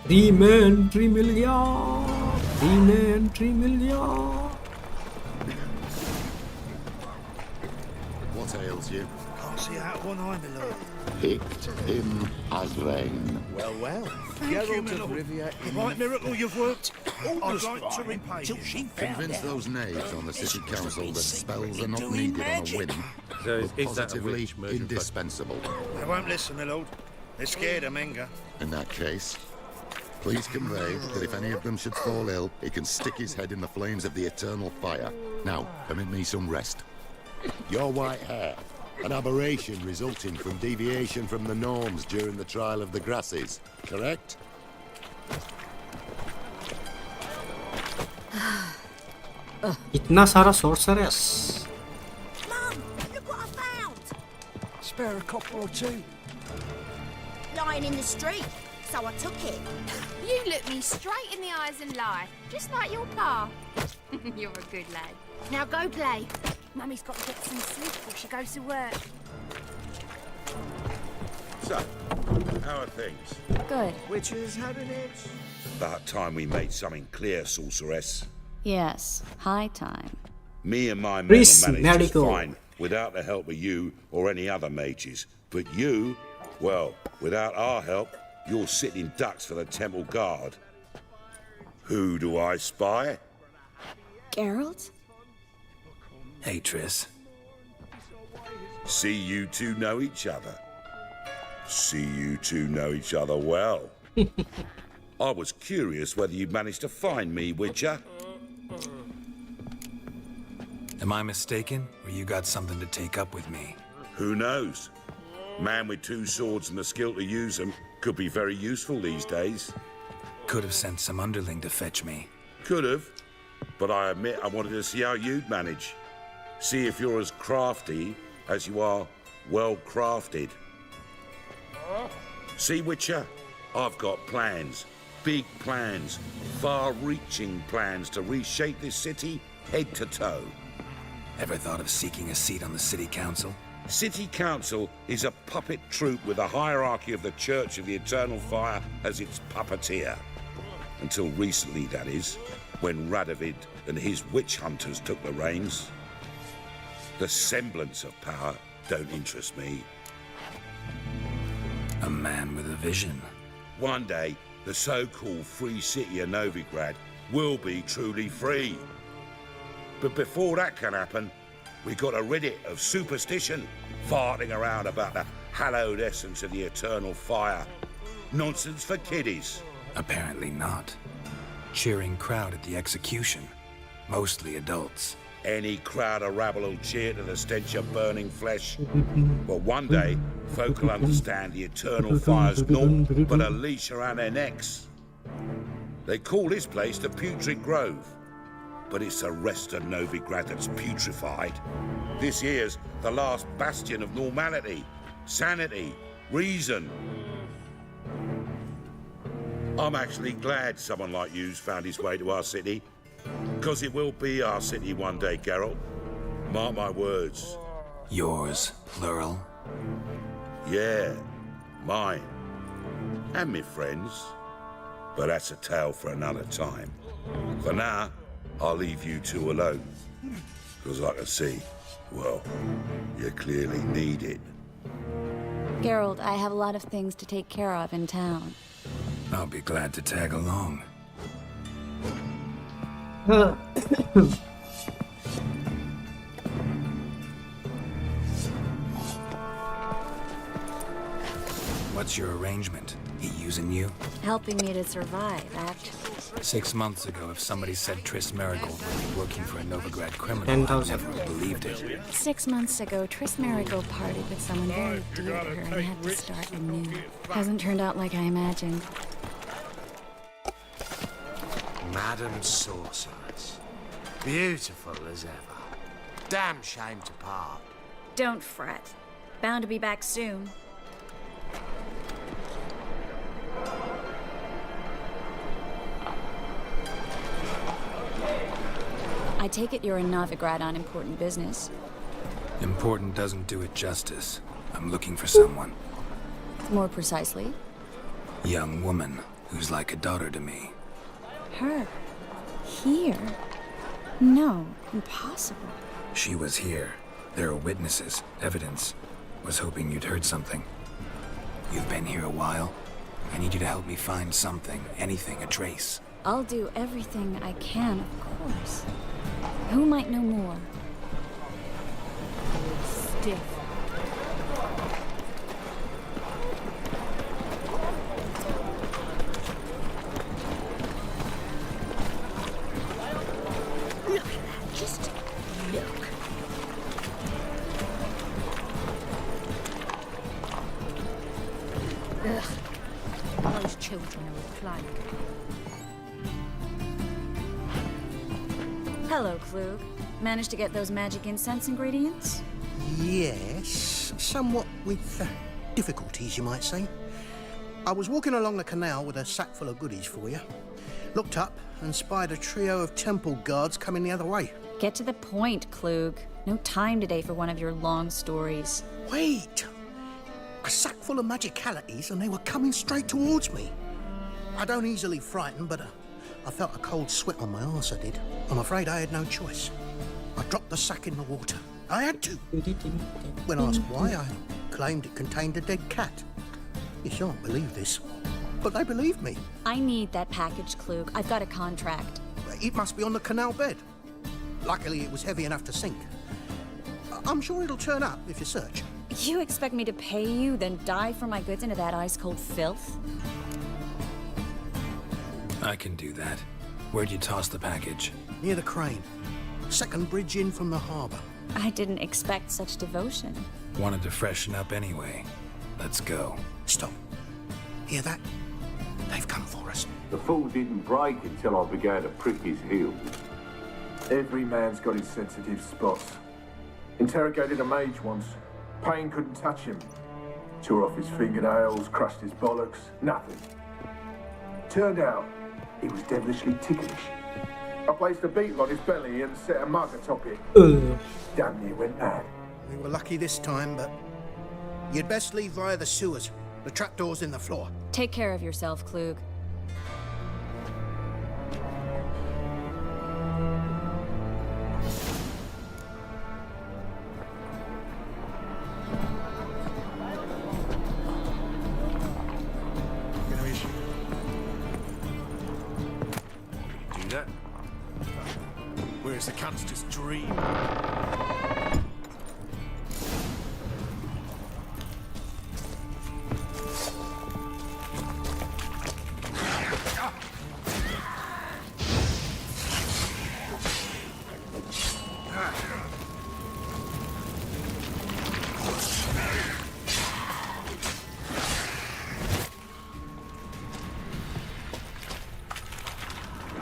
free में entry मिल गया, free में entry मिल गया। What ails you? Can't see out one eye, my lord. Picked him as rain. Well, well. Geralt of Rivia. Right miracle you've worked. I'd like to repay you. Convince those knaves on the city council that spells are not needed on a whim, but positively indispensable. They won't listen, my lord. They're scared of Menga. In that case, please convey that if any of them should fall ill, he can stick his head in the flames of the eternal fire. Now, permit me some rest. Your white hair, an aberration resulting from deviation from the norms during the trial of the grasses, correct? इतना सारा sorceress. Mum, look what I found. Spare a couple or two. Lying in the street, so I took it. You look me straight in the eyes and lie, just like your pa. You're a good lad. Now go play. Mummy's got to get some sleep before she goes to work. So, how are things? Good. Witches having it? About time we made something clear, sorceress. Yes, high time. Me and my men Chris, will manage just medical. fine without the help of you or any other mages. But you, well, without our help, you're sitting ducks for the temple guard. Who do I spy? Geralt? Hey, Triss. See you two know each other. See you two know each other well. I was curious whether you'd managed to find me, Witcher. Am I mistaken, or you got something to take up with me? Who knows? Man with two swords and the skill to use them could be very useful these days. Could have sent some underling to fetch me. Could have, but I admit I wanted to see how you'd manage. See if you're as crafty as you are well-crafted. See, Witcher? I've got plans. Big plans. Far-reaching plans to reshape this city head to toe. Ever thought of seeking a seat on the city council? City Council is a puppet troupe with a hierarchy of the Church of the Eternal Fire as its puppeteer. Until recently, that is, when Radovid and his witch hunters took the reins. The semblance of power don't interest me. A man with a vision. One day, the so-called free city of Novigrad will be truly free. But before that can happen, we got to rid it of superstition, farting around about the hallowed essence of the eternal fire. Nonsense for kiddies. Apparently not. Cheering crowd at the execution. Mostly adults. Any crowd of rabble will cheer to the stench of burning flesh. But one day, folk will understand the eternal fire's naught but a leash around their necks. They call this place the Putrid Grove. But it's the rest of Novigrad that's putrefied. This here's the last bastion of normality, sanity, reason. I'm actually glad someone like you's found his way to our city. Because it will be our city one day, Geralt. Mark my words. Yours, plural? Yeah, mine. And me friends. But that's a tale for another time. For now, I'll leave you two alone. Because I can see, well, you clearly need it. Geralt, I have a lot of things to take care of in town. I'll be glad to tag along. What's your arrangement? He using you? Helping me to survive, actually. 6 months ago, if somebody said Triss Marigold would be working for a Novigrad criminal, 10,000. I never would have believed it. 6 months ago, Triss Marigold partied with someone very dear to her and had to start anew. Hasn't turned out like I imagined. Madam Sorceress. Beautiful as ever. Damn shame to part. Don't fret. Bound to be back soon. I take it you're in Novigrad on important business. Important doesn't do it justice. I'm looking for someone. More precisely? Young woman who's like a daughter to me. Her? Here? No, impossible. She was here. There are witnesses, evidence. Was hoping you'd heard something. You've been here a while. I need you to help me find something, anything, a trace. I'll do everything I can, of course. Who might know more? Stiff. Look at that, just look. Ugh. Those children are a plague. Hello, Klug. Managed to get those magic incense ingredients? Yes, somewhat with difficulties, you might say. I was walking along the canal with a sack full of goodies for you. Looked up and spied a trio of temple guards coming the other way. Get to the point, Klug. No time today for one of your long stories. Wait! A sack full of magicalities and they were coming straight towards me. I don't easily frighten, but I felt a cold sweat on my arse, I did. I'm afraid I had no choice. I dropped the sack in the water. I had to. When asked why, I claimed it contained a dead cat. You shan't believe this, but they believe me. I need that package, Klug. I've got a contract. It must be on the canal bed. Luckily, it was heavy enough to sink. I'm sure it'll turn up if you search. You expect me to pay you, then dive for my goods into that ice-cold filth? I can do that. Where'd you toss the package? Near the crane. Second bridge in from the harbour. I didn't expect such devotion. Wanted to freshen up anyway. Let's go. Stop. Hear that? They've come for us. The fall didn't break until I began to prick his heels. Every man's got his sensitive spots. Interrogated a mage once. Pain couldn't touch him. Tore off his fingernails, crushed his bollocks, nothing. Turned out, he was devilishly ticklish. I placed a beetle on his belly and set a mug atop it. Damn near went mad. We were lucky this time, but you'd best leave via the sewers. The trapdoor's in the floor. Take care of yourself, Klug. Do that? Where's the cancer's dream?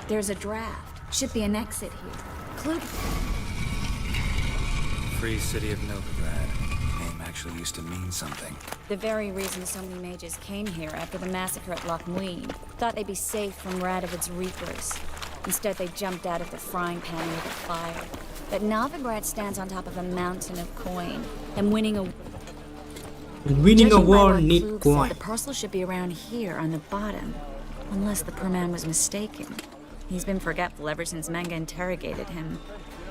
There's a draft. Should be an exit here. Klug. Free City of Novigrad. Name actually used to mean something. The very reason so many mages came here after the massacre at Loch Muin. Thought they'd be safe from Radovid's reapers. Instead, they jumped out of the frying pan with a fire. But Novigrad stands on top of a mountain of coin, and winning a war need Klug coin. said the parcel should be around here on the bottom, unless the poor man was mistaken. He's been forgetful ever since Manga interrogated him.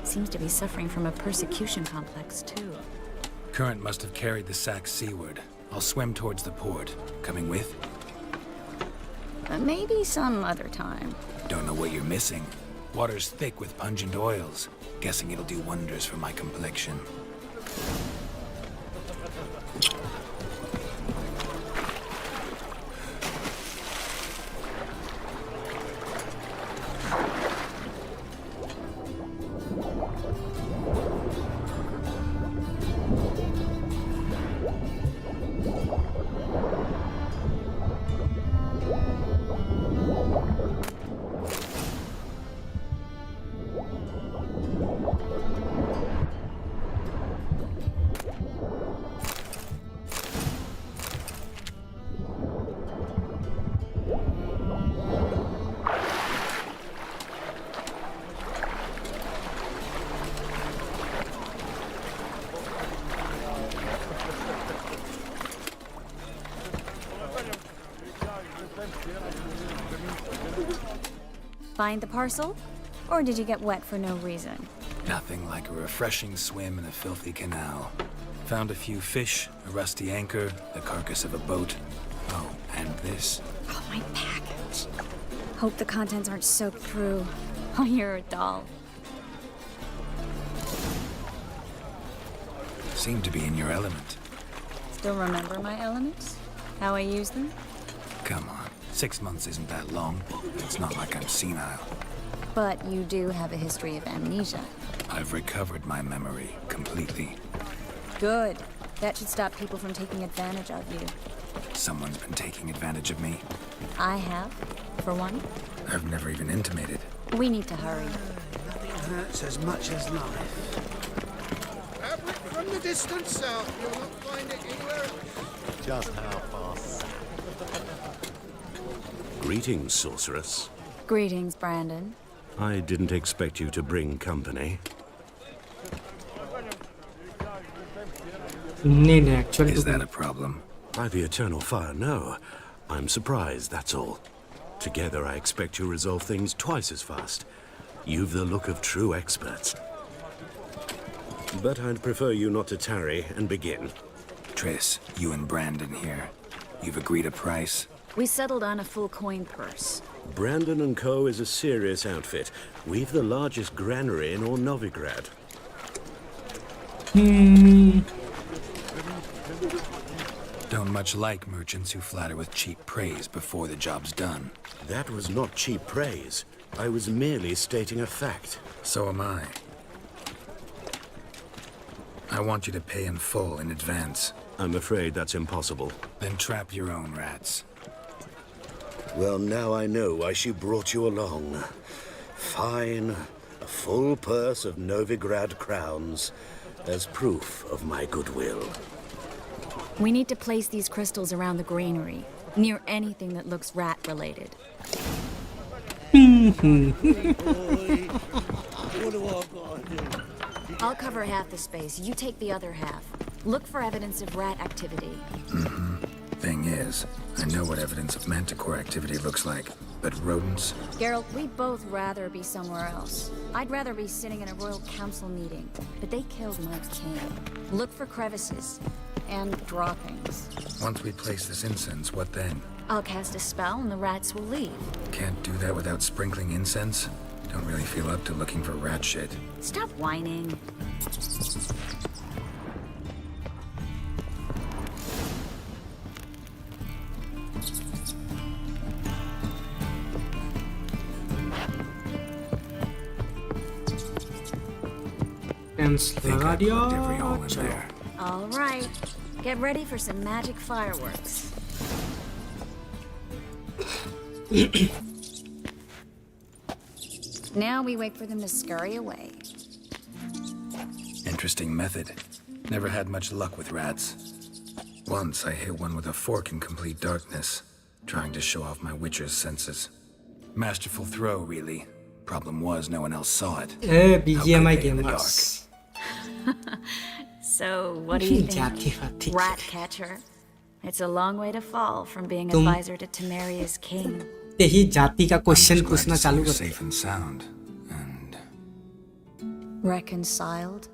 Seems to be suffering from a persecution complex, too. Current must have carried the sack seaward. I'll swim towards the port. Coming with? Maybe some other time. Don't know what you're missing. Water's thick with pungent oils. Guessing it'll do wonders for my complexion. Find the parcel? Or did you get wet for no reason? Nothing like a refreshing swim in a filthy canal. Found a few fish, a rusty anchor, the carcass of a boat. Oh, and this. Oh, my package. Hope the contents aren't soaked through. Oh, you're a doll. Seem to be in your element. Still remember my elements? How I use them? Come on. 6 months isn't that long. It's not like I'm senile. But you do have a history of amnesia. I've recovered my memory completely. Good. That should stop people from taking advantage of you. Someone's been taking advantage of me. I have, for one. I've never even intimated. We need to hurry. Nothing hurts as much as life. Fabric from the distant south. You'll not find it anywhere else. Just how fast? Greetings, sorceress. Greetings, Brandon. I didn't expect you to bring company. Is that a problem? By the eternal fire, no. I'm surprised, that's all. Together, I expect you resolve things twice as fast. You've the look of true experts. But I'd prefer you not to tarry and begin. Triss, you and Brandon here. You've agreed a price? We settled on a full coin purse. Brandon & Co. is a serious outfit. We've the largest granary in all Novigrad. Don't much like merchants who flatter with cheap praise before the job's done. That was not cheap praise. I was merely stating a fact. So am I. I want you to pay in full in advance. I'm afraid that's impossible. Then trap your own rats. Well, now I know why she brought you along. Fine, a full purse of Novigrad crowns as proof of my goodwill. We need to place these crystals around the granary, near anything that looks rat-related. I'll cover half the space. You take the other half. Look for evidence of rat activity. Thing is, I know what evidence of manticore activity looks like, but rodents? Geralt, we'd both rather be somewhere else. I'd rather be sitting in a royal council meeting, but they killed my king. Look for crevices and droppings. Once we place this incense, what then? I'll cast a spell and the rats will leave. Can't do that without sprinkling incense? Don't really feel up to looking for rat shit. Stop whining. Every hole in there. All right. Get ready for some magic fireworks. Now we wait for them to scurry away. Interesting method. Never had much luck with rats. Once I hit one with a fork in complete darkness, trying to show off my witcher's senses. Masterful throw, really. Problem was, no one else saw it. BGMI gamers. So, what do you think? Rat catcher? It's a long way to fall from being advisor to Temeria's king. ही जाति का question पूछना चालू कर safe and sound and reconciled.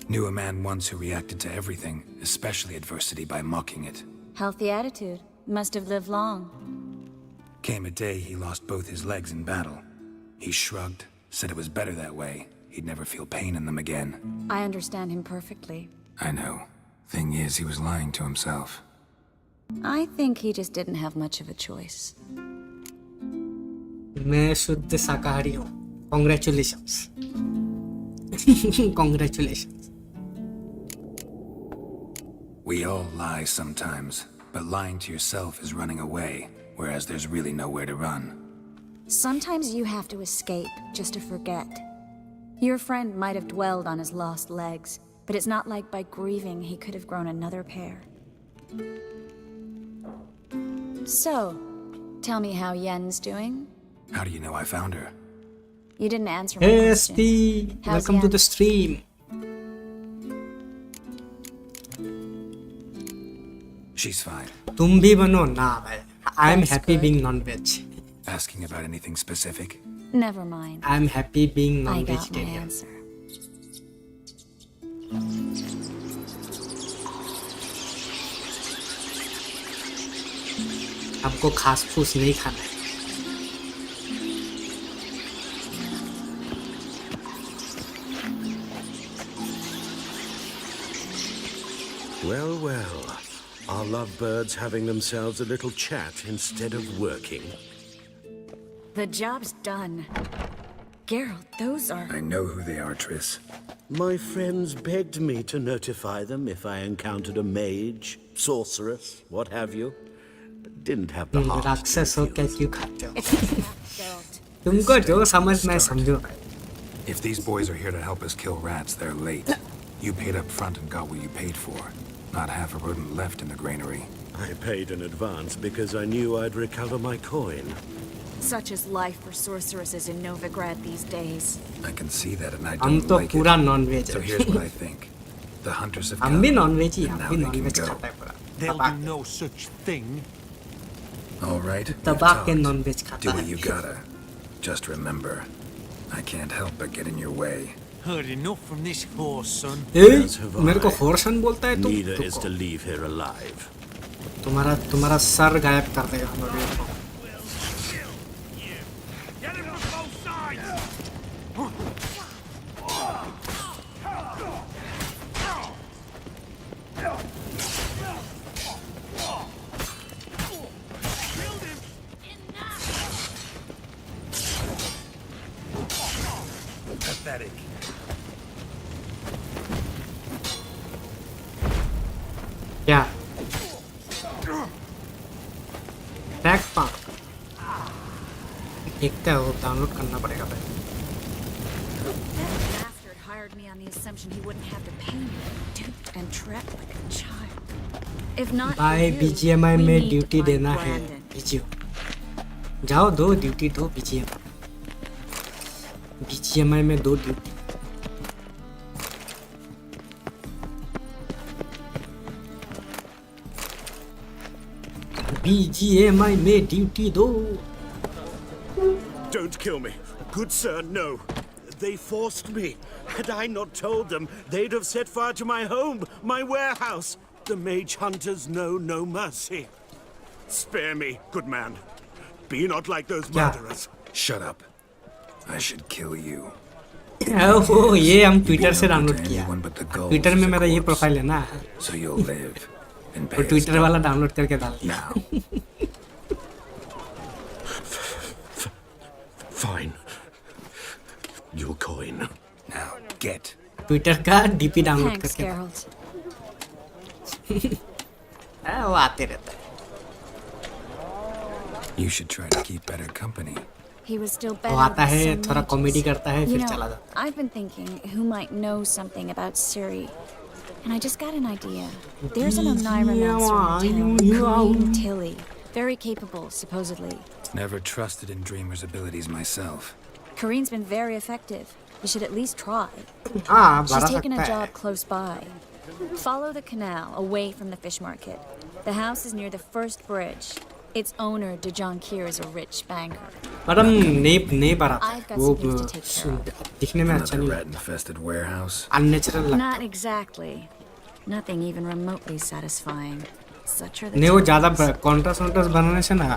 Knew a man once who reacted to everything, especially adversity, by mocking it. Healthy attitude. Must have lived long. Came a day he lost both his legs in battle. He shrugged, said it was better that way. He'd never feel pain in them again. I understand him perfectly. I know. Thing is, he was lying to himself. I think he just didn't have much of a choice. मैं शुद्ध शाकाहारी हूँ. Congratulations. Congratulations. We all lie sometimes, but lying to yourself is running away, whereas there's really nowhere to run. Sometimes you have to escape just to forget. Your friend might have dwelled on his lost legs, but it's not like by grieving he could have grown another pair. So, tell me how Yen's doing? How do you know I found her? You didn't answer my Hey question. Steve, How's welcome to Yen? the stream. She's fine. तुम भी बनो ना भाई. I'm happy being non-veg. Asking about anything specific? Never mind. I'm happy being I got my non-vegetarian. answer. हमको घास फूस नहीं खाना है. Well, well. Are lovebirds having themselves a little chat instead of working? The job's done. Geralt, those are... I know who they are, Triss. My friends begged me to notify them if I encountered a mage, sorceress, what have you. Didn't have the heart. राक्षस हो क्या क्यों खाते हो? तुमको जो समझ मैं समझो. If these boys are here to help us kill rats, they're late. You paid up front and got what you paid for. Not half a rodent left in the granary. I paid in advance because I knew I'd recover my coin. Such is life for sorceresses in Novigrad these days. I can see that and I हम don't तो like पूरा it. non-veg So here's what I think. The hunters have हम come. भी non-veg he. and हम now भी they can non-veg go. खाता है पूरा. There'll be no such thing. All right. दबा we've के talked. non-veg Do खाता what है. you gotta. Just remember, I can't help but get in your way. heard enough from this horse, son. मेरे को हॉर्सन बोलता है तू Neither is to leave here alive. तुम्हारा सर गायब कर देगा Pathetic. क्या टैग पार्क देखता है वो डाउनलोड करना पड़ेगा भाई Bastard hired me on the assumption he wouldn't have to pay me, duped and trapped like a child. If not for भाई you, बीजीएमआई we में need to ड्यूटी find देना है Brandon. जाओ दो ड्यूटी दो बीजीएमआई में 2 duty BGMI में duty दो Don't kill me. Good sir, no. They forced me. Had I not told them, they'd have set fire to my home, my warehouse. The mage hunters know no mercy. Spare me, good man. Be not like those murderers. Shut up. I should kill you. ओह ये हम Twitter से download किया Twitter में मेरा ये profile है ना So you'll live and तो pay ट्विटर वाला डाउनलोड करके डाल दिया Fine. Your coin. Now get. Twitter का डीपी डाउनलोड Thanks, करके Geralt. वो आते रहता है You should try to keep better company. He was still वो better आता than है some थोड़ा mages. कॉमेडी करता है You फिर know, चला जाता I've been thinking who might know something about Ciri, and I just got an idea. There's an Oneiromancer in town, Kareem Tilly, very capable, supposedly. Never trusted in Dreamer's abilities myself. Kareem's been very effective. You should at least try. हाँ She's बड़ा taken a सकता है job close by. Follow the canal away from the fish market. The house is near the first bridge. Its owner, DeJohn Kier, is a rich banker. Madam नहीं बड़ा I've got वो some things to take care of. दिखने में अच्छा Another नहीं rat-infested warehouse. Unnatural लगता Not exactly. Nothing even remotely satisfying. Such are the नहीं वो times. ज़्यादा कॉन्ट्रास्ट बनाने से ना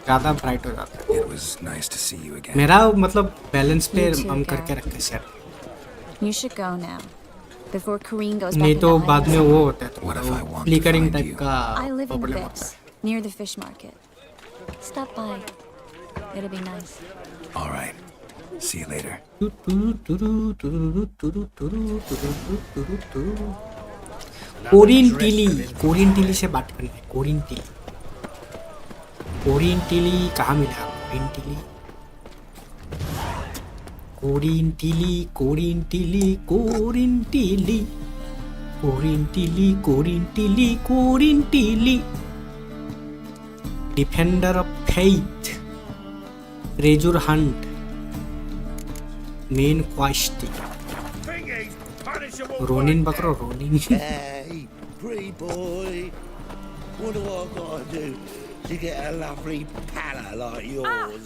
ज़्यादा ब्राइट हो जाता है It was nice to see you again. मेरा मतलब बैलेंस पे You too, हम Gareth. करके रखे set You should go now. Before Kareem goes back नहीं तो into बाद में hiding. वो होता है What if I want to flickering find type you? का I live in the problem Bits, होता है near the fish market. Stop by. It'll be nice. All right. See you later. Corrin Tilly से बात करनी है Corrin Tilly कहाँ मिला Corrin Tilly defender of faith रेजुर हंट मेन क्वेस्ट रोनिन पकड़ो Ronin Hey, pretty boy. What do I gotta do to get a lovely palla like yours?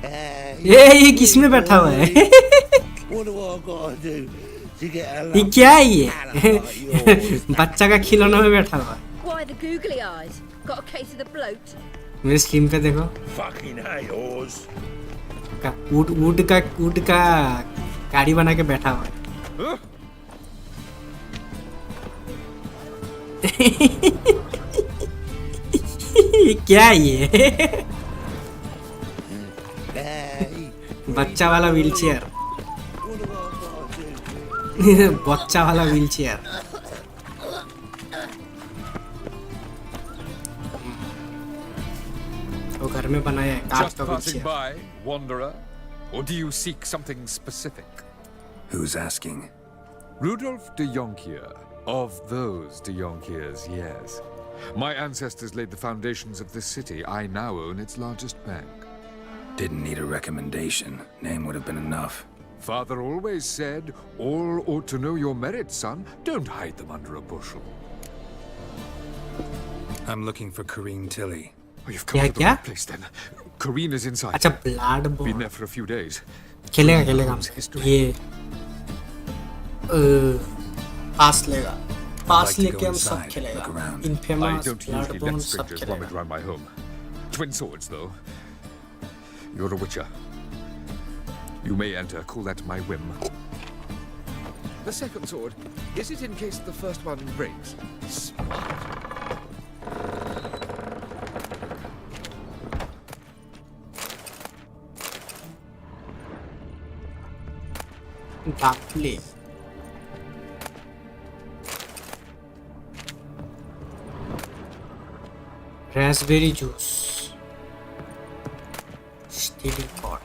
Hey, ये किस में बैठा हुआ है what do I gotta do to get a ये lovely क्या है ये palla like yours? बच्चा का खिलौना में बैठा हुआ है Why the googly eyes? Got a case of the bloat? मेरे स्ट्रीम पे देखो Fucking Aorus. वुड का गाड़ी बना के बैठा हुआ है ये क्या है ये बच्चा वाला व्हीलचेयर बच्चा वाला व्हीलचेयर वो घर में बनाया है कांच Just का passing wheelchair by, wanderer? Or do you seek something specific? Who's asking? Rudolf de Jonkier. Of those de Jonkiers, yes. My ancestors laid the foundations of this city. I now own its largest bank. Didn't need a recommendation. Name would have been enough. Father always said, all ought to know your merits, son. Don't hide them under a bushel. I'm looking for Kareem Tilly. Oh, you've come to the right place then. Karina's inside. अच्छा blood bond. Been there for a few days. खेलेगा ये पास लेगा पास लेके हम सब खेलेगा Infamous I don't blood usually bond let सब strangers vomit खेलेगा around my home. Twin swords, though. You're a witcher. You may enter. Call that my whim. The second sword, is it in case the first one breaks? बापले raspberry juice stealing pot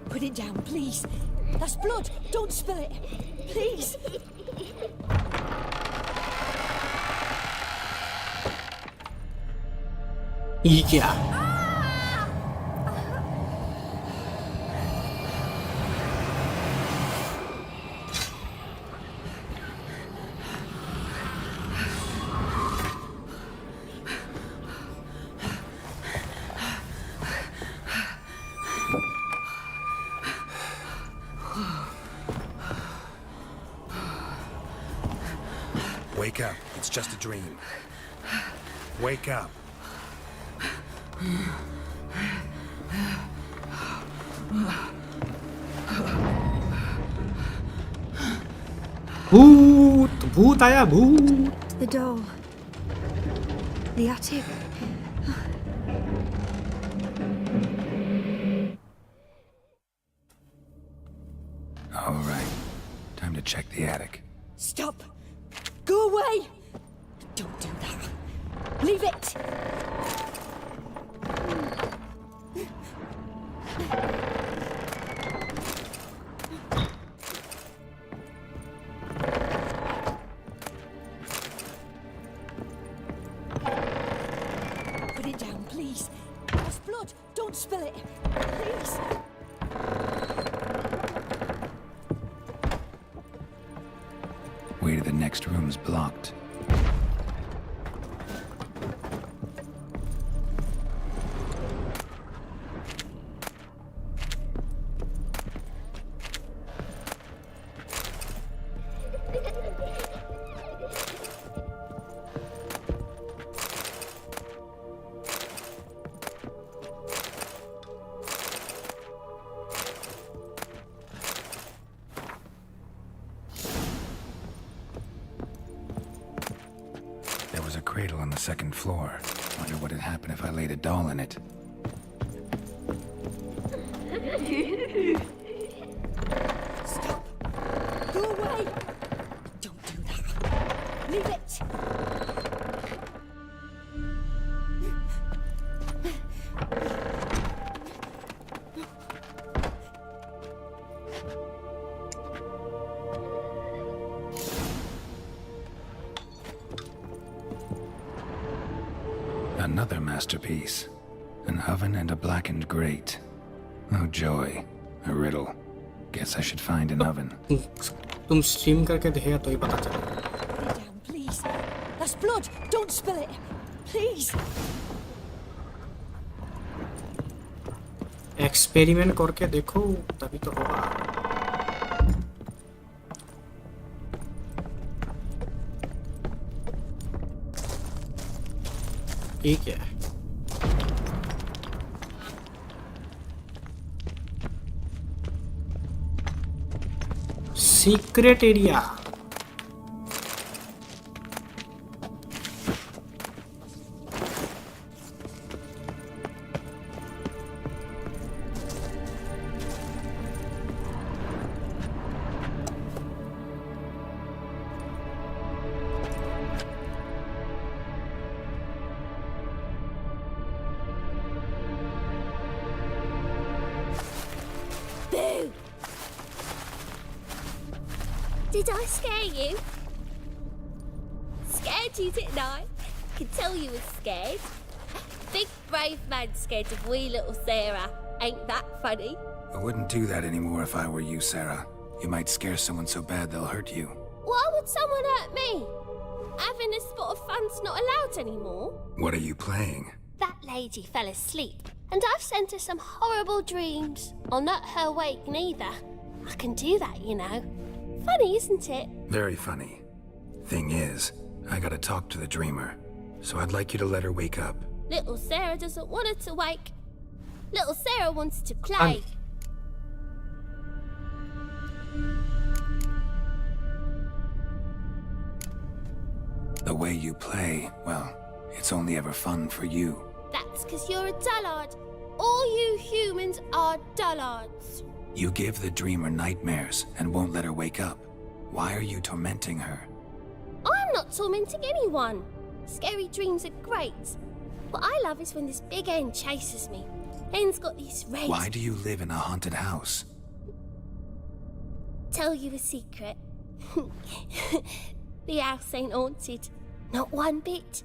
Put it down, please. That's blood. Don't spill it. Please. ये क्या Wake up. It's just a dream. Wake up. भूत आया भूत The doll. The attic. All right. Time to check the attic. Stop. Go away. Don't do that. Leave it. Put it down, please. There's blood. Don't spill it. Please. Way to the next room's blocked. There was a cradle on the second floor. Wonder what would happen if I laid a doll in it. Stop. Go away. Don't do that. Leave it. Another masterpiece. An oven and a blackened grate. Oh joy. A riddle. Guess I should find an oven. तुम stream करके देखेगा तो ही पता चलेगा Put it down, please. That's blood. Don't spill it. Please. Experiment करके देखो तभी तो होगा ठीक है secret area Boo! Did I scare you? Scared you, didn't I? Could tell you was scared. Big brave man scared of wee little Sarah. Ain't that funny? I wouldn't do that anymore if I were you, Sarah. You might scare someone so bad they'll hurt you. Why would someone hurt me? having a spot of fun's not allowed anymore? What are you playing? That lady fell asleep, and I've sent her some horrible dreams. I'll not her wake neither. I can do that, you know. Funny, isn't it? Very funny. Thing is, I gotta talk to the dreamer, so I'd like you to let her wake up. Little Sarah doesn't want her to wake. Little Sarah wants to play. The way you play, well, it's only ever fun for you. That's because you're a dullard. All you humans are dullards. You give the dreamer nightmares and won't let her wake up. Why are you tormenting her? I'm not tormenting anyone. Scary dreams are great. What I love is when this big hen chases me. Hen's got these red... Why do you live in a haunted house? Tell you a secret. The house ain't haunted. Not one bit.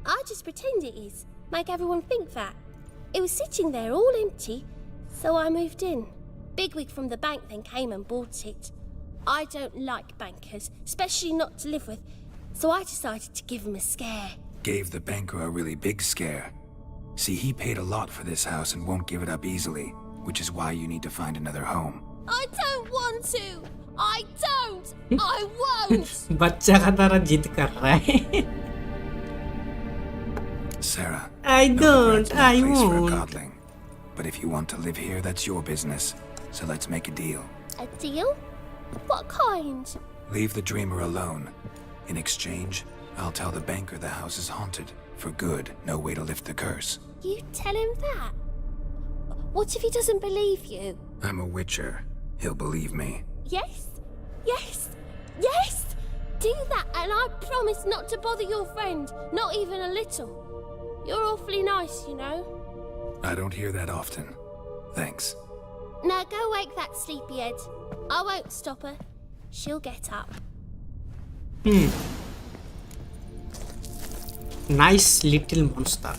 I just pretend it is. Make everyone think that. It was sitting there all empty, so I moved in. Bigwig from the bank then came and bought it. I don't like bankers, especially not to live with, so I decided to give him a scare. Gave the banker a really big scare. See, he paid a lot for this house and won't give it up easily, which is why you need to find another home. I don't want to! I don't! I won't! बच्चा का तरह जिद कर रहा है. Sarah, I don't. I place for a won't. godling. But if you want to live here, that's your business. So let's make a deal. A deal? What kind? Leave the dreamer alone. In exchange, I'll tell the banker the house is haunted. For good, no way to lift the curse. You tell him that? What if he doesn't believe you? I'm a witcher. He'll believe me. Yes? Yes? Yes! Do that and I promise not to bother your friend. Not even a little. You're awfully nice, you know. I don't hear that often. Thanks. Now go wake that sleepyhead. I won't stop her. She'll get up. Nice little monster.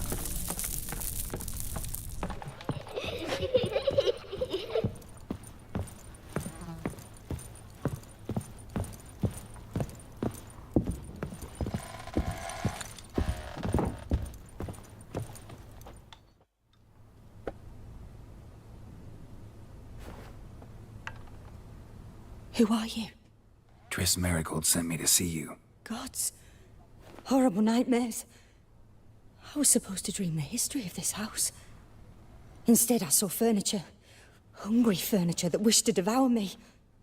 Who are you? Triss Marigold sent me to see you. Gods. Horrible nightmares. I was supposed to dream the history of this house. Instead, I saw furniture. Hungry furniture that wished to devour me.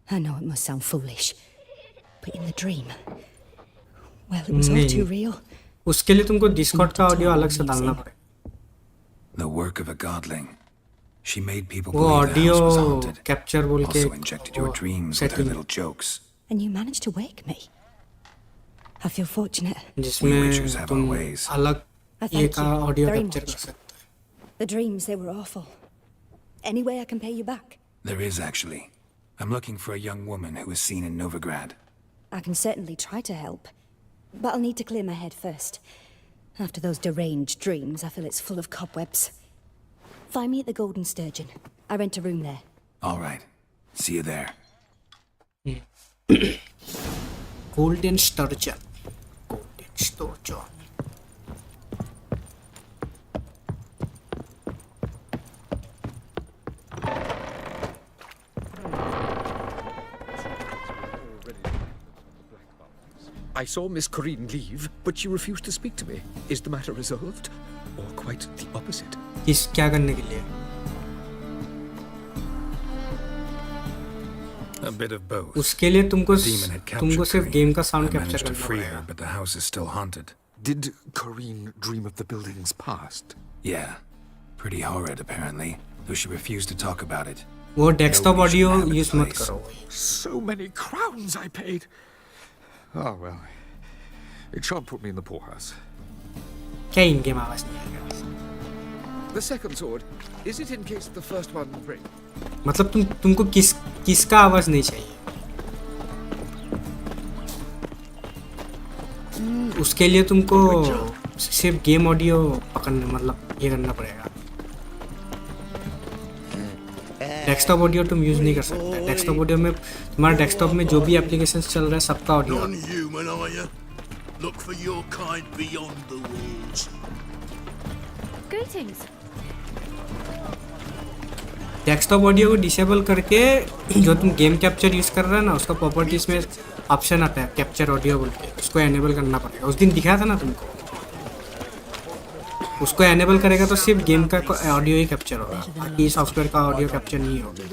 I know it must sound foolish. But in the dream... Well, it was all too real. उसके लिए तुमको Discord का audio अलग से डालना पड़ेगा. The work of a godling. She made people वो believe the house was audio haunted. Capture बोल के Also injected your dreams with her little jokes. And you managed to wake me. I feel fortunate. We witchers have our ways. अलग I ये thank का you audio very capture much. कर सकते हैं. The dreams, they were awful. Any way I can pay you back? There is actually. I'm looking for a young woman who was seen in Novigrad. I can certainly try to help. But I'll need to clear my head first. After those deranged dreams, I feel it's full of cobwebs. Find me at the Golden Sturgeon. I rent a room there. All right. See you there. Golden Sturgeon. Golden Sturgeon. I saw Miss Corinne leave, but she refused to speak to me. Is the matter resolved? Or quite the opposite? किस क्या करने के लिए? A bit of both. उसके लिए तुमको The demon had captured तुमको सिर्फ Corinne. गेम का I sound managed capture to करना free पड़ेगा. her, but the house is still haunted. Did Corinne dream of the building's past? Yeah. Pretty horrid, apparently. Though she refused to talk about it. वो desktop Nobody should audio inhabit use the मत place. करो. So many crowns I paid. Oh well. It shan't put me in the poorhouse. क्या इन game आवाज नहीं आएगा? The second sword, is it in case the first one break? मतलब तुमको किसका आवाज नहीं चाहिए? उसके लिए तुमको सिर्फ गेम ऑडियो पकड़ना मतलब ये करना पड़ेगा. डेस्कटॉप ऑडियो तुम यूज नहीं कर सकते. डेस्कटॉप ऑडियो में तुम्हारे डेस्कटॉप में जो भी एप्लीकेशंस चल रहा है सबका audio. Look for your kind beyond the walls. Greetings. Desktop audio को डिसेबल करके जो तुम गेम कैप्चर यूज़ कर रहे हो ना उसका प्रॉपर्टीज में ऑप्शन आता है कैप्चर ऑडियो बोल के, उसको एनेबल करना पड़ेगा। उस दिन दिखाया था ना तुमको, उसको एनेबल करेगा तो सिर्फ गेम का ऑडियो ही कैप्चर होगा, बाकी सॉफ्टवेयर का ऑडियो कैप्चर नहीं होगा।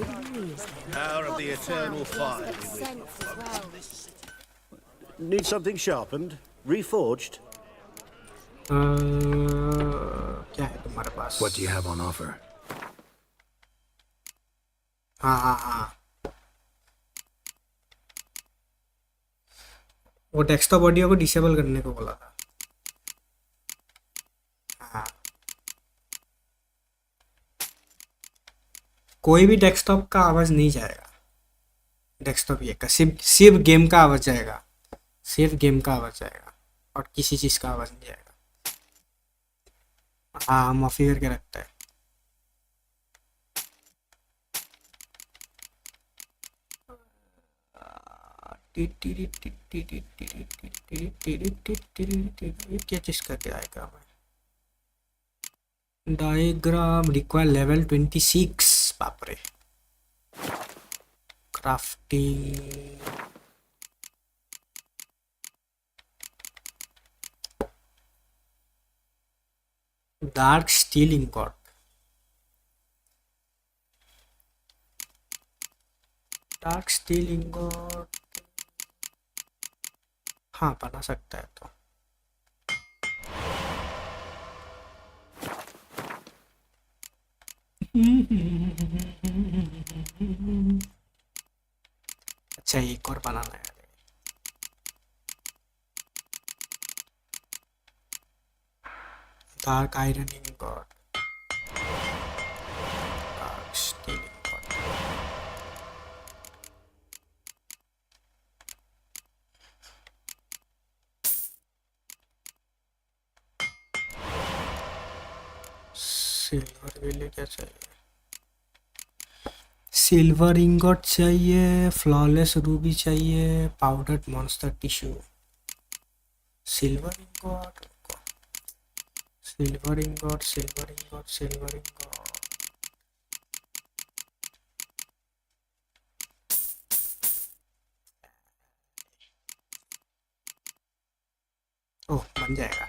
Power of the eternal fire. Need something sharpened? Reforged? क्या है तुम्हारे पास? What do you have on offer? हाँ वो डेस्कटॉप ऑडियो को डिसेबल करने को बोला था। हाँ कोई भी डेस्कटॉप का आवाज नहीं जाएगा, डेस्कटॉप ये का सिर्फ गेम का आवाज जाएगा, सिर्फ गेम का आवाज जाएगा और किसी चीज का आवाज नहीं जाएगा। हाँ माफी करके रखता है। क्या चीज करके आएगा हमें? Diagram require level 26। बाप रे। Crafting dark steel ingot, dark steel ingot हाँ बना सकता है तो। अच्छा एक और बनाना है। Dark iron ingot, dark steel ingot. Silver विले क्या चाहिए? सिल्वर इंगॉट चाहिए, फ्लॉलेस रूबी चाहिए, powdered monster tissue. Silver ingot, silver ingot, silver ingot, silver ingot. Oh बन जाएगा।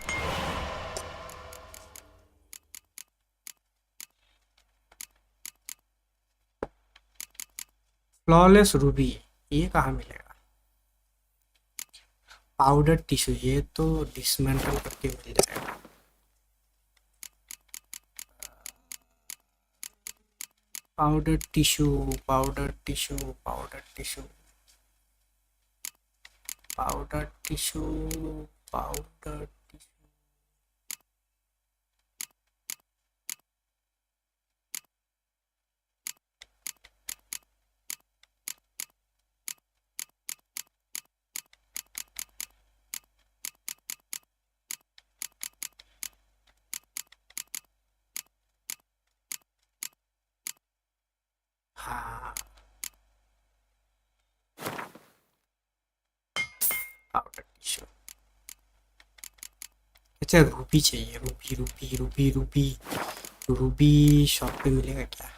फ्लॉलेस रूबी ये कहाँ मिलेगा? पाउडर टिश्यू ये तो डिसमेंटल करके मिल जाएगा। Powder tissue, powder tissue, powder tissue, powder tissue, powder tissue. हाँ पाउडर टिश्यू। अच्छा रूबी चाहिए, Ruby Ruby Ruby Ruby Ruby shop पे मिलेगा क्या?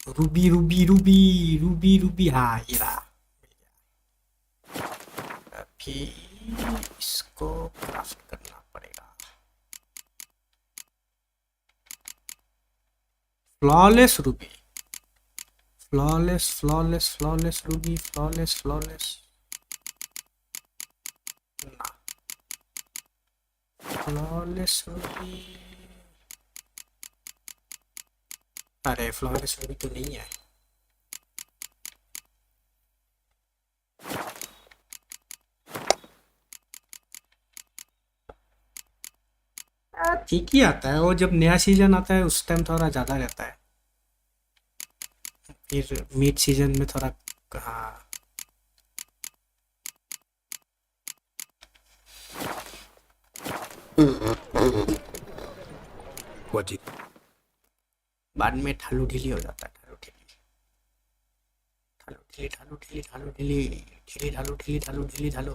Ruby Ruby Ruby Ruby Ruby हाँ ये रहा, अभी इसको क्राफ्ट करना पड़ेगा। Flawless Ruby, flawless flawless flawless Ruby, flawless flawless ना, फ्लॉलेस रूबी। अरे फ्लॉलेस रूबी तो नहीं है। ठीक ही आता है वो, जब नया सीजन आता है उस टाइम थोड़ा ज़्यादा रहता है, फिर मिड सीजन में थोड़ा हाँ। बाद में ठालू ढीली हो जाता है, ठालू ढीली ठालू ढीली ठालू ढीली ठालू ढीली ढीली ढालू ढीली ढालू ढीली ढालू।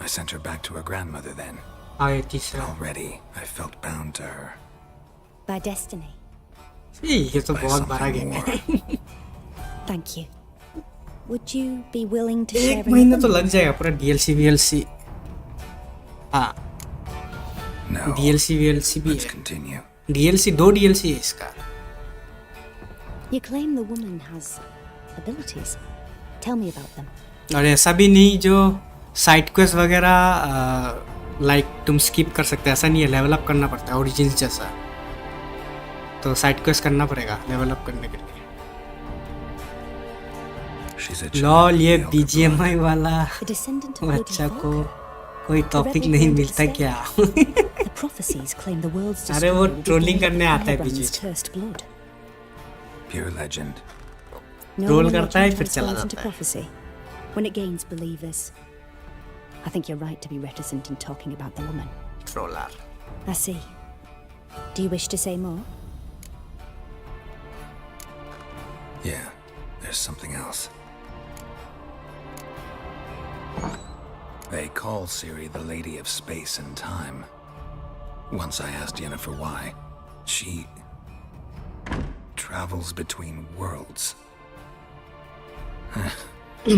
I sent her back to her grandmother then. Already, I felt bound to her. By destiny. ये तो बहुत बड़ा गेम है. Thank you. Would you be willing to share? 1 महीना तो लग जाएगा पूरा DLC VLC. हाँ. No. DLC VLC भी Let's है. continue. DLC 2 DLC है इसका. You claim the woman has abilities. Tell me about them. और ऐसा भी नहीं जो साइड क्वेस्ट वगैरह लाइक तुम स्किप कर सकते, ऐसा नहीं है. लेवल अप करना पड़ता है ओरिजिन्स जैसा. तो साइड क्वेस्ट करना पड़ेगा लेवल अप करने के लिए. लॉल ये BGMI वाला बच्चा को कोई टॉपिक नहीं मिलता क्या? अरे वो ट्रोलिंग करने आता है बीच में. Pure legend. ट्रोल करता है फिर चला जाता है. When it gains believers, I think you're right to be reticent in talking about the woman. Troller. I see. Do you wish to say more? Yeah, there's something else. They call Ciri the Lady of Space and Time. Once I asked Yennefer why. She travels between worlds.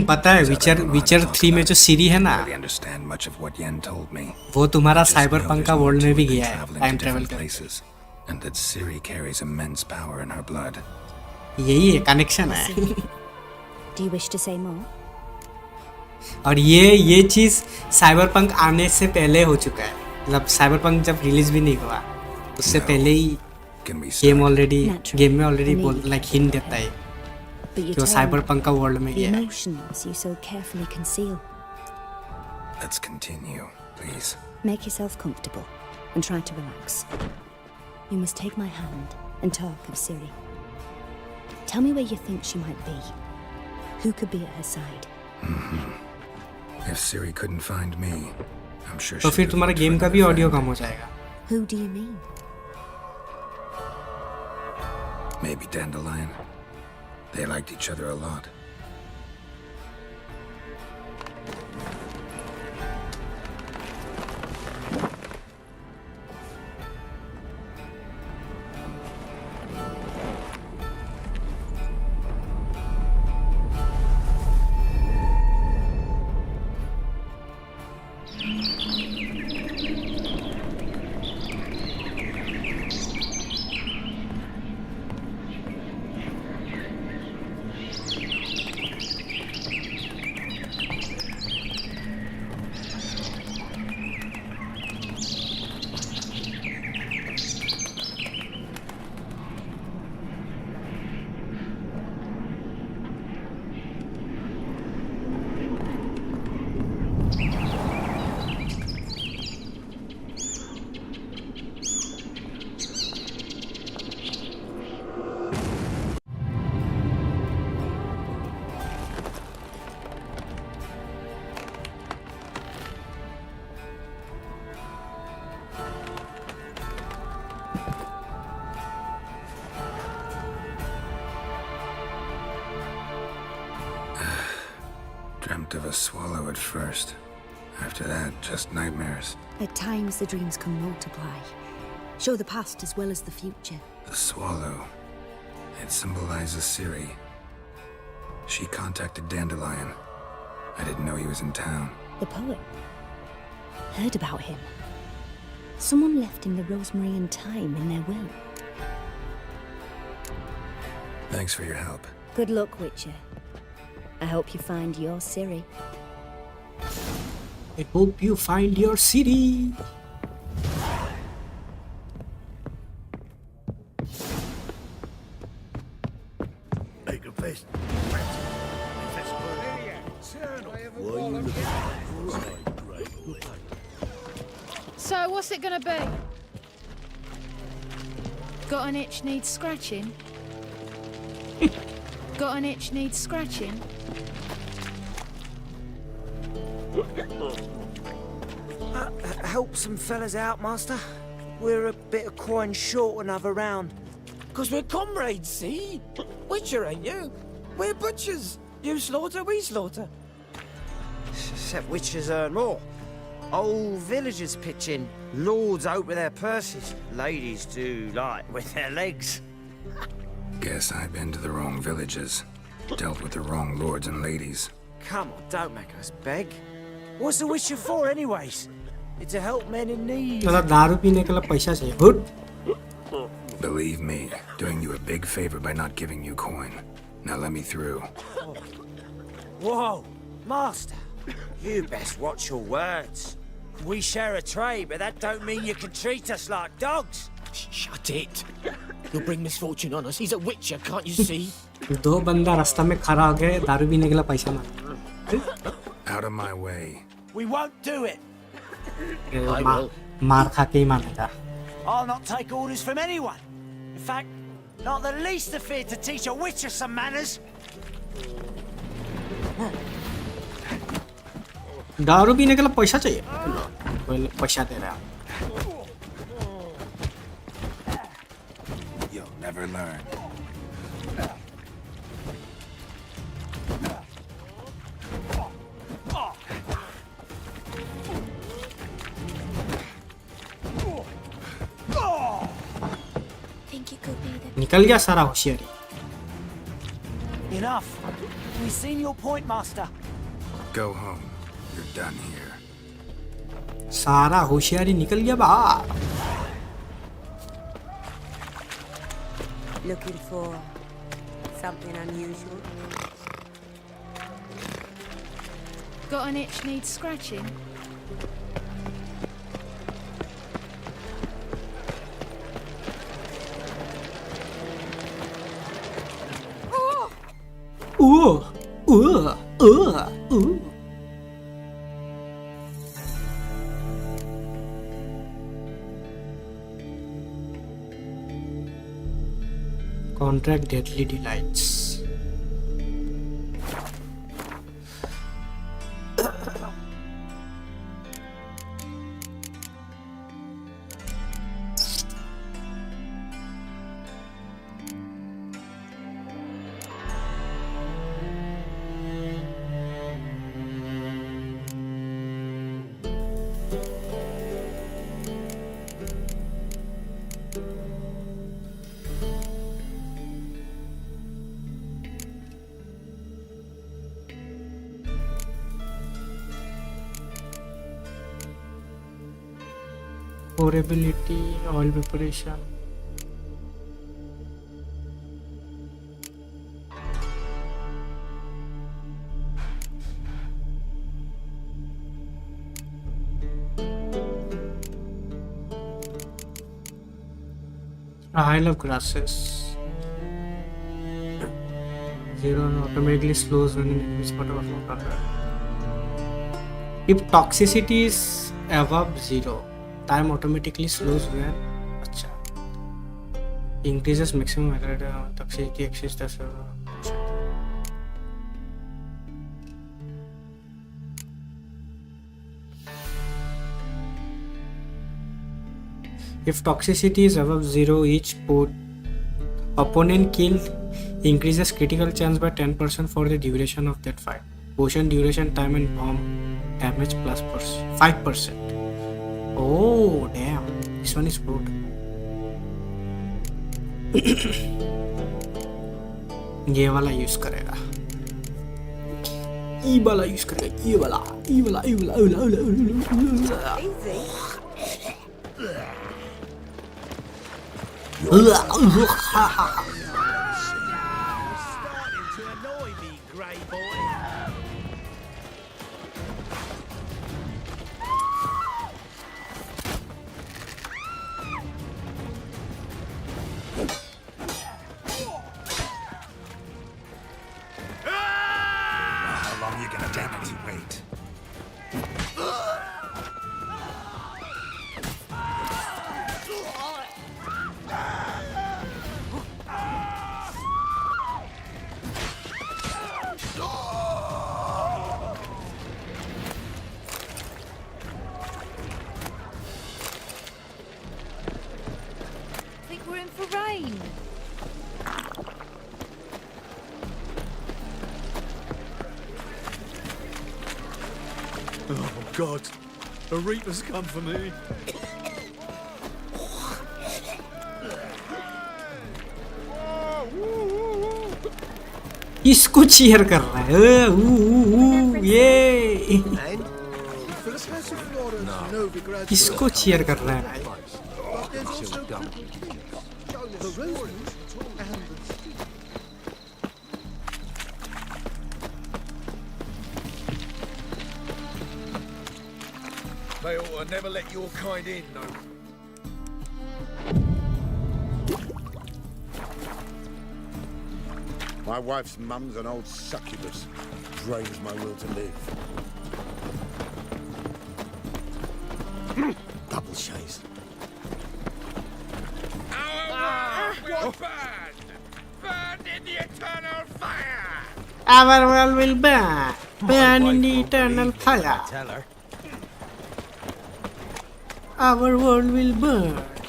पता है विचर 3 में जो सीरी है ना, वो तुम्हारा cyberpunk का वर्ल्ड में भी गया है टाइम ट्रैवल करके. And that Ciri carries immense power in her blood. यही है कनेक्शन है. Do you wish to say more? और ये चीज साइबरपंक आने से पहले हो चुका है. मतलब साइबरपंक जब रिलीज भी नहीं हुआ उससे पहले ही गेम में ऑलरेडी लाइक हिंट देता है जो साइबरपंक का वर्ल्ड में गया है. Emotions you so carefully conceal. Let's continue, please. Make yourself comfortable and try to relax. You must take my hand and talk of Ciri. Tell me where you think she might be. Who could be at her side? If Ciri couldn't find me, I'm sure. तो फिर तुम्हारा game का भी audio कम हो जाएगा. Who do you mean? Maybe Dandelion. They liked each other a lot. Dreamt of a swallow at first. After that, just nightmares. At times the dreams can multiply. Show the past as well as the future. The swallow. It symbolizes Ciri. She contacted Dandelion. I didn't know he was in town. The poet. Heard about him. Someone left him the rosemary and thyme in their will. Thanks for your help. Good luck, Witcher. I hope you find your Ciri. I hope you find your Ciri. Make a fist. So, what's it gonna be? Got an itch needs scratching? Got an itch needs scratching? Help some fellas out, Master. We're a bit of coin short another round. 'Cause we're comrades, see? Witcher, ain't you? We're butchers. You slaughter, we slaughter. Except Witchers earn more. Old villagers pitch in. Lords out with their purses. Ladies do like with their legs. Guess I've been to the wrong villages. Dealt with the wrong lords and ladies. Come on, don't make us beg. What's the Witcher for, anyways? It's to help men in need. दादा दारू पीने के लिए पैसा चाहिए हुट Believe me, doing you a big favor by not giving you coin. Now let me through. Whoa, Master. You best watch your words. We share a trade, but that don't mean you can treat us like dogs. Shut it. You'll bring misfortune on us. He's a Witcher, can't you see? दो बंदा रास्ता में खड़ा हो गए दारू पीने के लिए पैसा मांग Out of my way. We won't do it. मार खा के ही मानेगा I'll not take orders from anyone. In fact, not the least afraid to teach a Witcher some manners. दारू पीने के लिए पैसा चाहिए कोई पैसा दे रहा You'll never learn. Think it could be the निकल गया सारा होशियारी Enough. We've seen your point, Master. Go home. You're done here. सारा होशियारी निकल गया बाहर Looking for something unusual? Got an itch needs scratching? Contract deadly delights. Pourability, oil preparation. I love grasses. Zero automatically slows when enemies part of water. If toxicity is above 0, time automatically slows when अच्छा increases maximum toxicity exists. If toxicity is above 0, each opponent killed increases critical chance by 10% for the duration of that fight. Potion duration, time and bomb damage plus 5%. Oh damn, this one is good. ये वाला use करेगा ये वाला use करेगा ये वाला Think we're in for rain. Oh, God. The Reapers come for me. इसको cheer कर रहा है ये इसको चीयर कर रहा है They ought to never let your kind in, no. My wife's mum's an old succubus. Drains my will to live. Double shaze. Will burn! Burn in the eternal fire! Our world will burn in the eternal fire. Tell her. Our world will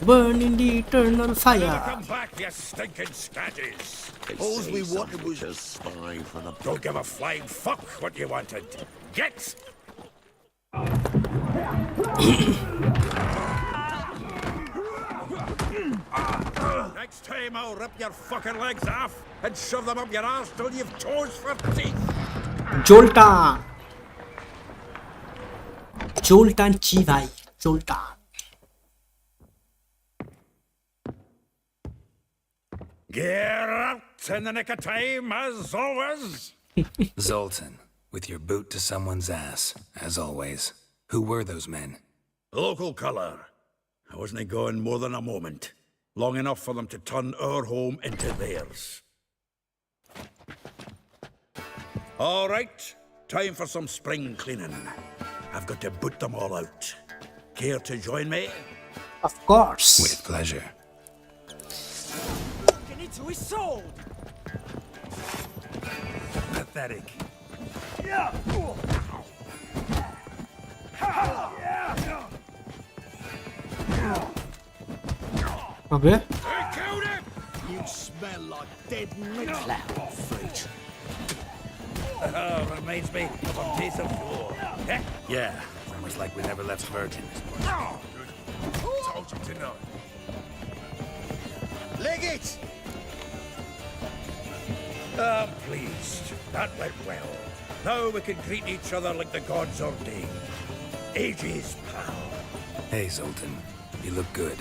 burn in the eternal fire. Come back, you stinking scatties! All we wanted was a spy for the... Don't give a flying fuck what you wanted. Get! Next time I'll rip your fucking legs off and shove them up your ass till you've toes for teeth. Joltan chi bhai, Joltan. Get out in the nick of time, as always. Zoltan, with your boot to someone's ass, as always. Who were those men? Local colour. I wasn't going more than a moment. Long enough for them to turn our home into theirs. All right, time for some spring cleaning. I've got to boot them all out. Care to join me? Of course. With pleasure. Into his soul. Pathetic. Yeah. अबे You smell like dead meat. Cloud feet. Reminds me of a piece of floor. Yeah, almost like we never left Virgin. Told you to know. Leg it! I'm pleased. That went well. Now we can greet each other like the gods ordained. Ages, pal. Hey, Zoltan. You look good.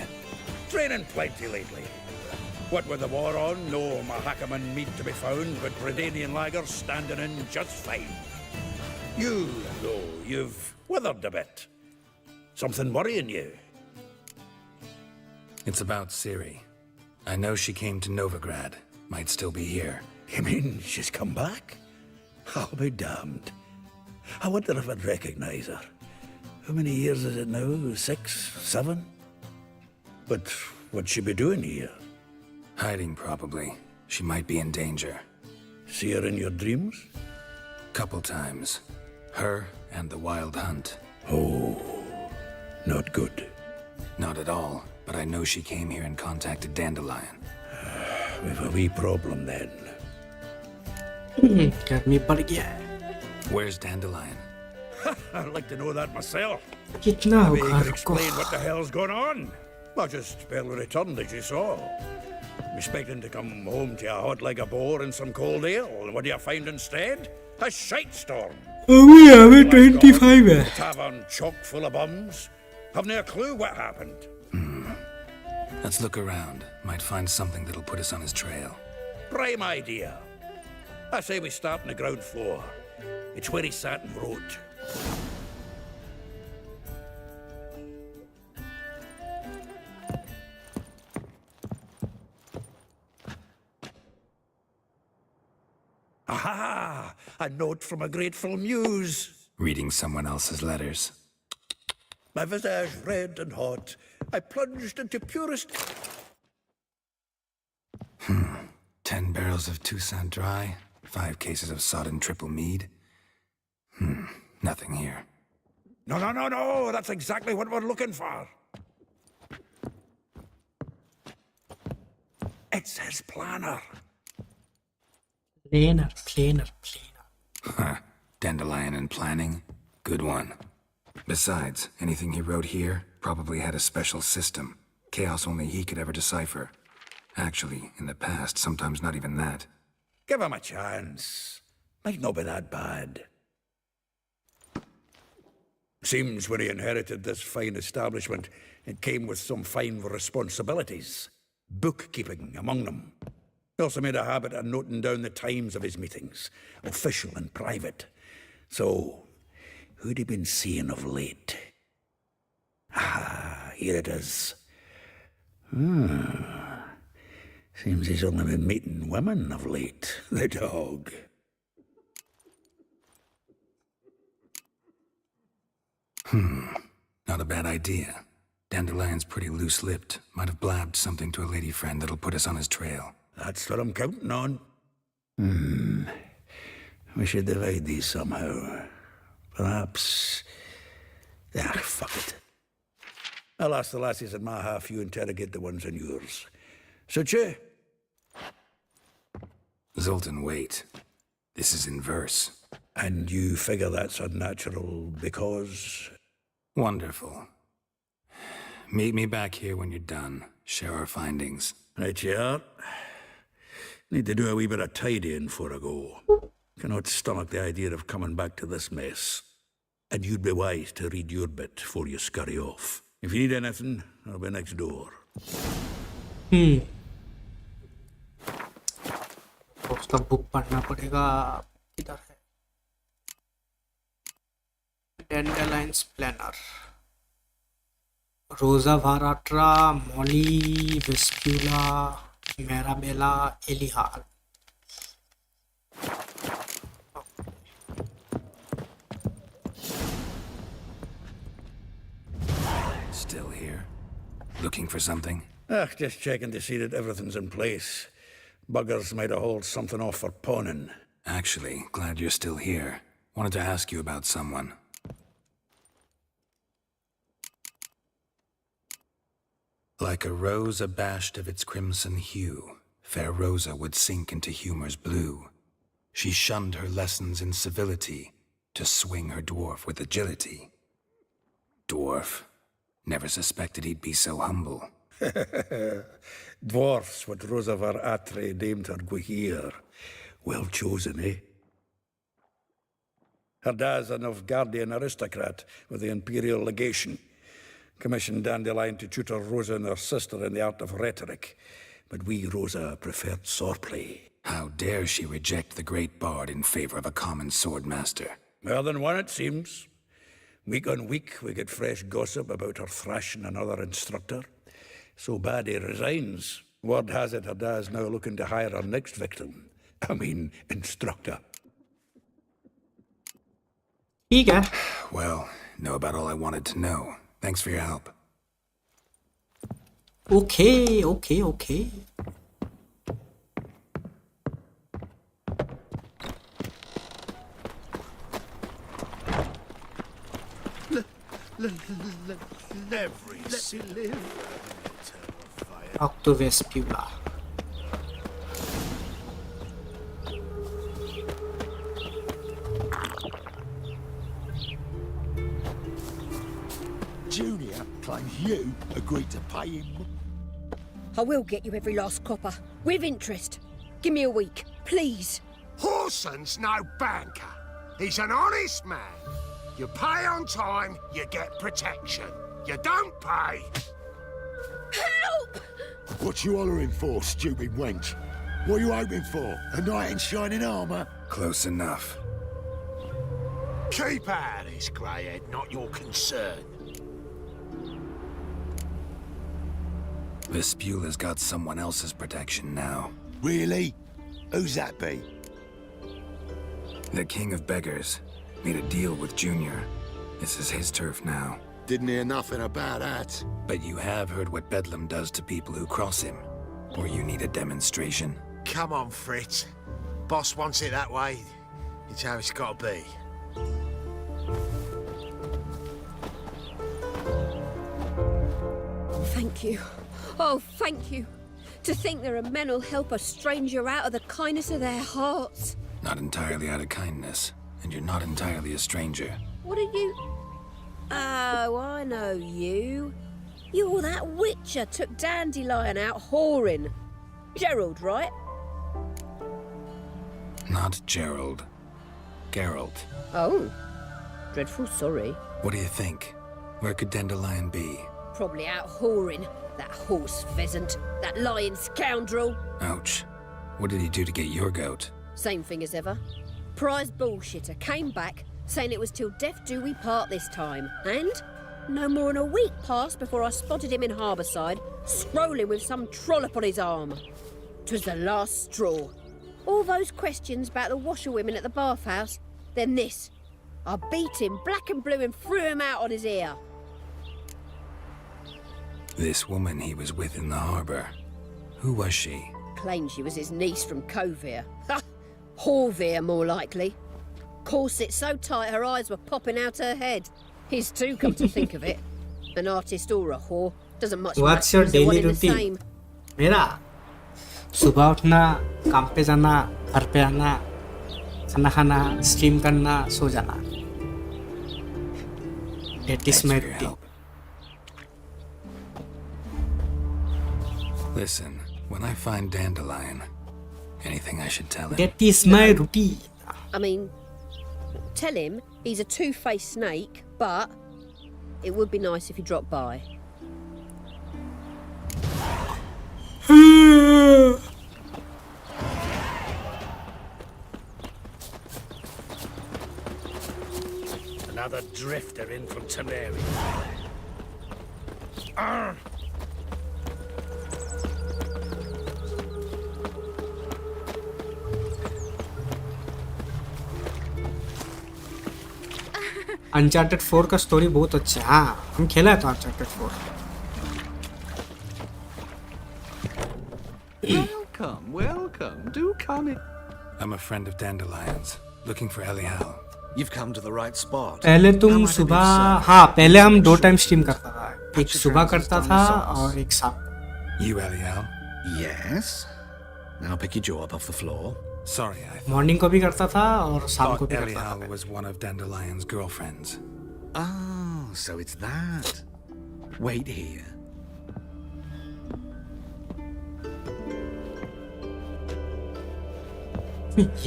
Training plenty lately. What with the war on, no Mahakaman meat to be found, but Redanian lagers standing in just fine. You, though, you've withered a bit. Something worrying you? It's about Ciri. I know she came to Novigrad. Might still be here. You mean she's come back? I'll be damned. I wonder if I'd recognize her. How many years is it now? 6, 7? But what'd she be doing here? Hiding, probably. She might be in danger. See her in your dreams? Couple times. Her and the Wild Hunt. Oh, not good. Not at all, but I know she came here and contacted Dandelion. We've a wee problem then. Where's Dandelion? I'd like to know that myself. कितना Maybe you होगा could explain what the hell's going on. I just barely returned, as you saw. Expecting to come home to a hot leg of boar and some cold ale. What do you find instead? A shite storm. अभी अभी 25 है. Tavern chock full of bums. Haven't a clue what happened. Let's look around. Might find something that'll put us on his trail. Prime idea. I say we start on the ground floor. It's where he sat and wrote. Aha! A note from a grateful muse. Reading someone else's letters. My visage red and hot, I plunged into purest... 10 barrels of Toussaint Dry, 5 cases of sodden triple mead. Nothing here. No, that's exactly what we're looking for. It says planner. Planer. Dandelion and planning. Good one. Besides, anything he wrote here probably had a special system. Chaos only he could ever decipher. Actually, in the past, sometimes not even that. Give him a chance. Might not be that bad. Seems when he inherited this fine establishment, it came with some fine responsibilities. Bookkeeping among them. He also made a habit of noting down the times of his meetings, official and private. So, who'd he been seeing of late? Ah, here it is. Seems he's only been meeting women of late, the dog. Not a bad idea. Dandelion's pretty loose-lipped. Might have blabbed something to a lady friend that'll put us on his trail. That's what I'm counting on. We should divide these somehow. Perhaps... fuck it. I'll ask the lassies in my half, you interrogate the ones in yours. Suit you? Zoltan, wait. This is in verse. And you figure that's unnatural because... Wonderful. Meet me back here when you're done. Share our findings. Right you are. Need to do a wee bit of tidying before I go. Cannot stomach the idea of coming back to this mess. And you'd be wise to read your bit before you scurry off. If you need anything, I'll be next door. उसका book पढ़ना पड़ेगा किधर है Dandelion's planner Rosa Varatra Molly Vespula Marabella Elihal Still here? Looking for something? Just checking to see that everything's in place. Buggers might have hauled something off for pawning. Actually, glad you're still here. Wanted to ask you about someone. Like a rose abashed of its crimson hue, fair Rosa would sink into humor's blue. She shunned her lessons in civility, to swing her dwarf with agility. Dwarf. Never suspected he'd be so humble. Dwarfs what Rosa var Atre named her Guihir. Well chosen, eh? Her dad's a Novgardian aristocrat with the Imperial Legation. Commissioned Dandelion to tutor Rosa and her sister in the art of rhetoric. But we, Rosa, preferred swordplay. How dare she reject the great bard in favor of a common swordmaster? More than one, it seems. Week on week, we get fresh gossip about her thrashing another instructor. So bad he resigns. Word has it her dad's now looking to hire her next victim. Instructor. Eager. Well, know about all I wanted to know. Thanks for your help. Okay. Every silly Talk to Vespula. Junior claims you agreed to pay him. I will get you every last copper, with interest. Give me a week, please. Horson's no banker. He's an honest man. You pay on time, you get protection. You don't pay. Help! What you hollering for, stupid wench? What are you hoping for? A knight in shining armour? Close enough. Keep out of this, greyhead, not your concern. Vespula's got someone else's protection now. Really? Who's that be? The King of Beggars. Made a deal with Junior. This is his turf now. Didn't hear nothing about that. But you have heard what Bedlam does to people who cross him. Or you need a demonstration? Come on, Fritz. Boss wants it that way. It's how it's got to be. Thank you. Oh, thank you. To think there are men who'll help a stranger out of the kindness of their hearts. Not entirely out of kindness. And you're not entirely a stranger. What are you... Oh, I know you. You're that witcher took Dandelion out whoring. Gerald, right? Not Gerald. Geralt. Oh. Dreadful sorry. What do you think? Where could Dandelion be? Probably out whoring. That horse pheasant. That lying scoundrel. Ouch. What did he do to get your goat? Same thing as ever. Prize bullshitter came back saying it was till death do we part this time. And no more than a week passed before I spotted him in Harbourside, strolling with some trollop on his arm. 'Twas the last straw. All those questions about the washerwomen at the bathhouse, then this. I beat him black and blue and threw him out on his ear. This woman he was with in the harbour. Who was she? Claimed she was his niece from Kovir. Ha! Horvir, more likely. Corset so tight her eyes were popping out her head. His too, come to think of it. An artist or a whore doesn't much matter. What's your daily routine? मेरा सुबह उठना, काम पे जाना, घर पे आना, खाना खाना, स्ट्रीम करना, सो जाना. That is my routine. Listen, when I find Dandelion, anything I should tell him? That is my routine. I mean, tell him he's a two-faced snake, but it would be nice if he dropped by. Another drifter in from Tameri. Uncharted 4 का story बहुत अच्छा है. हाँ, हम खेला है तो uncharted 4. Welcome, welcome. Do come in. I'm a friend of Dandelion's, looking for Elial. You've come to the right spot. पहले तुम सुबह, हाँ पहले हम 2 टाइम स्ट्रीम करता था. एक सुबह करता था और एक शाम. You Elial? Yes. Now pick your jaw up off the floor. Sorry, I morning को भी करता था और शाम को भी करता Elial was one of Dandelion's girlfriends. Oh, so it's that. Wait here.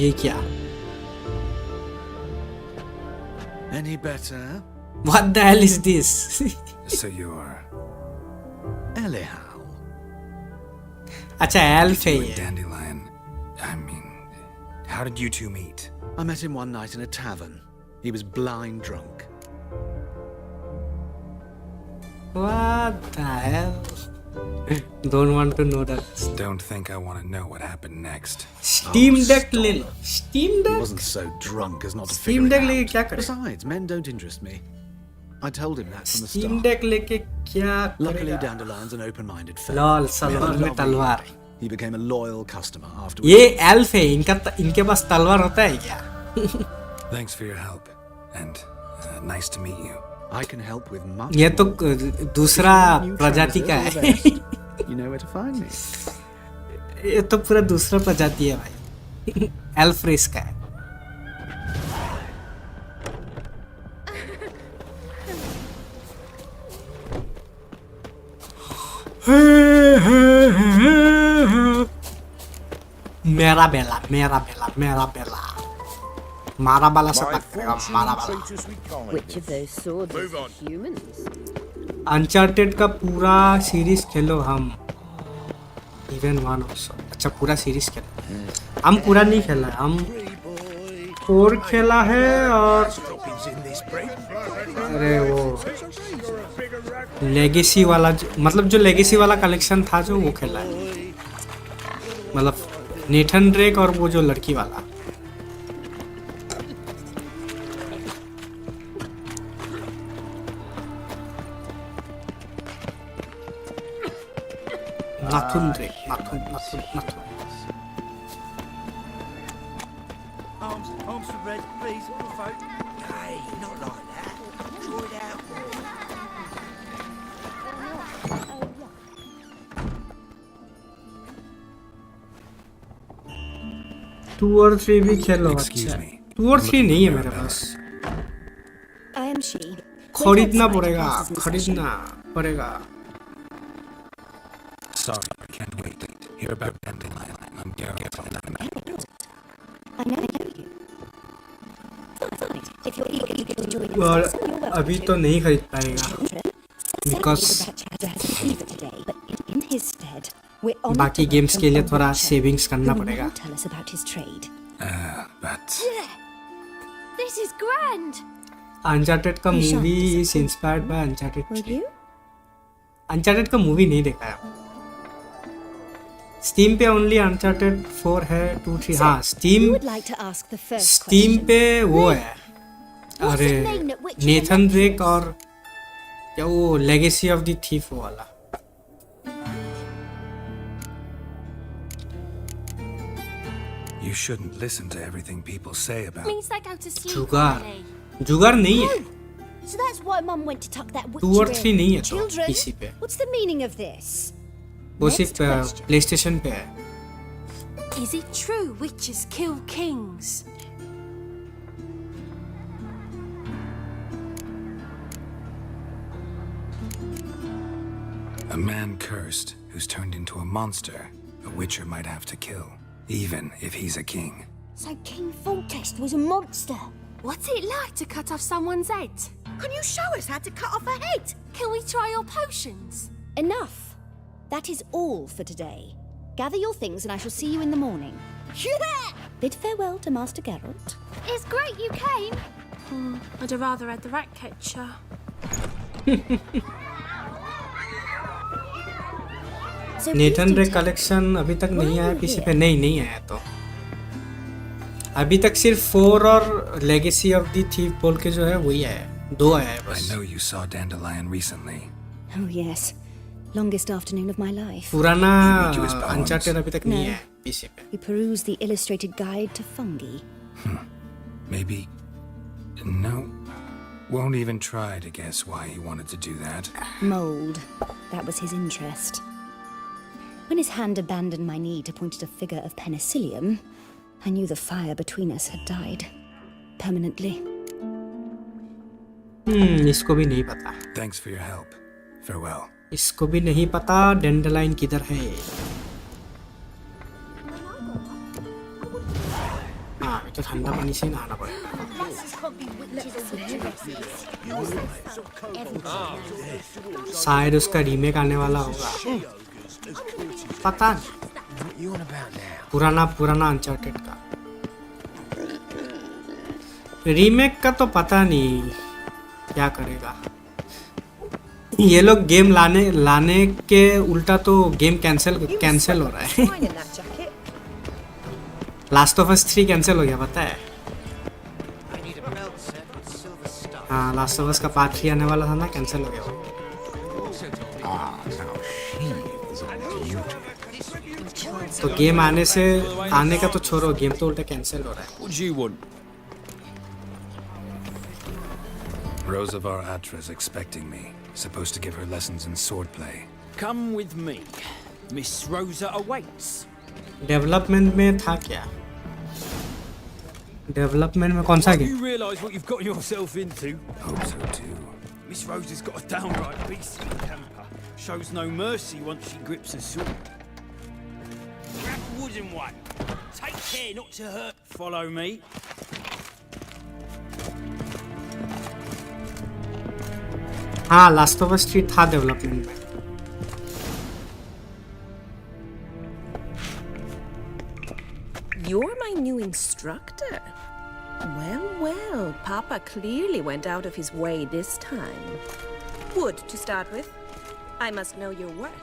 ये क्या? Any better? What the hell is this? So you're Elial. अच्छा एल्फ है ये. Dandelion. I mean, how did you two meet? I met him one night in a tavern. He was blind drunk. What the hell? Don't want to know that. Don't think I want to know what happened next. Steam Deck ले लो. Steam Deck? He wasn't so drunk as not to Steam figure Deck it लेके out. क्या करे? Besides, men don't interest me. I told him that from the Steam start. Deck लेके क्या Luckily, करेगा? Dandelion's an open-minded fellow. Lol salwar में तलवार. He became a loyal customer afterwards. ये elf है. इनके पास तलवार होता है क्या? Thanks for your help, and nice to meet you. I can help with much. ये तो दूसरा प्रजाति का है. You know where to find me. ये तो पूरा दूसरा प्रजाति है भाई. एल्फ रेस का है. मेरा बेला, मेरा बेला, मेरा बेला. मारा बाला से पकड़ेगा, मारा बाला. Which of those swords is humans? Uncharted का पूरा सीरीज खेलो हम. Even 1 also. अच्छा पूरा सीरीज खेलो. हम पूरा नहीं खेला है. हम 4 खेला है और अरे वो लेगेसी वाला मतलब जो लेगेसी वाला कलेक्शन था जो वो खेला है. मतलब नेथन ड्रेक और वो जो लड़की वाला. Nothing, Drake. Nothing. Arms for red, please. Hey, not like that. Draw it out. 2 और 3 भी खेलो. अच्छा 2 और 3 नहीं है मेरे पास. I am she. खरीदना पड़ेगा Sorry, I can't wait to hear about Dandelion. I'm Geralt. I know you. If you're eager to join और us, you're welcome अभी to. तो नहीं खरीद पाएगा Because because today, but in his stead, we're honored बाकी to games के लिए welcome थोड़ा Witcher, सेविंग्स करना who will पड़ेगा now tell us about his trade. But This is grand. Uncharted का You shan't movie is disappoint inspired by uncharted Will you? Uncharted का movie नहीं देखा है स्टीम पे ओनली अनचार्टेड 4 है 2 3 हाँ Who steam would like to ask the first steam question? पे वो है What's अरे the name that Witcher Nathan elects? Drake और क्या वो लेगेसी ऑफ द थीफ वाला you shouldn't listen to everything people say about. Means they go to sleep जुगार early. जुगार नहीं है So that's why Mum went to tuck that 2 और 3 नहीं है तो Children, पीसी पे what's the meaning of this? वो Next सिर्फ question. प्लेस्टेशन पे है Is it true witches kill kings? A man cursed who's turned into a monster, a witcher might have to kill, even if he's a king. So King Foltest was a monster. What's it like to cut off someone's head? Can you show us how to cut off a head? Can we try your potions? Enough. That is all for today. Gather your things and I shall see you in the morning. Yeah! Bid farewell to Master Geralt. It's great you came. I'd have rather had the rat catcher. So Nathan please do Drake tell me, collection अभी तक नहीं why आया are you PC here? पे नहीं आया तो अभी तक सिर्फ 4 और लेगेसी ऑफ द थीफ बोल के जो है वही आया 2 आया है I बस know you saw Dandelion recently. Oh yes. Longest afternoon of my life. पुराना You read his poems? Uncharted अभी तक नहीं No. है पीसी पे We perused the illustrated guide to fungi. Maybe. No. Won't even try to guess why he wanted to do that. Mold. That was his interest. When his hand abandoned my knee to point at a figure of penicillium, I knew the fire between us had died. Permanently. इसको भी नहीं पता Thanks for your help. Farewell. इसको भी नहीं पता डेंडलाइन किधर है हाँ तो ठंडा पानी से नहाना पड़ेगा शायद उसका रीमेक आने वाला होगा पता नहीं पुराना अनचार्टेड का रीमेक का तो पता नहीं क्या करेगा ये लोग गेम लाने के उल्टा तो गेम कैंसिल हो रहा है लास्ट ऑफ अस 3 कैंसिल हो गया पता है हाँ लास्ट ऑफ अस का पार्ट 3 आने वाला था ना कैंसिल हो गया वो तो गेम आने का तो छोड़ो गेम तो उल्टा कैंसिल हो रहा है Rosavar Atra's expecting me. Supposed to give her lessons in swordplay. Come with me. Miss Rosa awaits. Development में था क्या डेवलपमेंट में कौन सा game You realise what you've got yourself into? Hope so too. Miss Rosa's got a downright beastly temper. Shows no mercy once she grips a sword. Grab a wooden one. Take care not to hurt. Follow me. हाँ last of us 3 था development में You're my new instructor. Well, well, Papa clearly went out of his way this time. Wood, to start with. I must know your worth.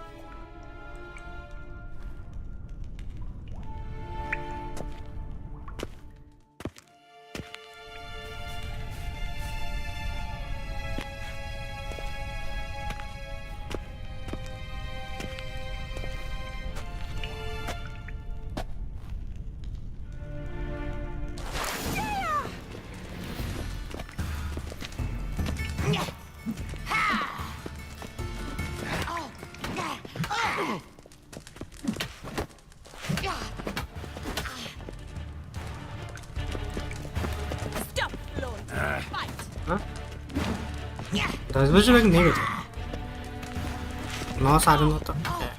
10 बजे तक नहीं बजे 9 साढ़े 9 तक है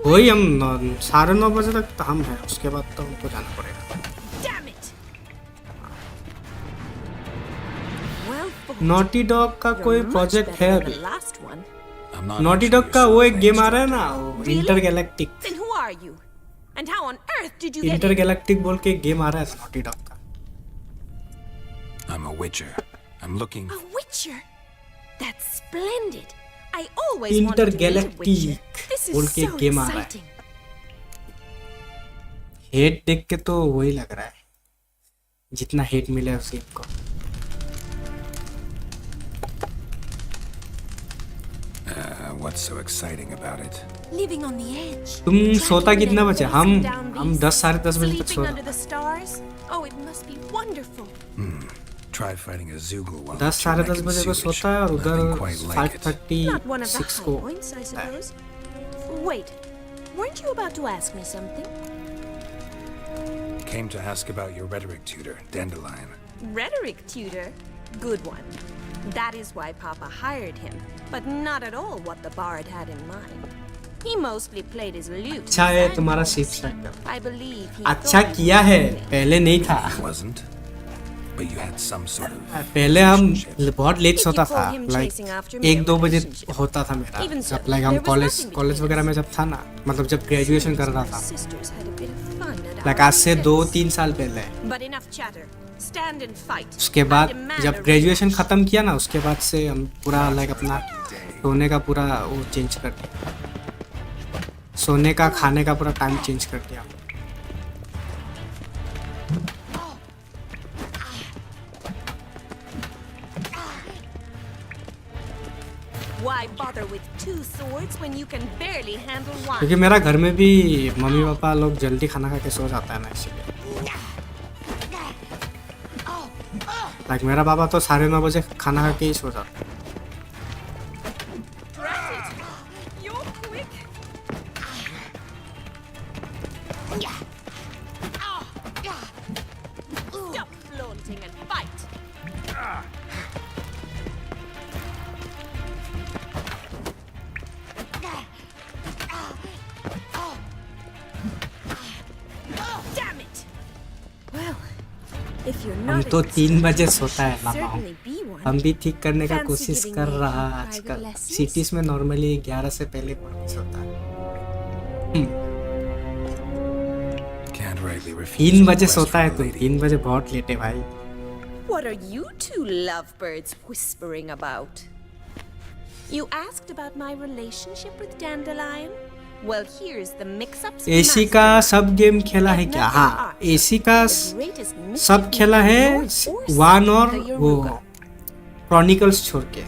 वही हम 9:30 बजे तक तो हम हैं उसके बाद तो हमको जाना पड़ेगा नॉटी डॉग का कोई प्रोजेक्ट है अभी नॉटी डॉग का वो एक गेम आ रहा है ना इंटरगैलेक्टिक इंटरगैलेक्टिक बोल के एक गेम आ रहा है नॉटी डॉग का I'm a witcher. I'm looking. A witcher? That's splendid. I always wanted to meet a witcher. This is so exciting. Hate देख के तो वही लग रहा है जितना हेट मिला उस गेम को What's so exciting about it? Living on the edge. तुम सोता कितना बजे हम 10 साढ़े 10 बजे तक सोता Oh, it must be wonderful. Try fighting a Zoogle while 10 साढ़े 10 बजे को सोता है और उधर 5:36 को Wait, weren't you about to ask me something? Came to ask about your rhetoric tutor, Dandelion. Rhetoric tutor? Good one. That is why Papa hired him, but not at all what the bard had in mind. He mostly played his lute. अच्छा है तुम्हारा shift sector I believe he अच्छा किया है पहले नहीं था Wasn't, but you had some sort of. पहले हम बहुत लेट सोता था लाइक 1-2 बजे होता था मेरा जब लाइक हम कॉलेज वगैरह में जब था ना मतलब जब ग्रेजुएशन कर रहा था लाइक आज से 2-3 साल पहले But enough chatter. Stand and fight. उसके बाद जब ग्रेजुएशन खत्म किया ना उसके बाद से हम पूरा लाइक अपना सोने का पूरा वो चेंज कर दिया सोने का खाने का पूरा टाइम चेंज कर दिया Why bother with two swords when you can barely handle one? क्योंकि मेरा घर में भी मम्मी पापा लोग जल्दी खाना खा के सो जाता है ना इसलिए लाइक मेरा पापा तो 9:30 बजे खाना खा के ही सो जाता है Stop flaunting and fight. Damn it. Well, if you're हम not तो a 3 बजे सोता है मामा certainly be one. हम भी ठीक करने का Fancy कोशिश giving कर me रहा private आजकल lessons? सिटीज में नॉर्मली 11 से पहले कोई नहीं सोता है Can't rightly refuse. 3 बजे request सोता from है a तुम lady. 3 बजे बहुत लेट है भाई What are you two lovebirds whispering about? You asked about my relationship with Dandelion? Well, here's the mix-ups. AC का सब गेम खेला है क्या हाँ एसी का सब खेला है 1 और वो क्रॉनिकल्स छोड़ के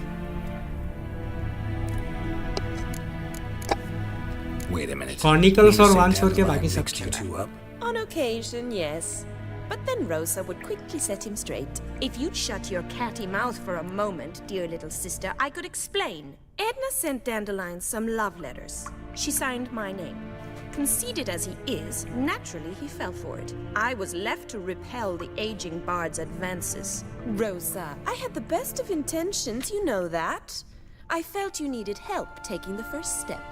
Wait a minute. Chronicles Mean to और say one छोड़ के Dandelion बाकी सब mixed you खेला two है up? On occasion, yes. But then Rosa would quickly set him straight. If you'd shut your catty mouth for a moment, dear little sister, I could explain. Edna sent Dandelion some love letters. She signed my name. Conceited as he is, naturally he fell for it. I was left to repel the aging bard's advances. Rosa, I had the best of intentions, you know that. I felt you needed help taking the first step.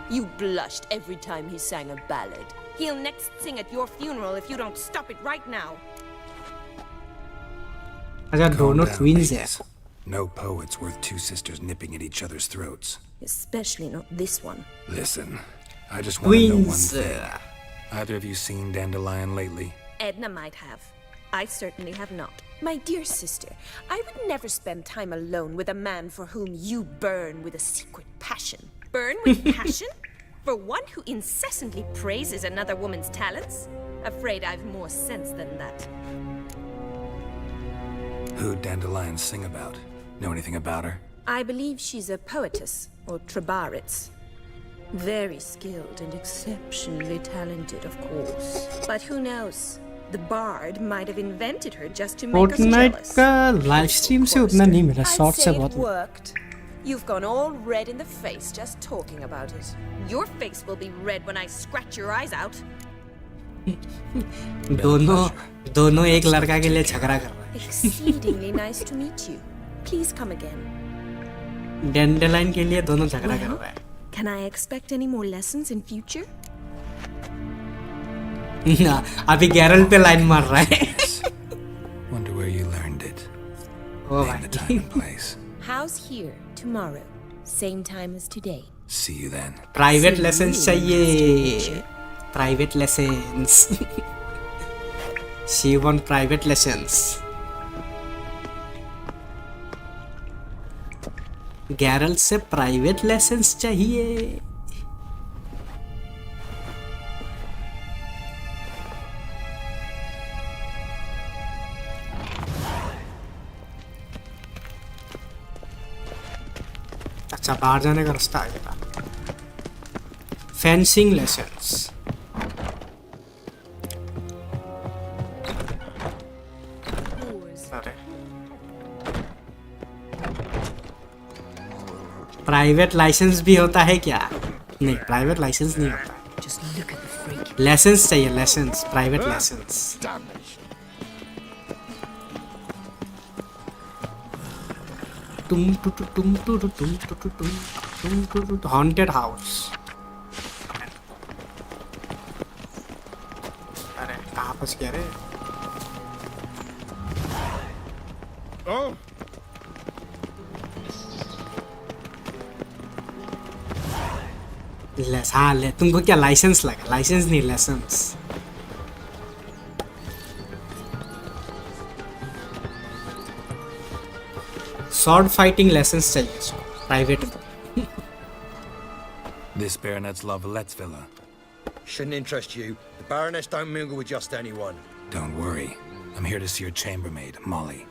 You blushed every time he sang a ballad. He'll next sing at your funeral if you don't stop it right now. अच्छा Calm दोनों down, twins है ladies. No poet's worth two sisters nipping at each other's throats. Especially not this one. Listen, I just want to know one Twins. thing. Either of you seen Dandelion lately? Edna might have. I certainly have not. My dear sister, I would never spend time alone with a man for whom you burn with a secret passion. Burn with passion? For one who incessantly praises another woman's talents? Afraid I've more sense than that. Who'd Dandelion sing about? Know anything about her? I believe she's a poetess, or Trabaritz. Very skilled and exceptionally talented, of course. But who knows? The bard might have invented her just to make us Fortnite jealous. का live stream से उतना नहीं मिला I'd short से say it बहुत मिला। worked. You've gone all red in the face just talking about it. Your face will be red when I scratch your eyes out. दोनों एक लड़का के लिए झगड़ा कर रहे हैं। Exceedingly nice to meet you. Please come again. डैंडेलाइन के लिए दोनों झगड़ा कर रहे हैं। Can I expect any more lessons in future? अभी गैरल पे लाइन मार रहा है। Wonder where you learned it. Oh Name the time and place. House here tomorrow, same time as today. See you then. Private lessons चाहिए। Private lessons. She want private lessons. गैरल से private lessons चाहिए। अच्छा बाहर जाने का रास्ता आ गया। Fencing lessons. प्राइवेट लाइसेंस भी होता है क्या? नहीं, प्राइवेट लाइसेंस नहीं होता। लाइसेंस चाहिए, licence, private licence. Haunted house. अरे कहाँ फंस गया रे? हाँ ले, तुमको क्या लाइसेंस लगा? लाइसेंस नहीं, लाइसेंस। sword fighting lessons चाहिए इसको, private। This baronet's Lavallette's villa. Shouldn't interest you. The Baroness don't mingle with just anyone. Don't worry. I'm here to see your chambermaid, Molly.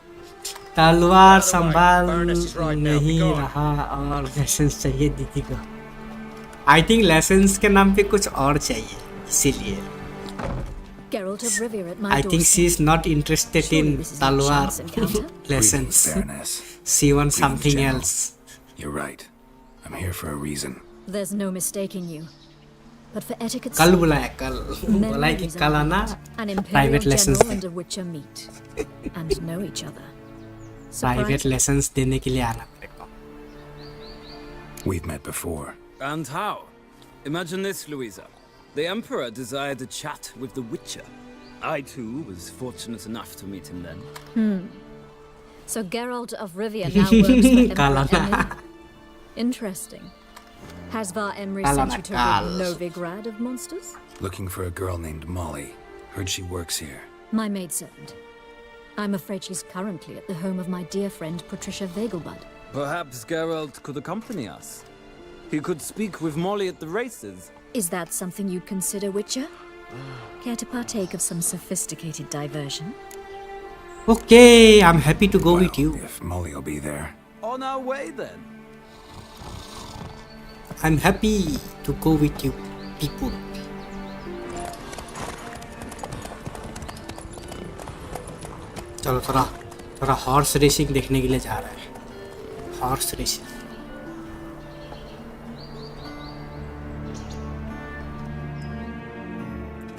तलवार संभाल नहीं रहा और लाइसेंस चाहिए दीदी को। I think लाइसेंस के नाम पे कुछ और चाहिए, इसीलिए। I think she is not interested in तलवार lessons. She wants something else. You're right. I'm here for a reason. There's no mistaking you. But for etiquette's कल बुलाया, कल बोला कि कल आना, private lessons and a witcher meet and know each other. Private lessons देने के लिए आना पड़ेगा। We've met before. And how? Imagine this, Louisa. The Emperor desired a chat with the Witcher. I too was fortunate enough to meet him then. So Geralt of Rivia now works for Emperor Emily. Interesting. Has Var Emry sent you to rid Novigrad of monsters? Looking for a girl named Molly. Heard she works here. My maidservant. I'm afraid she's currently at the home of my dear friend Patricia Vegelbud. Perhaps Geralt could accompany us. He could speak with Molly at the races. Is that something you'd consider, Witcher? Care to partake of some sophisticated diversion? Okay, I'm happy to go with you. If Molly will be there. On our way then. I'm happy to go with you, people. चलो थोड़ा horse racing देखने के लिए जा रहा है। Horse racing.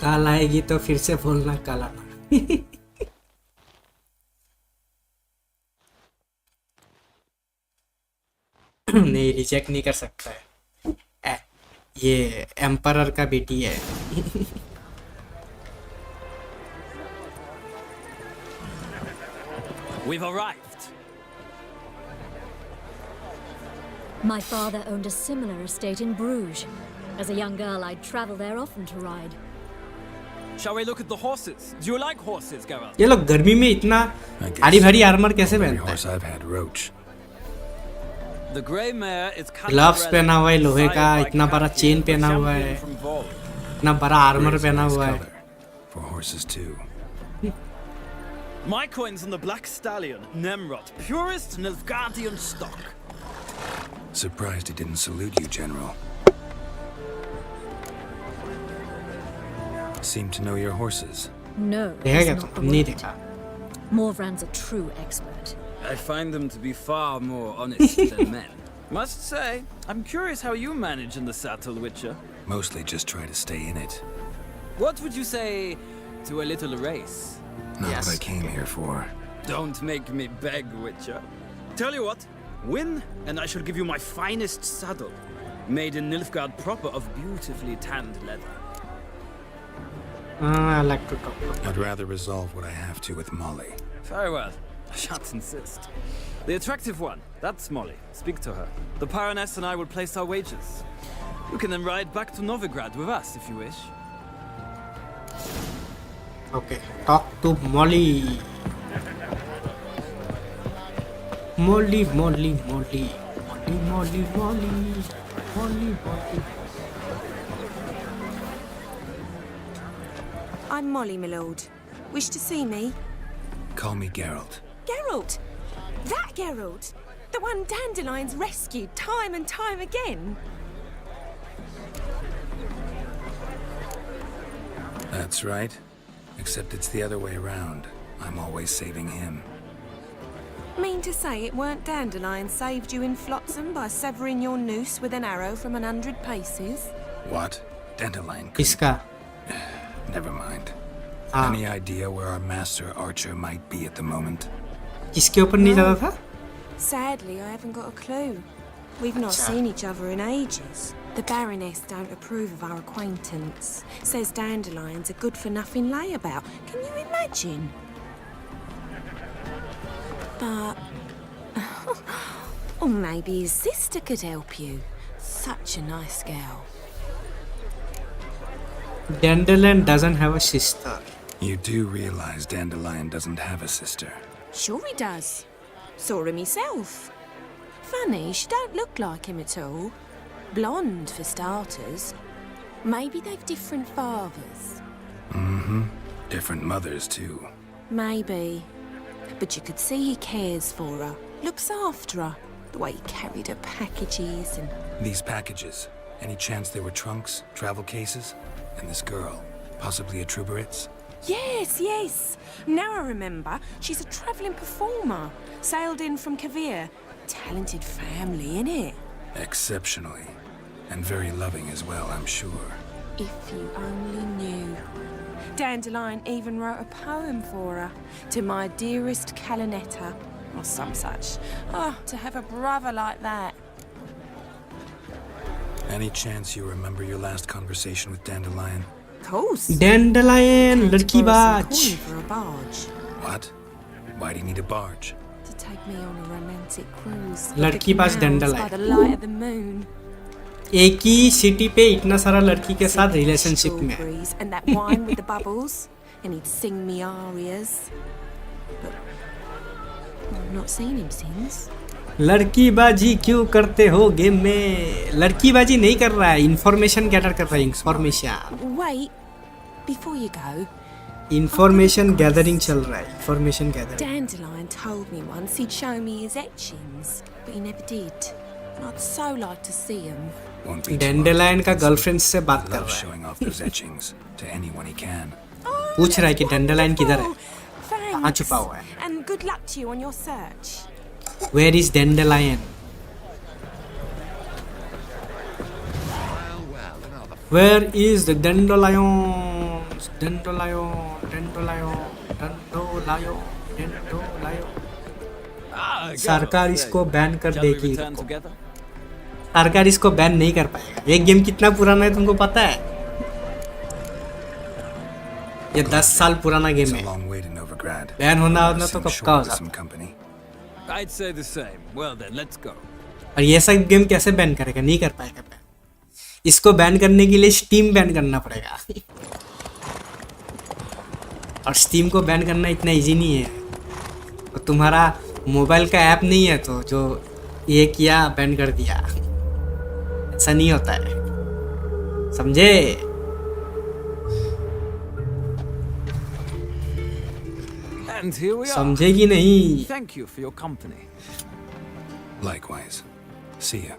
कल आएगी तो फिर से बोलना कल आना। नहीं, रिजेक्ट नहीं कर सकता है। ये एम्परर का बेटी है। We've arrived. My father owned a similar estate in Bruges. As a young girl, I'd travel there often to ride. Shall we look at the horses? Do you like horses, Geralt? ये लोग गर्मी में इतना भारी भारी armour कैसे पहनते हैं? I've had roach. The grey mare is gloves पहना हुआ है लोहे का, इतना बड़ा चेन पहना हुआ है, इतना बड़ा आर्मर पहना हुआ है। For horses too. My coin's on the Black Stallion, Nemrod, purest Nilfgaardian stock. Surprised he didn't salute you, General. Seem to know your horses. No, देखा क्या he's not तुम? the नहीं one. देखा। Morvran's a true expert. I find them to be far more honest than men. Must say, I'm curious how you manage in the saddle, Witcher. Mostly just try to stay in it. What would you say to a little race? Not what I came here for. Don't make me beg, Witcher. Tell you what, win, and I shall give you my finest saddle, made in Nilfgaard proper of beautifully tanned leather. I like to talk. I'd rather resolve what I have to with Molly. Very well. I shan't insist. The attractive one, that's Molly. Speak to her. The Baroness and I will place our wages. You can then ride back to Novigrad with us if you wish. Okay, talk to Molly. Molly. I'm Molly, my lord. Wish to see me? Call me Geralt. Geralt! That Geralt! The one Dandelion's rescued time and time again! That's right. Except it's the other way around. I'm always saving him. Mean to say it weren't Dandelion saved you in Flotsam by severing your noose with an arrow from 100 paces? What? Dandelion? Kiska? Never mind. Any idea where our master archer might be at the moment? किसके ऊपर नहीं जाता था? Sadly, I haven't got a clue. We've not seen each other in ages. The Baroness don't approve of our acquaintance. Says Dandelion's a good-for-nothing layabout. Can you imagine? But... or maybe his sister could help you. Such a nice girl. Dandelion doesn't have a sister. You do realize Dandelion doesn't have a sister. Sure he does. Saw him myself. Funny, she don't look like him at all. Blonde, for starters. Maybe they've different fathers. Mm-hmm. Different mothers, too. Maybe. But you could see he cares for her. Looks after her. The way he carried her packages and... These packages? Any chance they were trunks, travel cases? And this girl? Possibly a Truberitz? Yes. Now I remember. She's a travelling performer. Sailed in from Kavir. Talented family, innit? Exceptionally. And very loving as well, I'm sure. If you only knew. Dandelion even wrote a poem for her. To my dearest Calinetta. Or some such. Oh, to have a brother like that. Any chance you remember your last conversation with Dandelion? Of course. Dandelion, ladki baaj. For a barge. What? Why do you need a barge? To take me on a romantic cruise. लड़की पास Dandelion. By the light of the moon. एक ही city पे इतना सारा लड़की के साथ relationship में है. And that wine with the bubbles. And he'd sing me arias. But I've not seen him since. लड़की बाजी क्यों करते हो गेम में? लड़की बाजी नहीं कर रहा है, इंफॉर्मेशन गैदर कर रहा है. Information. Wait, before you go. Information gathering चल रहा है. Information gathering. Dandelion told me once he'd show me his etchings, but he never did. And I'd so like to see him. Dandelion का girlfriend से बात कर रहा है. Showing off those etchings to anyone he can. पूछ रहा है कि Dandelion किधर है? कहाँ छुपा हुआ है? And good luck to you on your search. Where is Dandelion? Where is the Dandelion? Dandelion. सरकार इसको बैन कर देगी. सरकार इसको बैन नहीं कर पाएगा. ये गेम कितना पुराना है तुमको पता है? ये 10 साल पुराना गेम है. बैन होना तो कब का होगा? I'd say the same. Well then, let's go. और ये सब गेम कैसे बैन करेगा? नहीं कर पाएगा बैन. इसको बैन करने के लिए स्टीम बैन करना पड़ेगा. और स्टीम को बैन करना इतना इजी नहीं है. तो तुम्हारा मोबाइल का ऐप नहीं है तो जो ये किया बैन कर दिया. ऐसा नहीं होता है. समझे? And here we are. समझेगी नहीं. Thank you for your company. Likewise. See ya.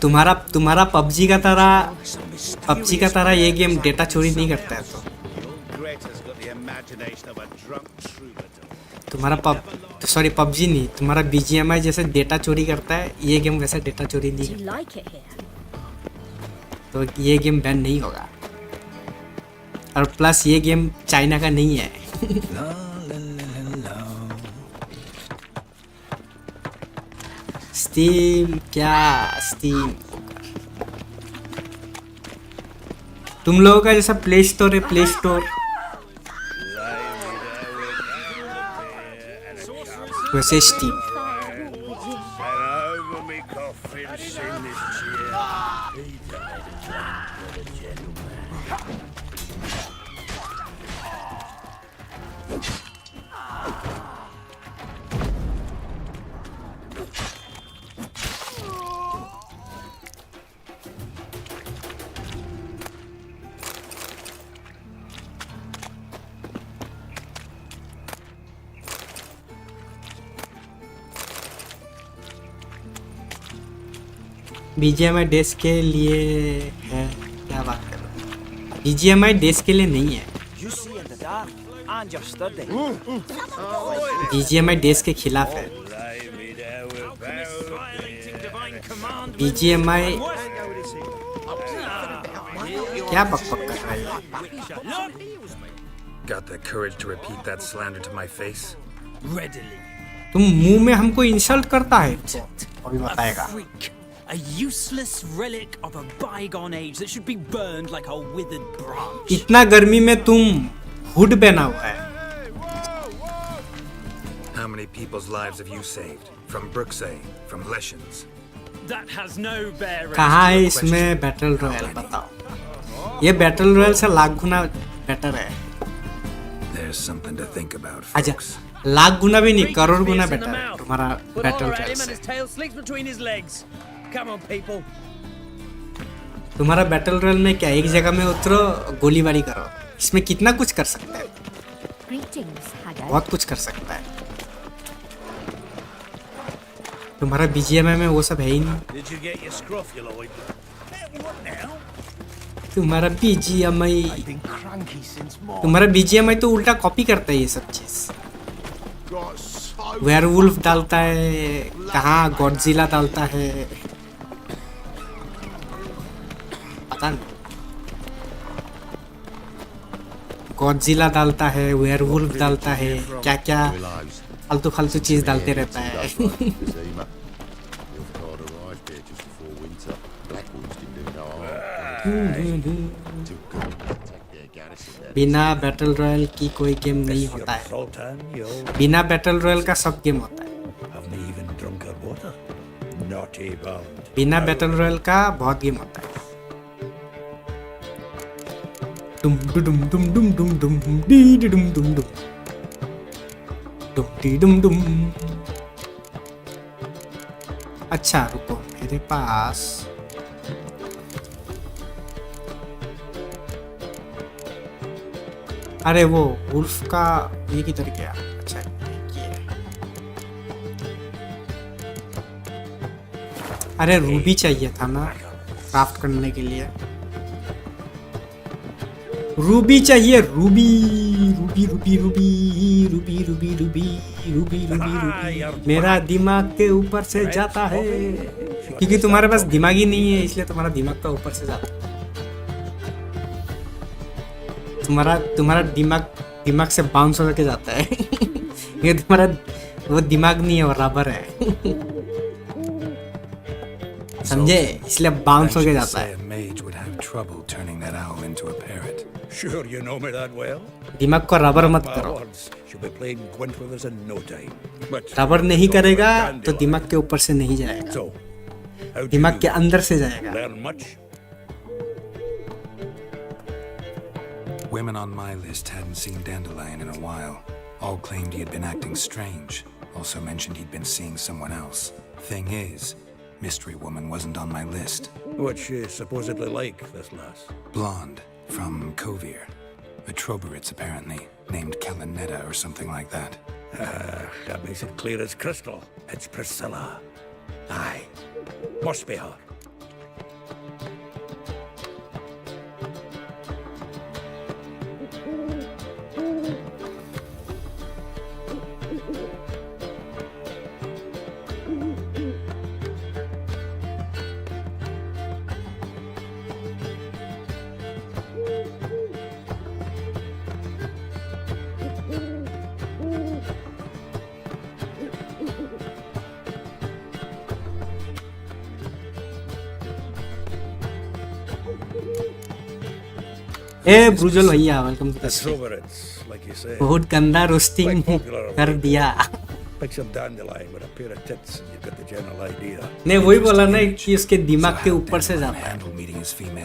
तुम्हारा पबजी का तरह ये गेम डेटा चोरी नहीं करता है. तो तुम्हारा पबजी नहीं, तुम्हारा BGMI जैसे डेटा चोरी करता है, ये गेम वैसे डेटा चोरी नहीं करता. तो ये गेम बैन नहीं होगा। और प्लस ये गेम चाइना का नहीं है। स्टीम क्या स्टीम तुम लोगों का जैसा प्ले स्टोर है, प्ले स्टोर वैसे स्टीम। BGMI डेस्क के लिए है, क्या बात कर रहे हो? BGMI डेस्क के लिए नहीं है, BGMI डेस्क के खिलाफ है। BGMI क्या बकबक कर रहा है? Got the courage to repeat that slander to my face? Readily. तुम मुंह में हमको इंसल्ट करता है, अभी बताएगा। A useless relic of a bygone age that should be burned like a withered branch. इतना गर्मी में तुम हुड पहना हुआ है। How many people's lives have you saved? From Brooksay, from Leshens? That has no bearing. कहाँ है इसमें बैटल रॉयल बताओ? ये बैटल रॉयल से लाख गुना बेटर है। There's something to think about, अच्छा, folks. लाख गुना भी नहीं, करोड़ गुना बेटर है तुम्हारा बैटल रॉयल से। तुम्हारा बैटल रॉयल में क्या एक जगह में उतरो गोलीबारी करो, इसमें कितना कुछ कर सकता है, बहुत कुछ कर सकता है। तुम्हारा BGMI में वो सब है ही नहीं। तुम्हारा BGMI तो उल्टा कॉपी करता है ये सब चीज। वेयरवुल्फ डालता है, कहाँ गॉडजिला डालता है, पता नहीं। गॉडजिला डालता है, वेयरवुल्फ डालता है, क्या क्या फालतू फालतू चीज डालते रहता है। बिना बैटल रॉयल की कोई गेम नहीं होता है। बिना बैटल रॉयल का सब गेम होता है। बिना बैटल रॉयल का बहुत गेम होता है। डुम डुम डुम डुम डुम डुम डी डुम डुम डुम डुम डी डुम डुम। अच्छा रुको, मेरे पास अरे वो वुल्फ का ये किधर गया? अच्छा ये, अरे रूबी चाहिए था ना क्राफ्ट करने के लिए। रूबी चाहिए, Ruby Ruby Ruby Ruby Ruby Ruby Ruby Ruby Ruby. मेरा दिमाग के ऊपर से जाता है, क्योंकि तुम्हारे पास दिमाग ही नहीं है, इसलिए तुम्हारा दिमाग का ऊपर से जाता है। तुम्हारा दिमाग से बाउंस होकर के जाता है। ये तुम्हारा वो दिमाग नहीं है, वो रबर है। समझे? इसलिए बाउंस होकर जाता है। दिमाग को रबर मत करो। रबर नहीं करेगा तो दिमाग के ऊपर से नहीं जाएगा, दिमाग के अंदर से जाएगा। Women on my list hadn't seen Dandelion in a while. All claimed he had been acting strange. Also mentioned he'd been seeing someone else. Thing is, Mystery Woman wasn't on my list. What's she supposedly like, this lass? Blonde, from Kovir. A Troberits, apparently. Named Kalanetta or something like that. That makes it clear as crystal. It's Priscilla. Aye. Must be her. ए ब्रूजल भैया welcome to the That's over it, like you say. बहुत गंदा roasting कर दिया। Pick some dandelion with a pair of tits and you've got the general idea. नहीं वही बोला ना कि उसके दिमाग के ऊपर से जाता है,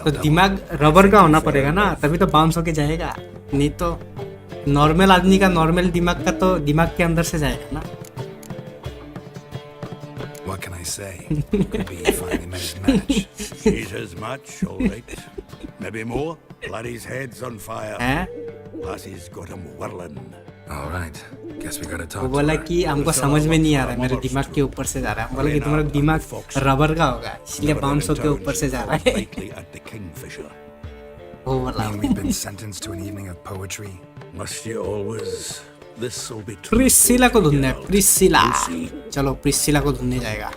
तो दिमाग रबर का होना पड़ेगा ना, तभी तो बाउंस होके जाएगा, नहीं तो नॉर्मल आदमी का नॉर्मल दिमाग का तो दिमाग के अंदर से जाएगा ना। What can I say? Could be he finally met his match. He's his match, all right. Maybe more. Laddie's head's on fire. Lassie's got him whirling. All right. Guess we gotta वो talk. बोला कि हमको समझ में नहीं आ रहा है, मेरे दिमाग के ऊपर से जा रहा है। हम बोला कि तुम्हारा दिमाग रबर का होगा, इसलिए बाउंस होके ऊपर से जा रहा है। वो बोला We've been sentenced to an evening of poetry. Must you always? This will be Priscilla को ढूंढना है, प्रिसिला। चलो प्रिसिला को ढूंढने जाएगा।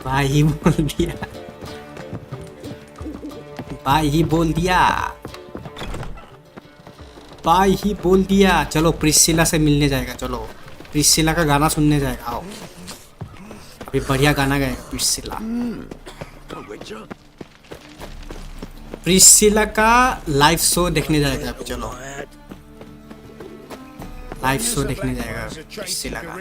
भाई ही बोल दिया, भाई ही बोल दिया, भाई ही बोल दिया। चलो प्रिसिला से मिलने जाएगा, चलो प्रिसिला का गाना सुनने जाएगा। आओ अभी बढ़िया गाना गाएगा प्रिसिला। प्रिसिला का लाइव शो देखने जाएगा अभी। चलो लाइव शो देखने जाएगा प्रिसिला का।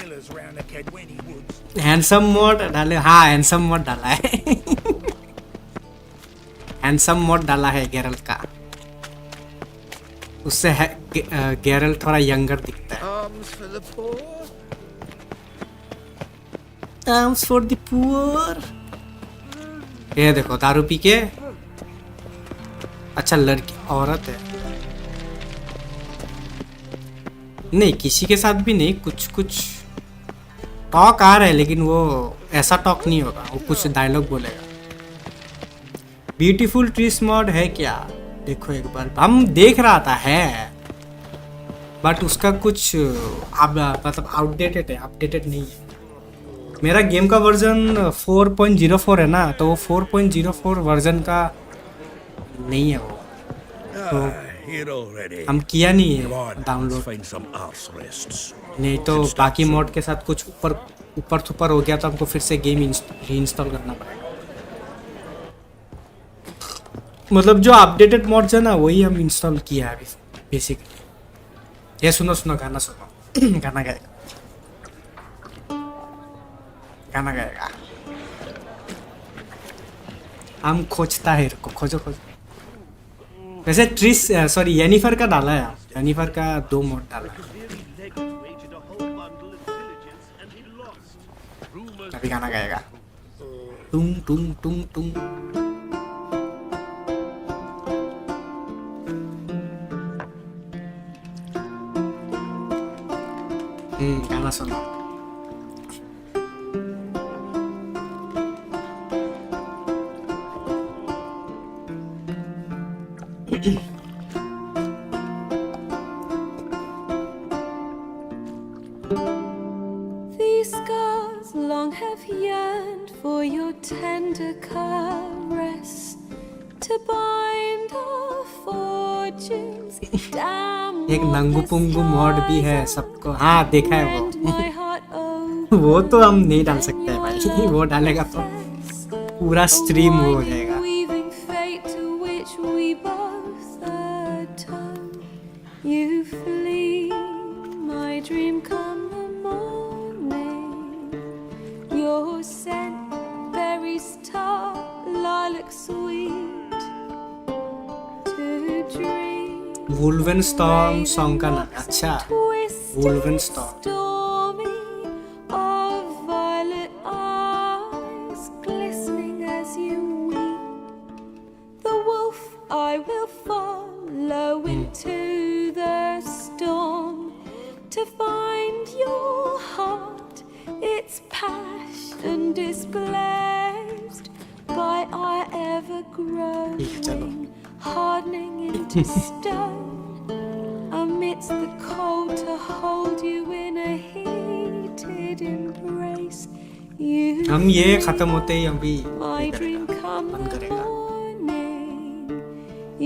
हैंडसम मोड डाले, हाँ हैंडसम मोड डाला है। हैंडसम मोड डाला है गेरल्ट का, उससे गेरल्ट थोड़ा यंगर दिखता है। Arms for the poor। ये देखो दारू पी के, अच्छा लड़की औरत है, नहीं किसी के साथ भी नहीं, कुछ कुछ टॉक आ रहा है, लेकिन वो ऐसा टॉक नहीं होगा, वो कुछ डायलॉग बोलेगा। ब्यूटीफुल ट्रीस मॉड है क्या? देखो एक बार, हम देख रहा था है, बट उसका कुछ मतलब आउटडेटेड है, अपडेटेड नहीं है। मेरा गेम का वर्जन 4.04 है ना, तो वो 4.04 वर्जन का नहीं है वो, तो हम किया नहीं है डाउनलोड। नहीं तो बाकी मोड के साथ कुछ ऊपर थुपर हो गया तो हमको फिर से गेम रीइंस्टॉल करना पड़ेगा। मतलब जो अपडेटेड मोड्स है ना वही हम इंस्टॉल किया है अभी बेसिकली। ये सुनो सुनो गाना सुनो। गाना गाएगा, गाना गाएगा। हम खोजता है, को खोजो खोजो। वैसे ट्रिस सॉरी येनिफर का डाला है, येनिफर का 2 मोड डाला है। अभी गाना गाएगा, टुंग टुंग टुंग टुंग। गाना सुनो। These scars long have yearned for your tender caress to bind our fortunes. Damn, एक नंगू पुंगू मोड भी है सबको, हाँ देखा है वो। वो तो हम नहीं डाल सकते हैं भाई, वो डालेगा तो पूरा स्ट्रीम हो जाएगा। weaving fate to which we both atone. You flee, my dream come the morning. Your scent, berries tart, lilac sweet. To dream. Wolven Storm song का नाम, अच्छा Wolven Storm. Stormy of violet eyes glistening as you weep. The wolf I will follow into the storm to find your heart, its passion displaced by our ever growing, hardening into stone. Amidst the cold to hold you in a heated embrace. You हम ये खत्म होते ही अभी my dream come बंद करेगा।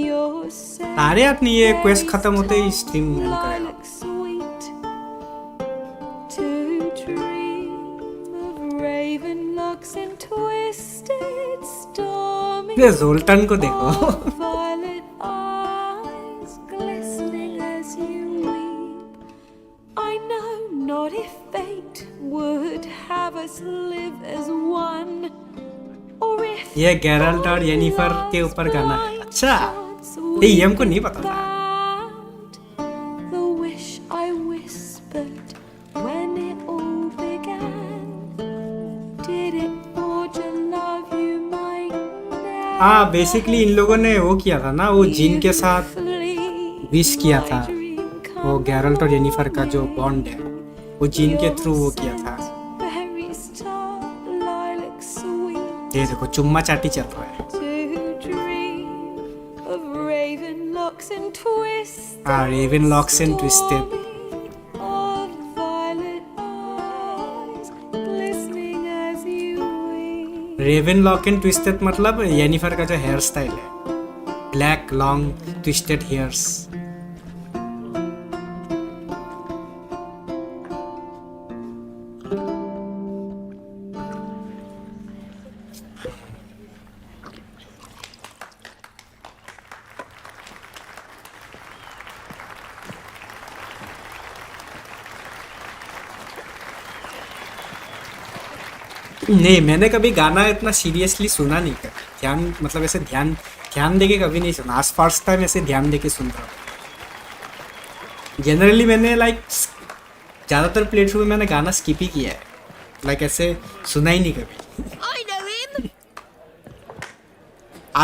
your सारे अपनी ये क्वेस्ट खत्म होते ही स्ट्रीम एंड करेगा। lilac sweet. To dream of raven locks and twisted ये जोल्टन को देखो violet eyes glistening as you weep. I know not if fate would have us live as one, or if ये गैरल्ट और Jennifer के ऊपर गाना है अच्छा ये हमको नहीं पता था the wish I whispered when it all began. Did it forge a love you might never हाँ बेसिकली इन लोगों ने वो किया था ना वो जीन के साथ विश किया था वो गैरल्ट और जेनिफर का जो बॉन्ड है वो जीन के थ्रू वो किया था berries tart lilac sweet ये देखो चुम्मा चाटी चल रहा है to dream of raven locks and twists हाँ raven locks and twisted of violet eyes glistening as you weep. Raven lock and twisted मतलब येनिफर का जो हेयर स्टाइल है ब्लैक लॉन्ग ट्विस्टेड हेयर्स नहीं मैंने कभी गाना इतना सीरियसली सुना नहीं कर ध्यान मतलब ऐसे ध्यान देके कभी नहीं सुना आज फर्स्ट टाइम ऐसे ध्यान देके सुन रहा हूँ जनरली मैंने लाइक ज़्यादातर प्लेटफॉर्म में मैंने गाना स्किप ही किया है लाइक ऐसे सुना ही नहीं कभी I know him.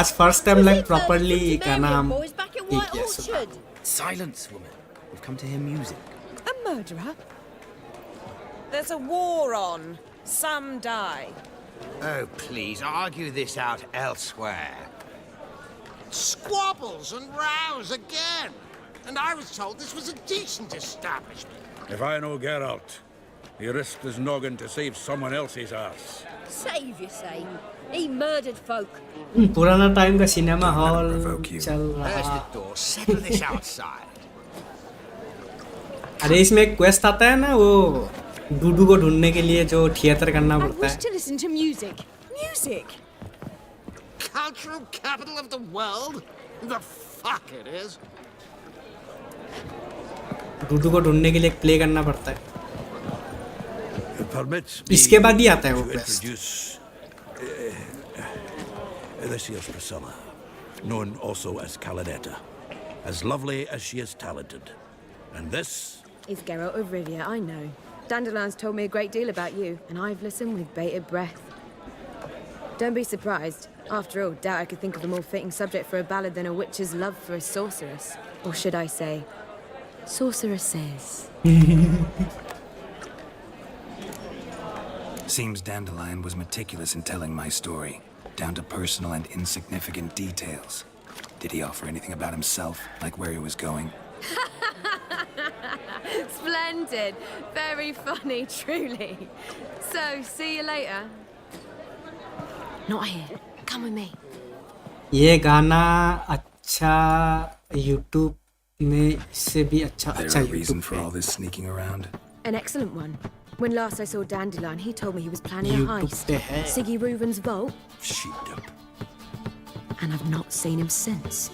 आज फर्स्ट टाइम लाइक प्रॉपर्ली गाना हम Boys back at ये White किया सुना Orchard. Silence, woman. We've come to hear music. A murderer? There's a war on. Some die. Oh, please, argue this out elsewhere. Squabbles and rows again. And I was told this was a decent establishment. If I know Geralt, he risked his noggin to save someone else's ass. Save, you say? He murdered folk. पुराना time का cinema hall चल There's रहा the door. Settle this outside. अरे इसमें एक quest आता है ना वो डूडू को ढूंढने के लिए जो थिएटर करना I पड़ता wish है to listen to music. Music? Cultural capital of the world? The fuck it is. डूडू को ढूंढने के लिए एक प्ले करना पड़ता है It permits me इसके बाद ही आता है वो to quest introduce this here's Priscilla, known also as Caladetta, as lovely as she is talented. And this Is Geralt of Rivia, I know. Dandelion's told me a great deal about you, and I've listened with bated breath. Don't be surprised. After all, doubt I could think of a more fitting subject for a ballad than a witch's love for a sorceress. Or should I say, sorceresses. Seems Dandelion was meticulous in telling my story, down to personal and insignificant details. Did he offer anything about himself, like where he was going? Splendid. Very funny, truly. So, see you later. Not here. Come with me. ये गाना अच्छा YouTube में से भी अच्छा There अच्छा a reason YouTube for पे all this sneaking around? An excellent one. When last I saw Dandelion, he told me he was planning a YouTube heist. पे है Siggy Reuven's vault. sheepdog. And I've not seen him since.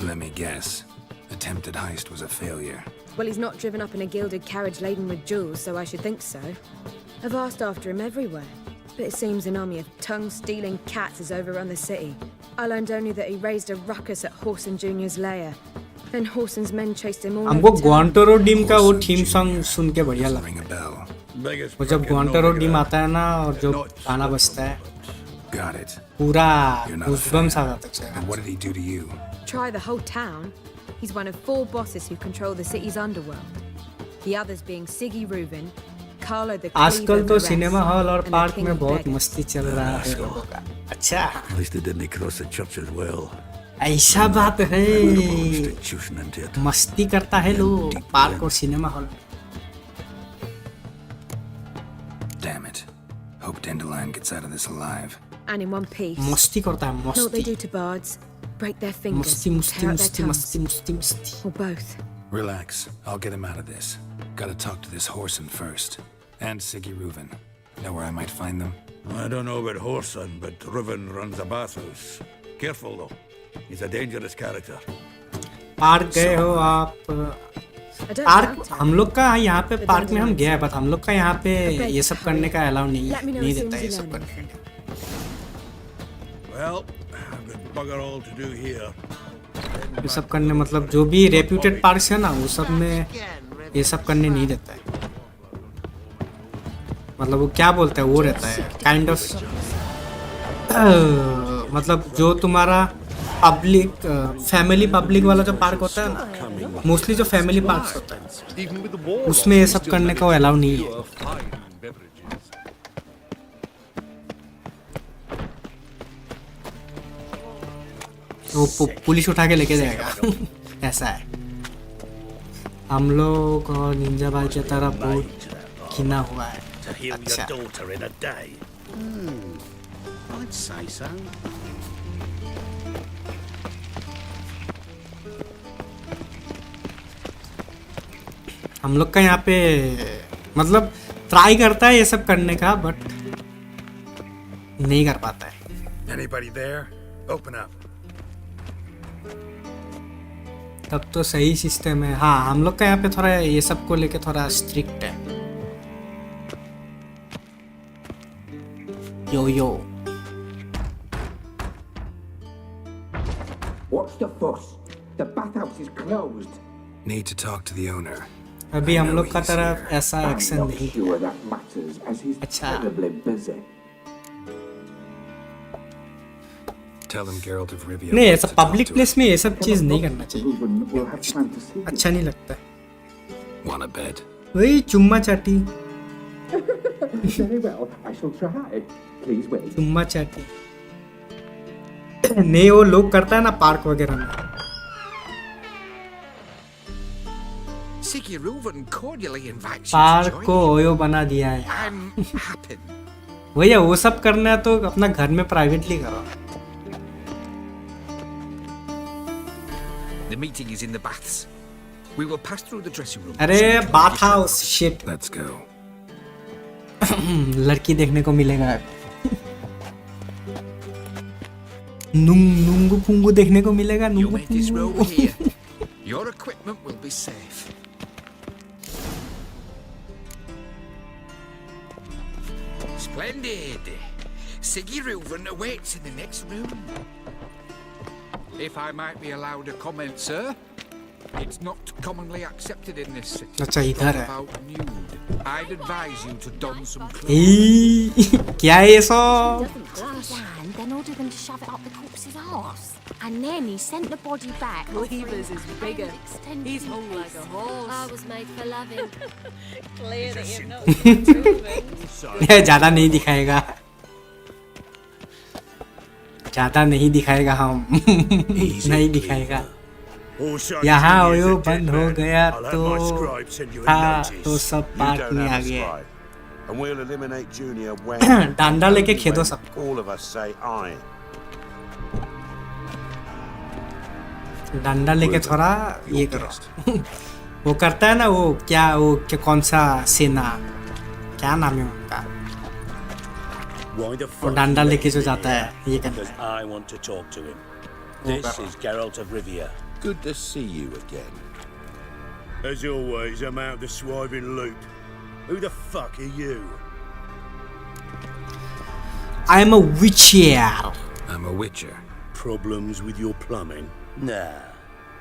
Let me guess. Attempted heist was a failure. Well, he's not driven up in a gilded carriage laden with jewels, so I should think so. I've asked after him everywhere, but it seems an army of tongue-stealing cats has overrun the city. I learned only that he raised a ruckus at Horson Jr.'s lair. Then Horson's men chased him all हमको over town. ग्वांटरो deem का वो theme song सुन के बढ़िया लगा Ring a bell. Biggest वो जब prick in ग्वांटरो deem Novigrad. आता है ना और जो गाना बजता है Got it. पूरा You're not a गूज़बम्स आ fan. जाता है And what did he do to you? Try the whole town. He's one of 4 bosses who control the city's underworld. The others being Siggy Reuven, Carlo the आजकल Cleaver तो Varese, cinema hall और and the park King में of बहुत Beggars. मस्ती चल रहा है लोगों का अच्छा At least they didn't cross the church as well. ऐसा बात है Constitution and it. मस्ती करता है लोग पार्क और सिनेमा हॉल में Damn it. Hope Dandelion gets out of this alive. And in one piece. मस्ती करता है Know what they मस्ती do to bards? Break their fingers, मस्ती मस्ती tear out their मस्ती tongues, मस्ती मस्ती मस्ती or both. Relax. I'll get him out of this. Gotta talk to this Horson first. And Siggy Reuven. Know where I might find them? I don't know about Whoreson, but Riven runs a bathhouse. Careful though. He's a dangerous character. Park गए हो आप? Park हम लोग का यहाँ पे park में हम गए हैं, बट हम लोग का यहाँ पे ये सब करने का अलाउ नहीं देता ये सब करने का। Well, I've got bugger all to do here. ये सब करने मतलब जो भी रेप्यूटेड पार्क्स है ना वो सब में ये सब करने नहीं देता है। मतलब वो क्या बोलता है वो रहता है काइंड ऑफ मतलब जो तुम्हारा पब्लिक फैमिली पब्लिक वाला जो पार्क होता है ना, मोस्टली जो फैमिली पार्क्स होता है उसमें ये सब करने का अलाउ नहीं है। वो पुलिस उठा के लेके जाएगा ऐसा है। हम लोग और निंजा भाई की तरह बहुत घिना हुआ है। अच्छा I'd say so. हम लोग का यहाँ पे मतलब ट्राई करता है ये सब करने का बट नहीं कर पाता है। Anybody there? Open up. तब तो सही सिस्टम है। हाँ हम लोग का यहाँ पे थोड़ा ये सब को लेके थोड़ा स्ट्रिक्ट है। यो What's the fuss? The bathhouse is closed. Need to talk to the owner. अभी हम लोग का तरफ ऐसा एक्शन नहीं। Sure that matters as he's terribly busy. Tell him Geralt of Rivia. नहीं ऐसा पब्लिक प्लेस में ये सब चीज नहीं करना चाहिए, अच्छा नहीं लगता है। Want a bed? वही चुम्मा चाटी। Very well, I shall try. Please wait. चुम्मा चाटी नहीं वो लोग करता है ना पार्क वगैरह में। पार्क को ओयो बना दिया है। भैया वो सब करना है तो अपना घर में प्राइवेटली करो। The meeting is in the baths. We will pass through the dressing room. अरे bath house shit. Let's go. लड़की देखने को मिलेगा। नुंगू फुंगू देखने को मिलेगा। नुंगू फुंगू। Your equipment will be safe. Splendid. Siggy Reuven awaits in the next room. If I might be allowed a comment, sir, it's not commonly accepted in this city. अच्छा इधर है। About nude. I'd advise you to don some clothes. क्या है ये सब? And then order them to shove it up the corpse's arse. And then he sent the body back. Weavers is bigger. He's hung like a horse. I was made for loving. Clear that you're not ज़्यादा नहीं दिखाएगा, ज़्यादा नहीं दिखाएगा हम नहीं दिखाएगा। यहाँ ओयो बंद हो गया तो हाँ तो सब पार्क में आ गए। And we'll eliminate Junior when डंडा लेके खेदो सबको। all of us say aye. डंडा लेके थोड़ा ये करो। वो करता है ना वो क्या कौन सा सेना क्या नाम है उनका, वो डंडा लेके जो जाता है ये करता है। I want to talk to him. This is Geralt of Rivia. Good to see you again. As always, I'm out the swiving loop. Who the fuck are you? I'm a witcher. I'm a witcher. Problems with your plumbing? Nah,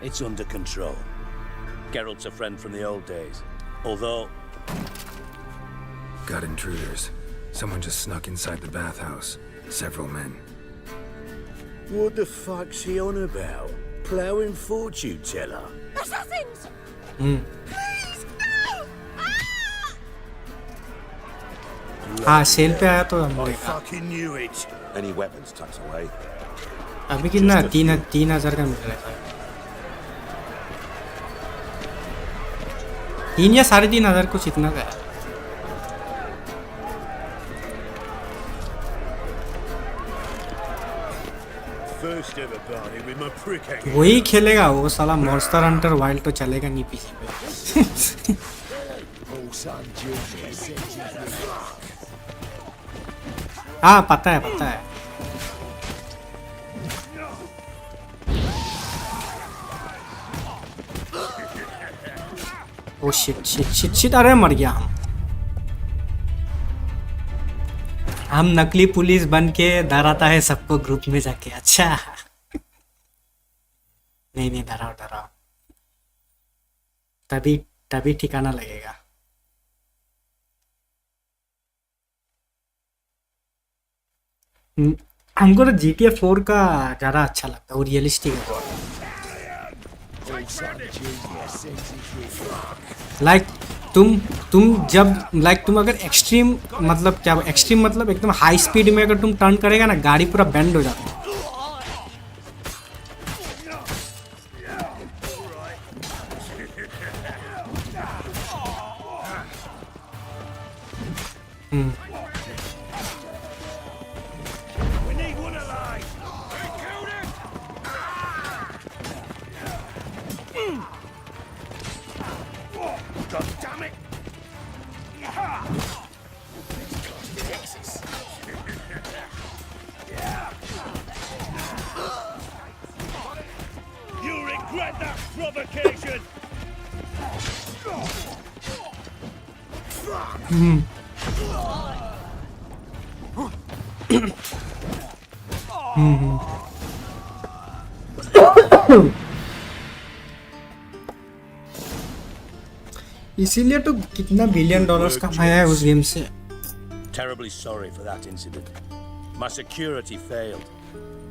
it's under control. Geralt's a friend from the old days. Although... Got intruders. Someone just snuck inside the bathhouse. Several men. What the fuck's he on about? Plowing fortune teller? Assassins! Please, no! हाँ cell पे आया तो हम I fucking knew it. Any weapons tucked away? अभी कितना 3,000 का मिल रहा है। 3 या 3,500 कुछ इतना का है। First ever party with my prick hanging. वही खेलेगा वो साला मॉन्स्टर हंटर वाइल्ड तो चलेगा नहीं पीसी पे। हाँ पता है ओ शिट अरे मर गया हम नकली पुलिस बन के डराता है सबको ग्रुप में जाके अच्छा नहीं डराओ तभी ठिकाना लगेगा हमको तो GTA 4 का ज़्यादा अच्छा लगता है वो रियलिस्टिक है बहुत लाइक तुम जब तुम अगर एक्सट्रीम मतलब एकदम हाई स्पीड में अगर तुम टर्न करेगा ना गाड़ी पूरा बेंड हो जाता है इसीलिए तो कितना $1 बिलियन कमाया है उस गेम से Terribly sorry for that incident. My security failed.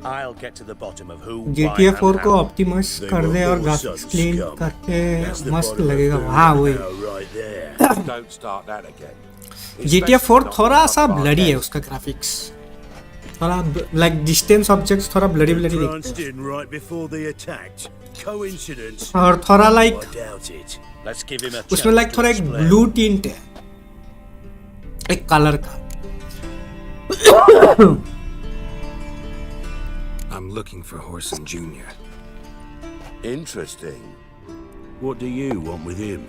I'll get to the bottom of who, GTA 4 को ऑप्टिमाइज कर दे और ग्राफिक्स क्लीन करके मस्त लगेगा हाँ वही Don't start that again. GTA 4 थोड़ा सा ब्लडी है उसका ग्राफिक्स थोड़ा लाइक डिस्टेंस ऑब्जेक्ट्स थोड़ा ब्लडी दिखते हैं और थोड़ा लाइक उसमें लाइक थोड़ा एक ब्लू टिंट है एक कलर का I'm looking for Horson Jr. Interesting. What do you want with him?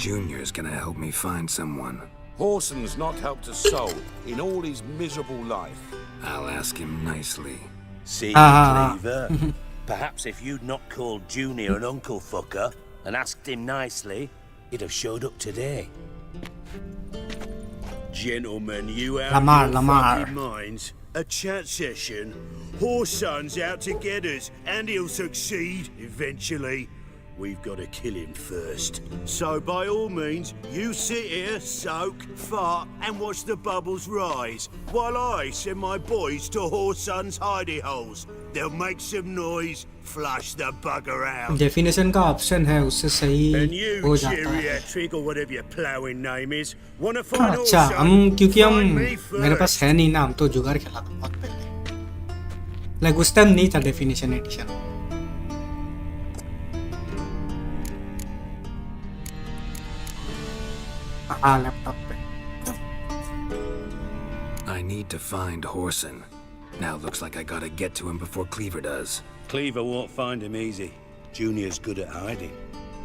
Junior's gonna help me find someone. Horson's not helped a soul in all his miserable life. I'll ask him nicely. See, Cleaver? Perhaps if you'd not called Junior an uncle fucker and asked him nicely, he'd have showed up today. Gentlemen, you out Lamar, your Lamar. fucking minds? A chat session? Horson's out to get us, and he'll succeed eventually. We've got to kill him first. So by all means, you sit here, soak, fart, and watch the bubbles rise, while I send my boys to Horson's hidey holes. They'll make some noise, flush the bugger out. Definition का option है उससे सही And you, हो जाता है geriatric, or whatever your ploughing name is, wanna find अच्छा Horson? हम क्योंकि हम Find me मेरे पास first. है नहीं ना हम तो जुगाड़ खेला था बहुत पहले लाइक उस टाइम नहीं था डेफिनेशन एडिशन हाँ लैपटॉप पे I need to find Horson. Now looks like I gotta get to him before Cleaver does. Cleaver won't find him easy. Junior's good at hiding.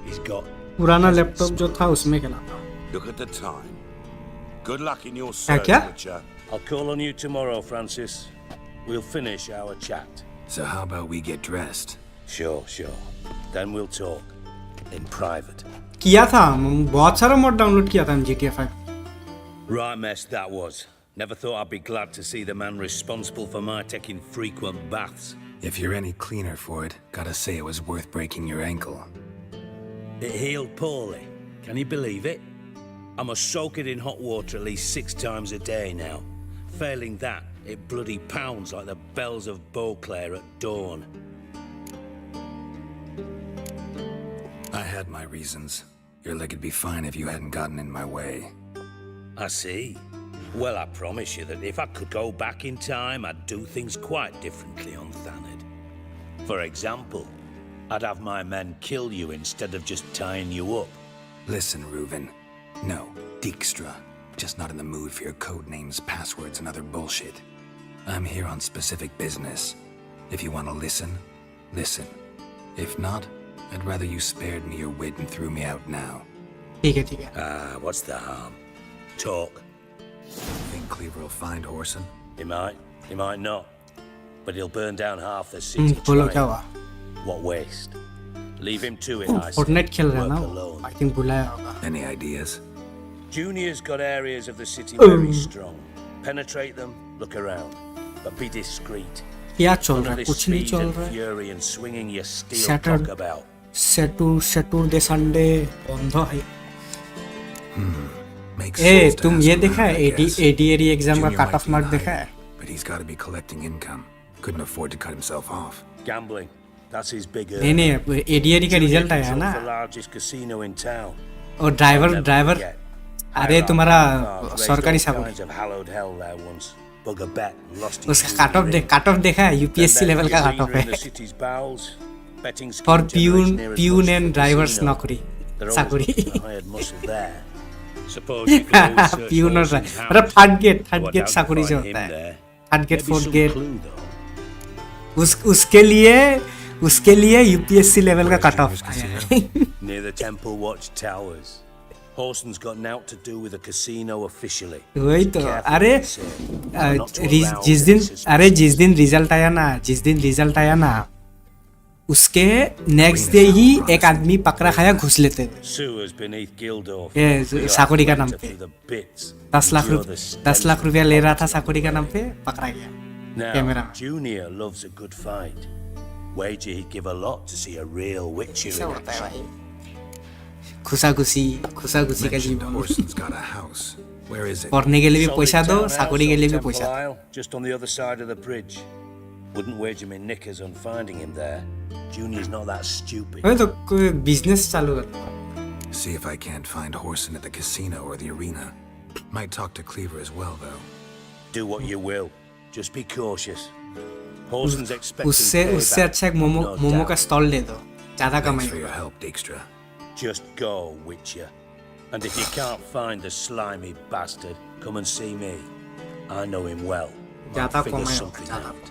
He's got... पुराना laptop जो था उसमें खेला था Look at the time. Good luck in your क्या search, क्या Witcher. I'll call on you tomorrow, Francis. We'll finish our chat. So how about we get dressed? Sure. Then we'll talk. In private. किया था बहुत सारा mode download किया था हम GTA 5 Right mess that was. Never thought I'd be glad to see the man responsible for my taking frequent baths. If you're any cleaner for it, gotta say it was worth breaking your ankle. It healed poorly. Can you believe it? I must soak it in hot water at least 6 times a day now. Failing that, it bloody pounds like the bells of Beauclair at dawn. I had my reasons. Your leg would be fine if you hadn't gotten in my way. I see. Well, I promise you that if I could go back in time, I'd do things quite differently on Thanad. For example, I'd have my men kill you instead of just tying you up. Listen, Reuven. No, Dijkstra. Just not in the mood for your code names, passwords, and other bullshit. I'm here on specific business. If you want to listen, Listen, if not, I'd rather you spared me your wit and threw me out now. ठीक है What's the harm? Talk. Think Cleaver will find Horson? He might not. But he'll burn down half the city बोलो क्या trying. हुआ What waste? Leave him to it, I say. Fortnite खेल रहा है Work ना alone. I think बुलाया होगा Any ideas? Junior's got areas of the city very strong. Penetrate them, look around. But be discreet. क्या चल None रहा of है this कुछ नहीं speed चल and रहा है fury and swinging your steel Saturn- cock about. Saturday Sunday बंद है Makes ए sense to तुम ask ये around, देखा है I guess. एडीएरी एग्जाम का Junior cut might of be mark in देखा है hiding, but he's got to be collecting income. Couldn't afford to cut himself off. Gambling. That's his big नहीं नहीं एडीएरी का रिजल्ट आया ना the largest casino in town. और driver अरे तुम्हारा सरकारी साहब Kinds of hallowed hell there once. Bugger bet, lost his उसका कट ऑफ देखा है यूपीएससी लेवल का कट ऑफ है the city's bowels. Betting for scheme peon generates near as peon much and for drivers casino. नौकरी They're always चाकरी looking for hired muscle there. Suppose you could always search peon और Olsen's house. मतलब third gate Though I doubt चाकरी you'd जो find होता him है there. Third gate Maybe fourth some gate clue, though. उसके लिए UPSC level का cut off Near the Temple Watch Towers. Horson's got naught to do with the casino officially. वही तो Careful अरे what you say. Not to arouse जिस दिन result आया ना उसके नेक्स्ट डे ही एक आदमी पकड़ा खाया घुस लेते थे Sewers beneath Gildorf. ये साकोरी का नाम To पे the bits. 10 लाख रुपया ले रहा था साकोरी का नाम पे पकड़ा गया camera Now, Junior loves a good fight. Wager he'd give a lot to see a real Witcher in action. खुशाखुशी का Mentioned जीवन Horson's got a house. Where is it? पढ़ने के लिए भी Solid पैसा दो townhouse साकोरी के on लिए भी Temple पैसा दो Isle, just on the other side of the bridge. Wouldn't wager me knickers on finding him there. Junior's not that stupid. वही तो कोई बिजनेस चालू करता See if I can't find Horson at the casino or the arena. Might talk to Cleaver as well, though. Do what you will. Just be cautious. Horson's expecting उससे payback, अच्छा एक momo no momo doubt. का stall ले दो ज्यादा Thanks कमाई for your help, Dijkstra. Just go, Witcher. And if you can't find the slimy bastard, come and see me. I know him well. Might ज्यादा figure कमाई होगा something ज्यादा out.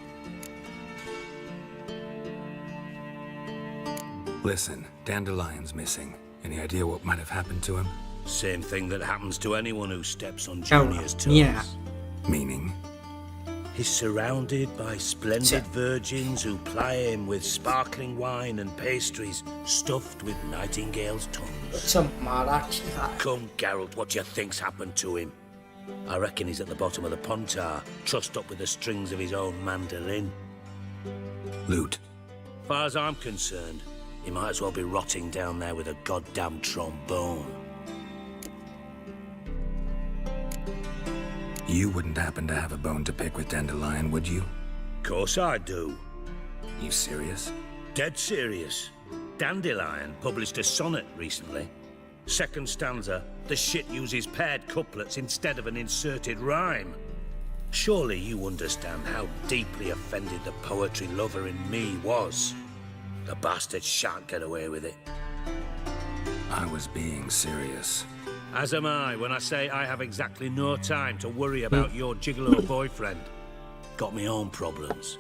Listen, Dandelion's missing. Any idea what might have happened to him? Same thing that happens to anyone who steps on क्या हुआ? Junior's Yeah. toes. Meaning? He's surrounded by splendid virgins who ply him with sparkling wine and pastries stuffed with nightingales' tongues. अच्छा मराठी है Come, Geralt, what do you think's happened to him? I reckon he's at the bottom of the pontar, trussed up with the strings of his own mandolin. Loot. Far as I'm concerned, he might as well be rotting down there with a goddamn trombone. You wouldn't happen to have a bone to pick with Dandelion, would you? Course I do. You serious? Dead serious. Dandelion published a sonnet recently. Second stanza, the shit uses paired couplets instead of an inserted rhyme. Surely you understand how deeply offended the poetry lover in me was. The bastard shan't get away with it. I was being serious. As am I when I say I have exactly no time to worry about your gigolo boyfriend. Got me own problems.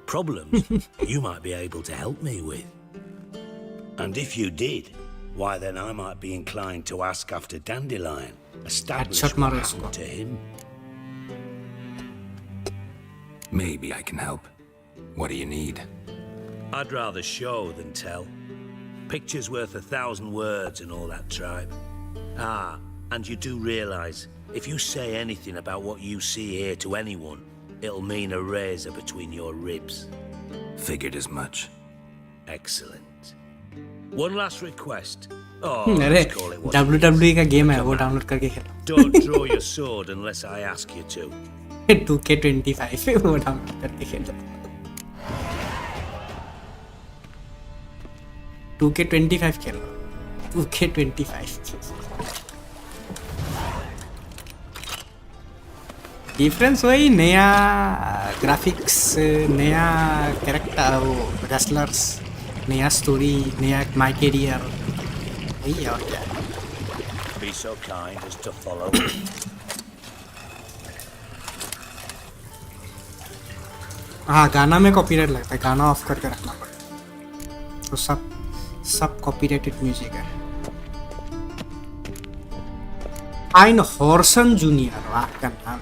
Problems you might be able to help me with. And if you did, why then I might be inclined to ask after Dandelion. Establish what happened to him. Maybe I can help. What do you need? I'd rather show than tell. Pictures worth 1,000 words and all that tribe. Ah, and you do realize, if you say anything about what you see here to anyone, it'll mean a razor between your ribs. Figured as much. Excellent. One last request. Oh, अरे let's call it what it is. WWE का game है वो download करके खेलो Don't draw your sword unless I ask you to. 2K25 है वो download करके खेलो 2K25 खेलो 2K25 difference वही नया ग्राफिक्स नया कैरेक्टर वो रेसलर्स नया स्टोरी नया माय कैरियर वही और क्या Be so kind as to follow. हाँ गाना में कॉपीराइट लगता है, गाना ऑफ करके रखना पड़ेगा, तो सब कॉपीराइटेड म्यूजिक है। आइन हॉर्सन जूनियर, वाह क्या नाम,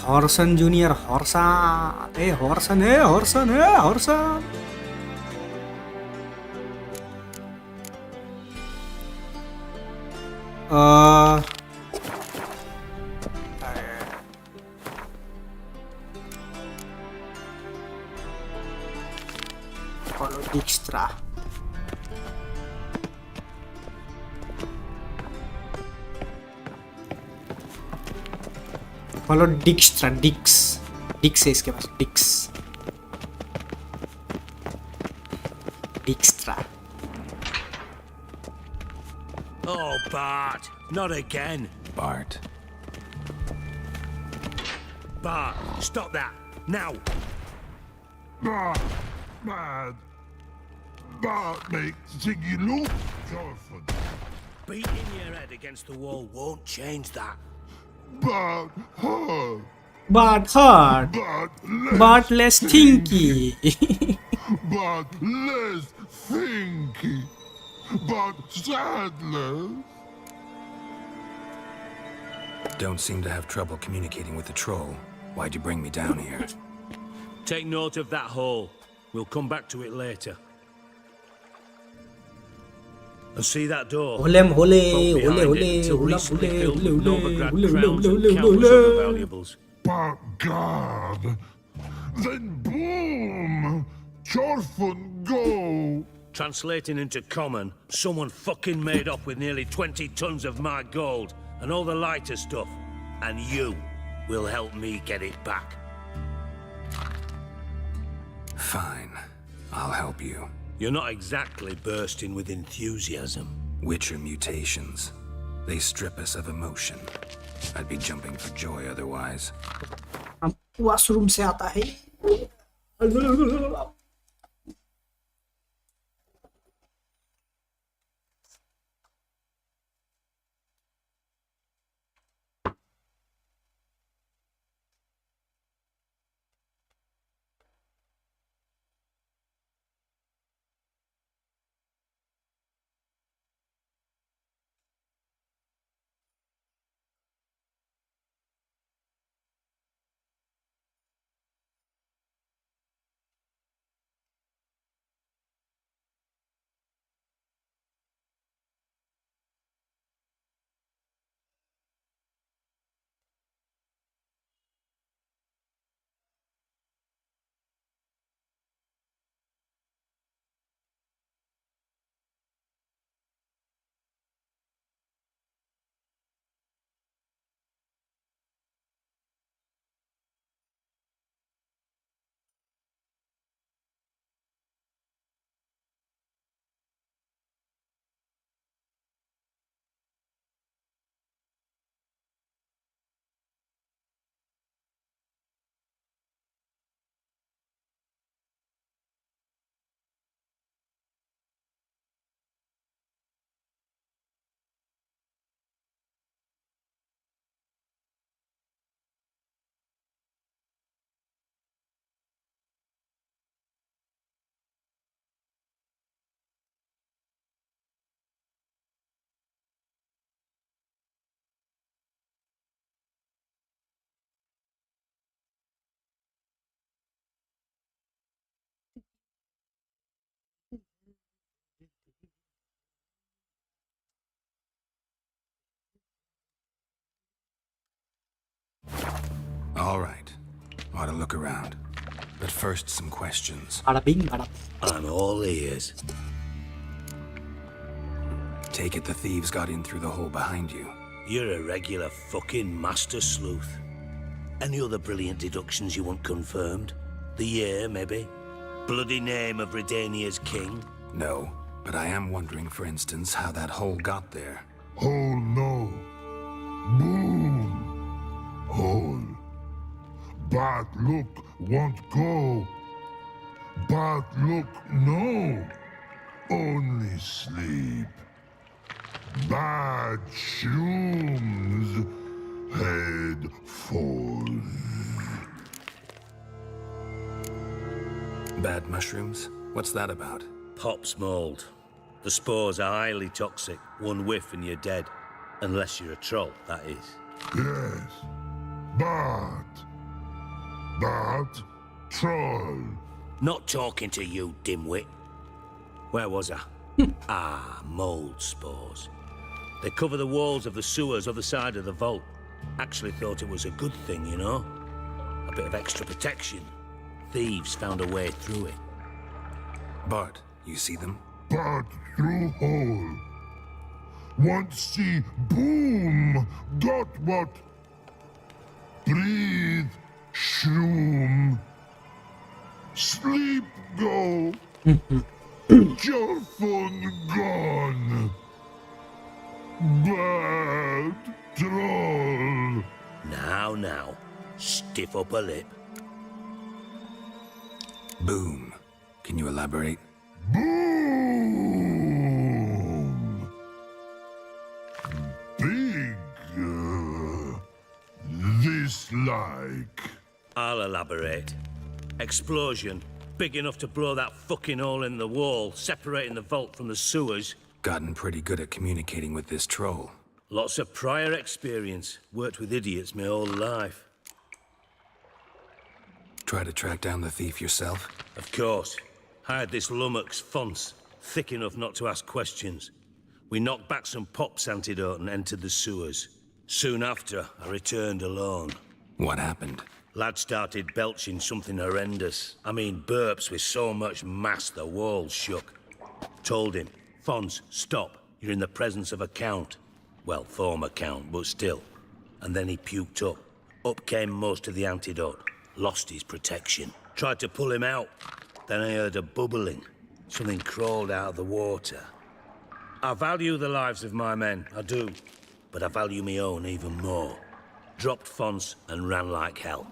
हॉर्सन जूनियर, हॉर्सन ए हॉर्सन ए हॉर्सन ए हॉर्सन। Dijkstra. Follow Dijkstra, Dix है इसके पास, Dix, Dijkstra. Oh, Bart, not again. Bart. Bart, stop that, now. Bart, Bart makes Ziggy look joyful. Beating your head against the wall won't change that. Bart hard. Bart hard. Bart less thinky. Bart less thinky. Bart sadness. Don't seem to have trouble communicating with the troll. Why'd you bring me down here? Take note of that hole. We'll come back to it later. And see that door? Holem hole, hole, valuables. But God, then boom, Chorfun go. Translating into common, someone fucking made off with nearly 20 tons of my gold and all the lighter stuff, and you will help me get it back. Fine, I'll help you. You're not exactly bursting with enthusiasm. Witcher mutations. They strip us of emotion. I'd be jumping for joy otherwise. Washroom से आता है। All right. Ought to look around. But first, some questions. I'm all ears. Take it the thieves got in through the hole behind you. You're a regular fucking master sleuth. Any other brilliant deductions you want confirmed? The year, maybe? Bloody name of Redania's king? No, but I am wondering, for instance, how that hole got there. Hole no. Boom. Hole. Bad look won't go. Bad look no. Only sleep. Bad shrooms. Head falls. Bad mushrooms? What's that about? Pop's mold. The spores are highly toxic. One whiff and you're dead. Unless you're a troll, that is. Yes. But troll. Not talking to you, dimwit. Where was I? Mold spores. They cover the walls of the sewers other side of the vault. Actually thought it was a good thing, you know? A bit of extra protection. Thieves found a way through it. Bart, you see them? But through hole. Once see boom, got what? Breathe, shroom. Sleep go. Your phone gone. Bad troll. Now. Stiff up a lip. Boom. Can you elaborate? Boom. Big. This like. I'll elaborate. Explosion. Big enough to blow that fucking hole in the wall, separating the vault from the sewers. Gotten pretty good at communicating with this troll. Lots of prior experience. Worked with idiots my whole life. Try to track down the thief yourself? Of course. Hired this lummox, Fons. Thick enough not to ask questions. We knocked back some Pop's antidote and entered the sewers. Soon after, I returned alone. What happened? Lad started belching something horrendous. I mean, burps with so much mass the walls shook. Told him, Fons, stop. You're in the presence of a count. Well, former count, but still. And then he puked up. Up came most of the antidote. Lost his protection. Tried to pull him out. Then I heard a bubbling. Something crawled out of the water. I value the lives of my men, I do. But I value my own even more. Dropped Fons and ran like hell.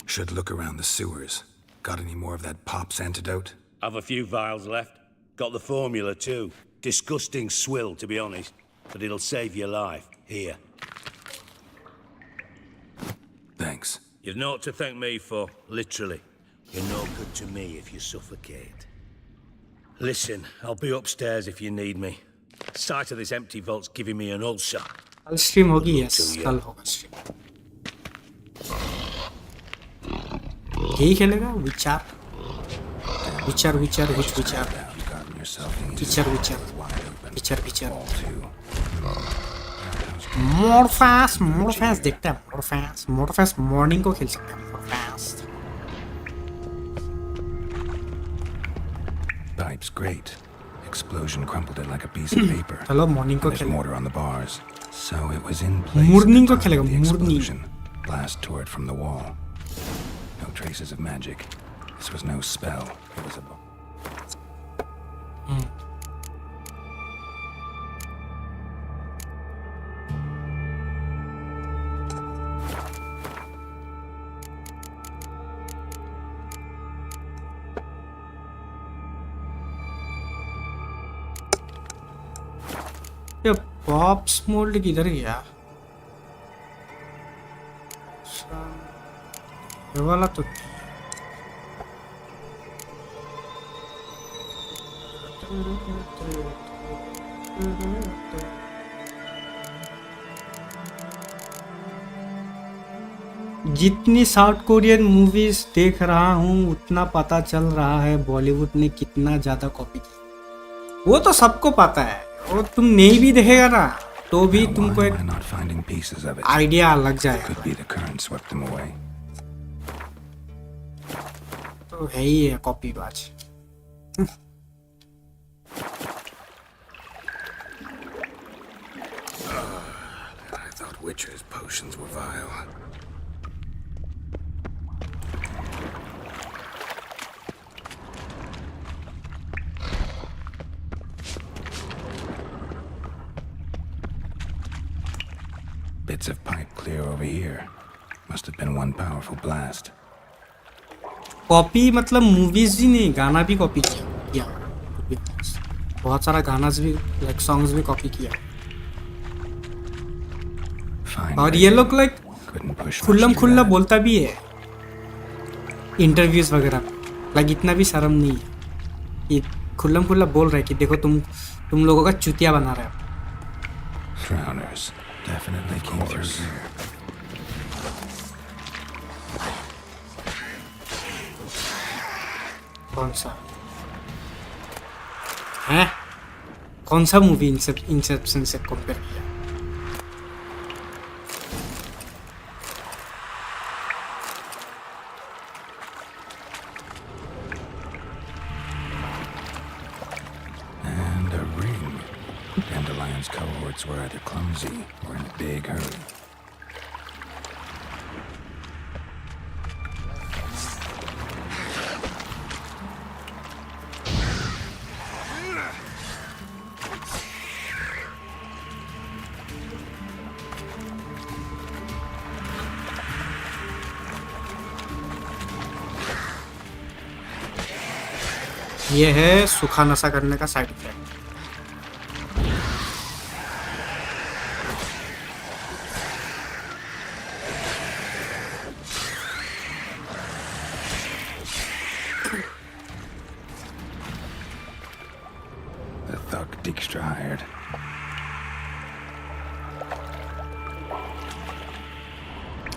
Should look around the sewers. Got any more of that Pop's antidote? I've a few vials left. Got the formula too. Disgusting swill, to be honest. But it'll save your life. Here. Thanks. You've naught to thank me for, literally. You're no good to me if you suffocate. Listen, I'll be upstairs if you need me. Sight of this empty vault's giving me an ulcer. I'll stream hogi, yes. Kal hoga stream. यही खेलेगा विचार विचार विचार विच विचार विचार विचार विचार विचार मोर फास्ट देखते हैं मोर फास्ट मॉर्निंग को खेल सकते हैं मोर fast Pipe's great. Explosion crumpled it like a piece of paper. चलो मॉर्निंग को There's खेलेंगे mortar on the bars. So it was in place. Morning को at the time खेलेगा of the morning explosion. Blast tore it from the wall. No traces of magic. This was no spell. It was a ये pops mould किधर गया ये वाला तो जितनी south Korean movies देख रहा हूँ उतना पता चल रहा है बॉलीवुड ने कितना ज्यादा कॉपी किया वो तो सबको पता है और तुम नहीं भी देखेगा ना तो भी तुमको एक आइडिया लग जाएगा तो है ही है कॉपी बाज I thought Witcher's potions were vile. Bits of pipe clear over here. Must have been one powerful blast. Copy मतलब मूवीज ही नहीं गाना भी कॉपी किया बहुत सारा गाना भी लाइक सॉन्ग्स भी कॉपी किया और ये लोग लाइक खुल्लम खुल्ला बोलता भी है इंटरव्यूज वगैरह लाइक इतना भी शर्म नहीं है कि खुल्लम खुल्ला बोल रहे हैं कि देखो तुम लोगों का चुतिया बना रहे हो. Frowners definitely came through here. कौन सा है? कौन सा मूवी इंसेप्शन से कंपेयर किया? And a ring. Dandelion's cohorts were either clumsy or in a big hurry. ये है सूखा नशा करने का side effect. The thug Dijkstra hired.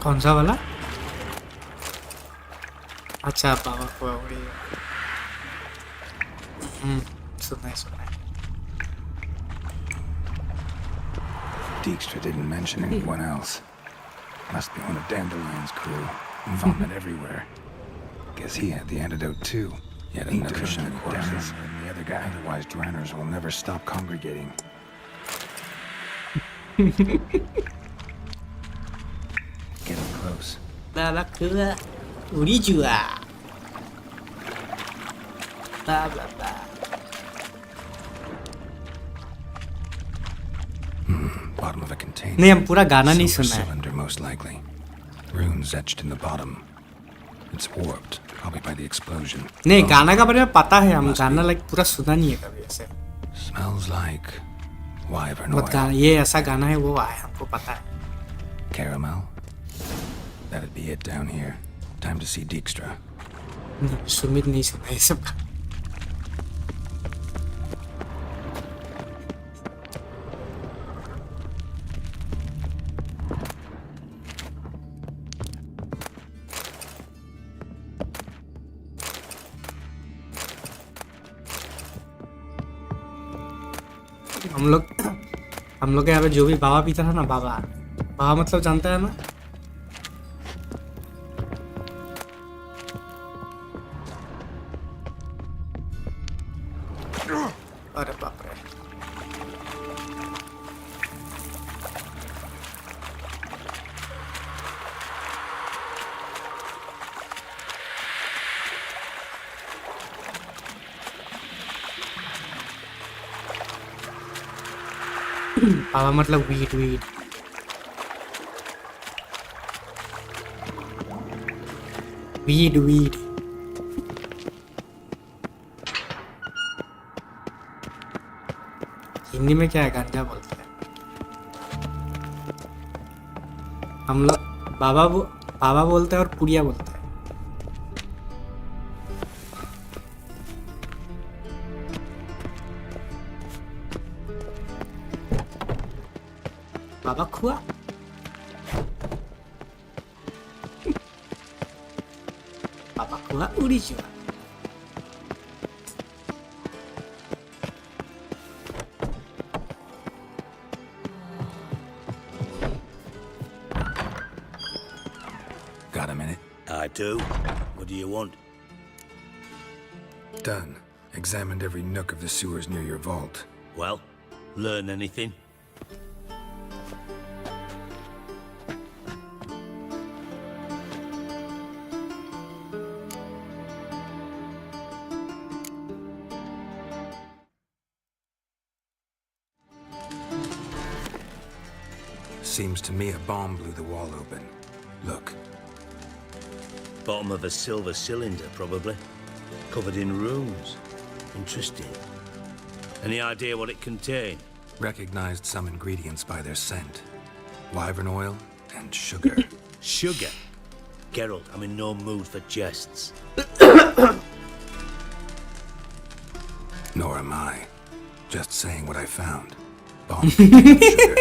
कौन सा वाला? अच्छा बाबा को सुना है. Dijkstra didn't mention anyone else. Must be one of Dandelion's crew. Vomit everywhere. Guess he had the antidote too. Yet another shiny down than the other guy. Otherwise, drowners will never stop congregating. Getting close. Bla bla 우리 좋아. Bla bla bla. Bottom of a container. नहीं हम पूरा गाना नहीं Silver सुना है. cylinder, most likely. Runes etched in the bottom. It's warped, probably by the explosion. नहीं गाना का बारे में पता है. हम गाना लाइक पूरा सुना नहीं है कभी ऐसे. Smells like wyvern मत oil. गाना ये ऐसा गाना है वो आया हमको पता है. Caramel. That'd be it down here. Time to see Dijkstra. Sumit नहीं सुना ये सब. हम लोग के यहाँ पे जो भी बाबा पीता था ना बाबा मतलब जानता है ना. अरे बाप रे. बाबा मतलब वीड हिंदी में क्या है? गांजा बोलते हैं हम लोग. बाबा बोलते हैं और पुड़िया बोलते हैं. बाबा खुआ. बाबा खुआ उड़ी जुआ. Got a minute? I do. What do you want? Done. Examined every nook of the sewers near your vault. Well, learn anything? Seems to me a bomb blew the wall open. Look. Bottom of a silver cylinder, probably. Covered in runes. Interesting. Any idea what it contained? Recognized some ingredients by their scent. Wyvern oil and sugar. Sugar? Geralt, I'm in no mood for jests. Nor am I. Just saying what I found. Bomb sugar.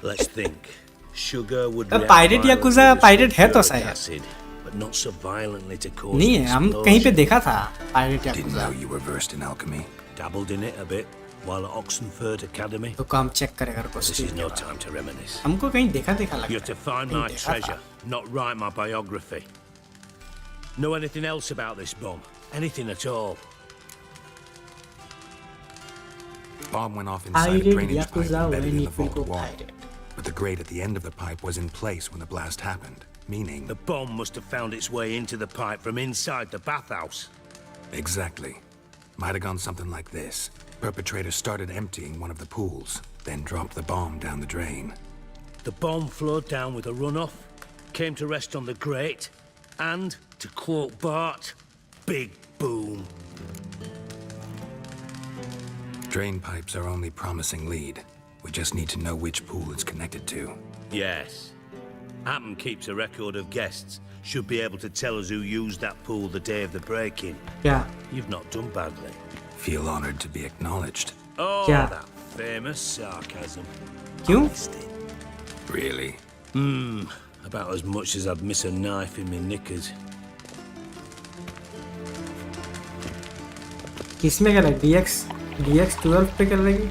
Let's think. Sugar would तो react pirate yakuza violently with pirate है तो sulfuric शायद acid, but not so violently to cause नहीं an है, हम explosion. कहीं पे देखा था pirate Didn't yakuza know you were versed in alchemy. Dabbled in it a bit while at Oxenford Academy. तो काम चेक करेगा को This is no time to reminisce. हमको कहीं देखा देखा लगा You're to find my treasure, not write my biography. Know anything else about this bomb? Anything at all? Bomb went off inside a Pirate drainage pipe Yakuza embedded when in you the vault go wall. pirate. But the grate at the end of the pipe was in place when the blast happened, meaning... The bomb must have found its way into the pipe from inside the bathhouse. Exactly. Might have gone something like this. Perpetrator started emptying one of the pools, then dropped the bomb down the drain. The bomb flowed down with a runoff, came to rest on the grate, and, to quote Bart, big boom. Drain pipes are only promising lead. We just need to know which pool it's connected to. Yes. Hammond keeps a record of guests. Should be able to tell us who used that pool the day of the break-in. Yeah. You've not done badly. Feel honored to be acknowledged. Oh, Yeah. that famous sarcasm. क्यों? Really? About as much as I'd miss a knife in my knickers. किसमें खेला DX12 पे खेल रही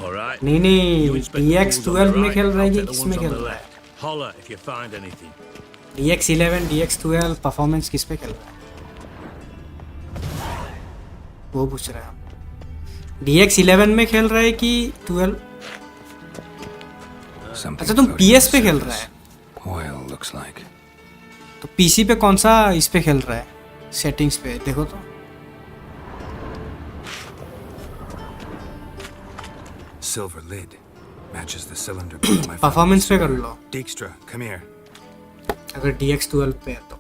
All right. नहीं नहीं You inspect the pools on the DX12 में right, खेल I'll रही take the किसमें ones on खेल the रहा है left. Holler if you find anything. DX11 DX12 performance किस पे खेल रहा है वो पूछ रहा है DX11 में खेल रहा है कि 12 अच्छा तुम PS पे खेल रहा है Oil looks like. तो PC पे कौन सा इस पे खेल रहा है सेटिंग्स पे देखो तो Silver lid. Matches the cylinder below my performance पे कर लो Dijkstra, come here. अगर DX12 पे है तो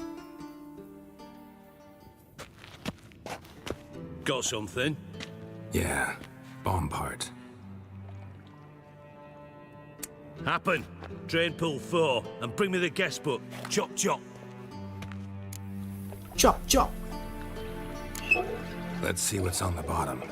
Got something? Yeah, bomb part. Happen. Drain pool 4 and bring me the guest book. Chop chop. chop chop Let's see what's on the bottom.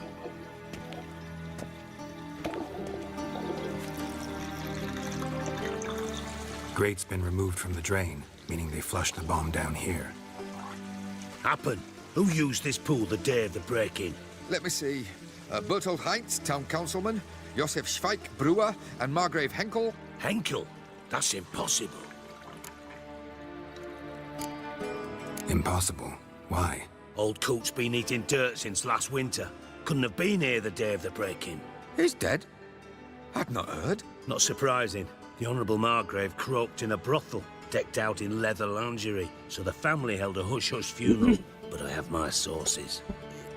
Grate's been removed from the drain, meaning they flushed the bomb down here. Happen. Who used this pool the day of the break-in? Let me see. Bertold Heinz, town councilman, Josef Schweik, brewer, and Margrave Henkel. Henkel? That's impossible. Impossible. Why? Old Coot's been eating dirt since last winter. Couldn't have been here the day of the break-in. He's dead? I'd not heard. Not surprising. The Honourable Margrave croaked in a brothel, decked out in leather lingerie, so the family held a hush-hush funeral. But I have my sources.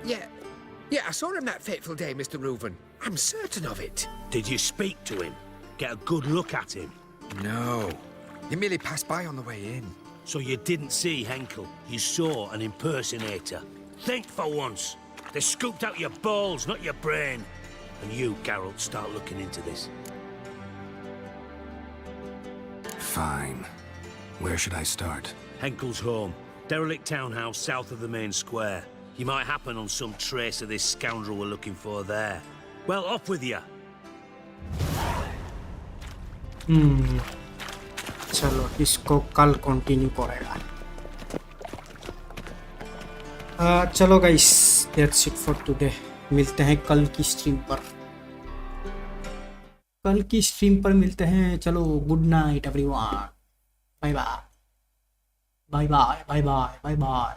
Yeah, I saw him that fateful day, Mr. Reuven. I'm certain of it. Did you speak to him? Get a good look at him? No. He merely passed by on the way in. So you didn't see Henkel. You saw an impersonator. Think for once. They scooped out your balls, not your brain. And you, Geralt, start looking into this. Fine. Where should I start? Henkel's home. Derelict townhouse south of the main square. You might happen on some trace of this scoundrel we're looking for there. Well, off with you. चलो इसको कल continue करेगा चलो guys that's it for today मिलते हैं कल की stream पर मिलते हैं चलो good night everyone bye bye bye bye bye bye bye bye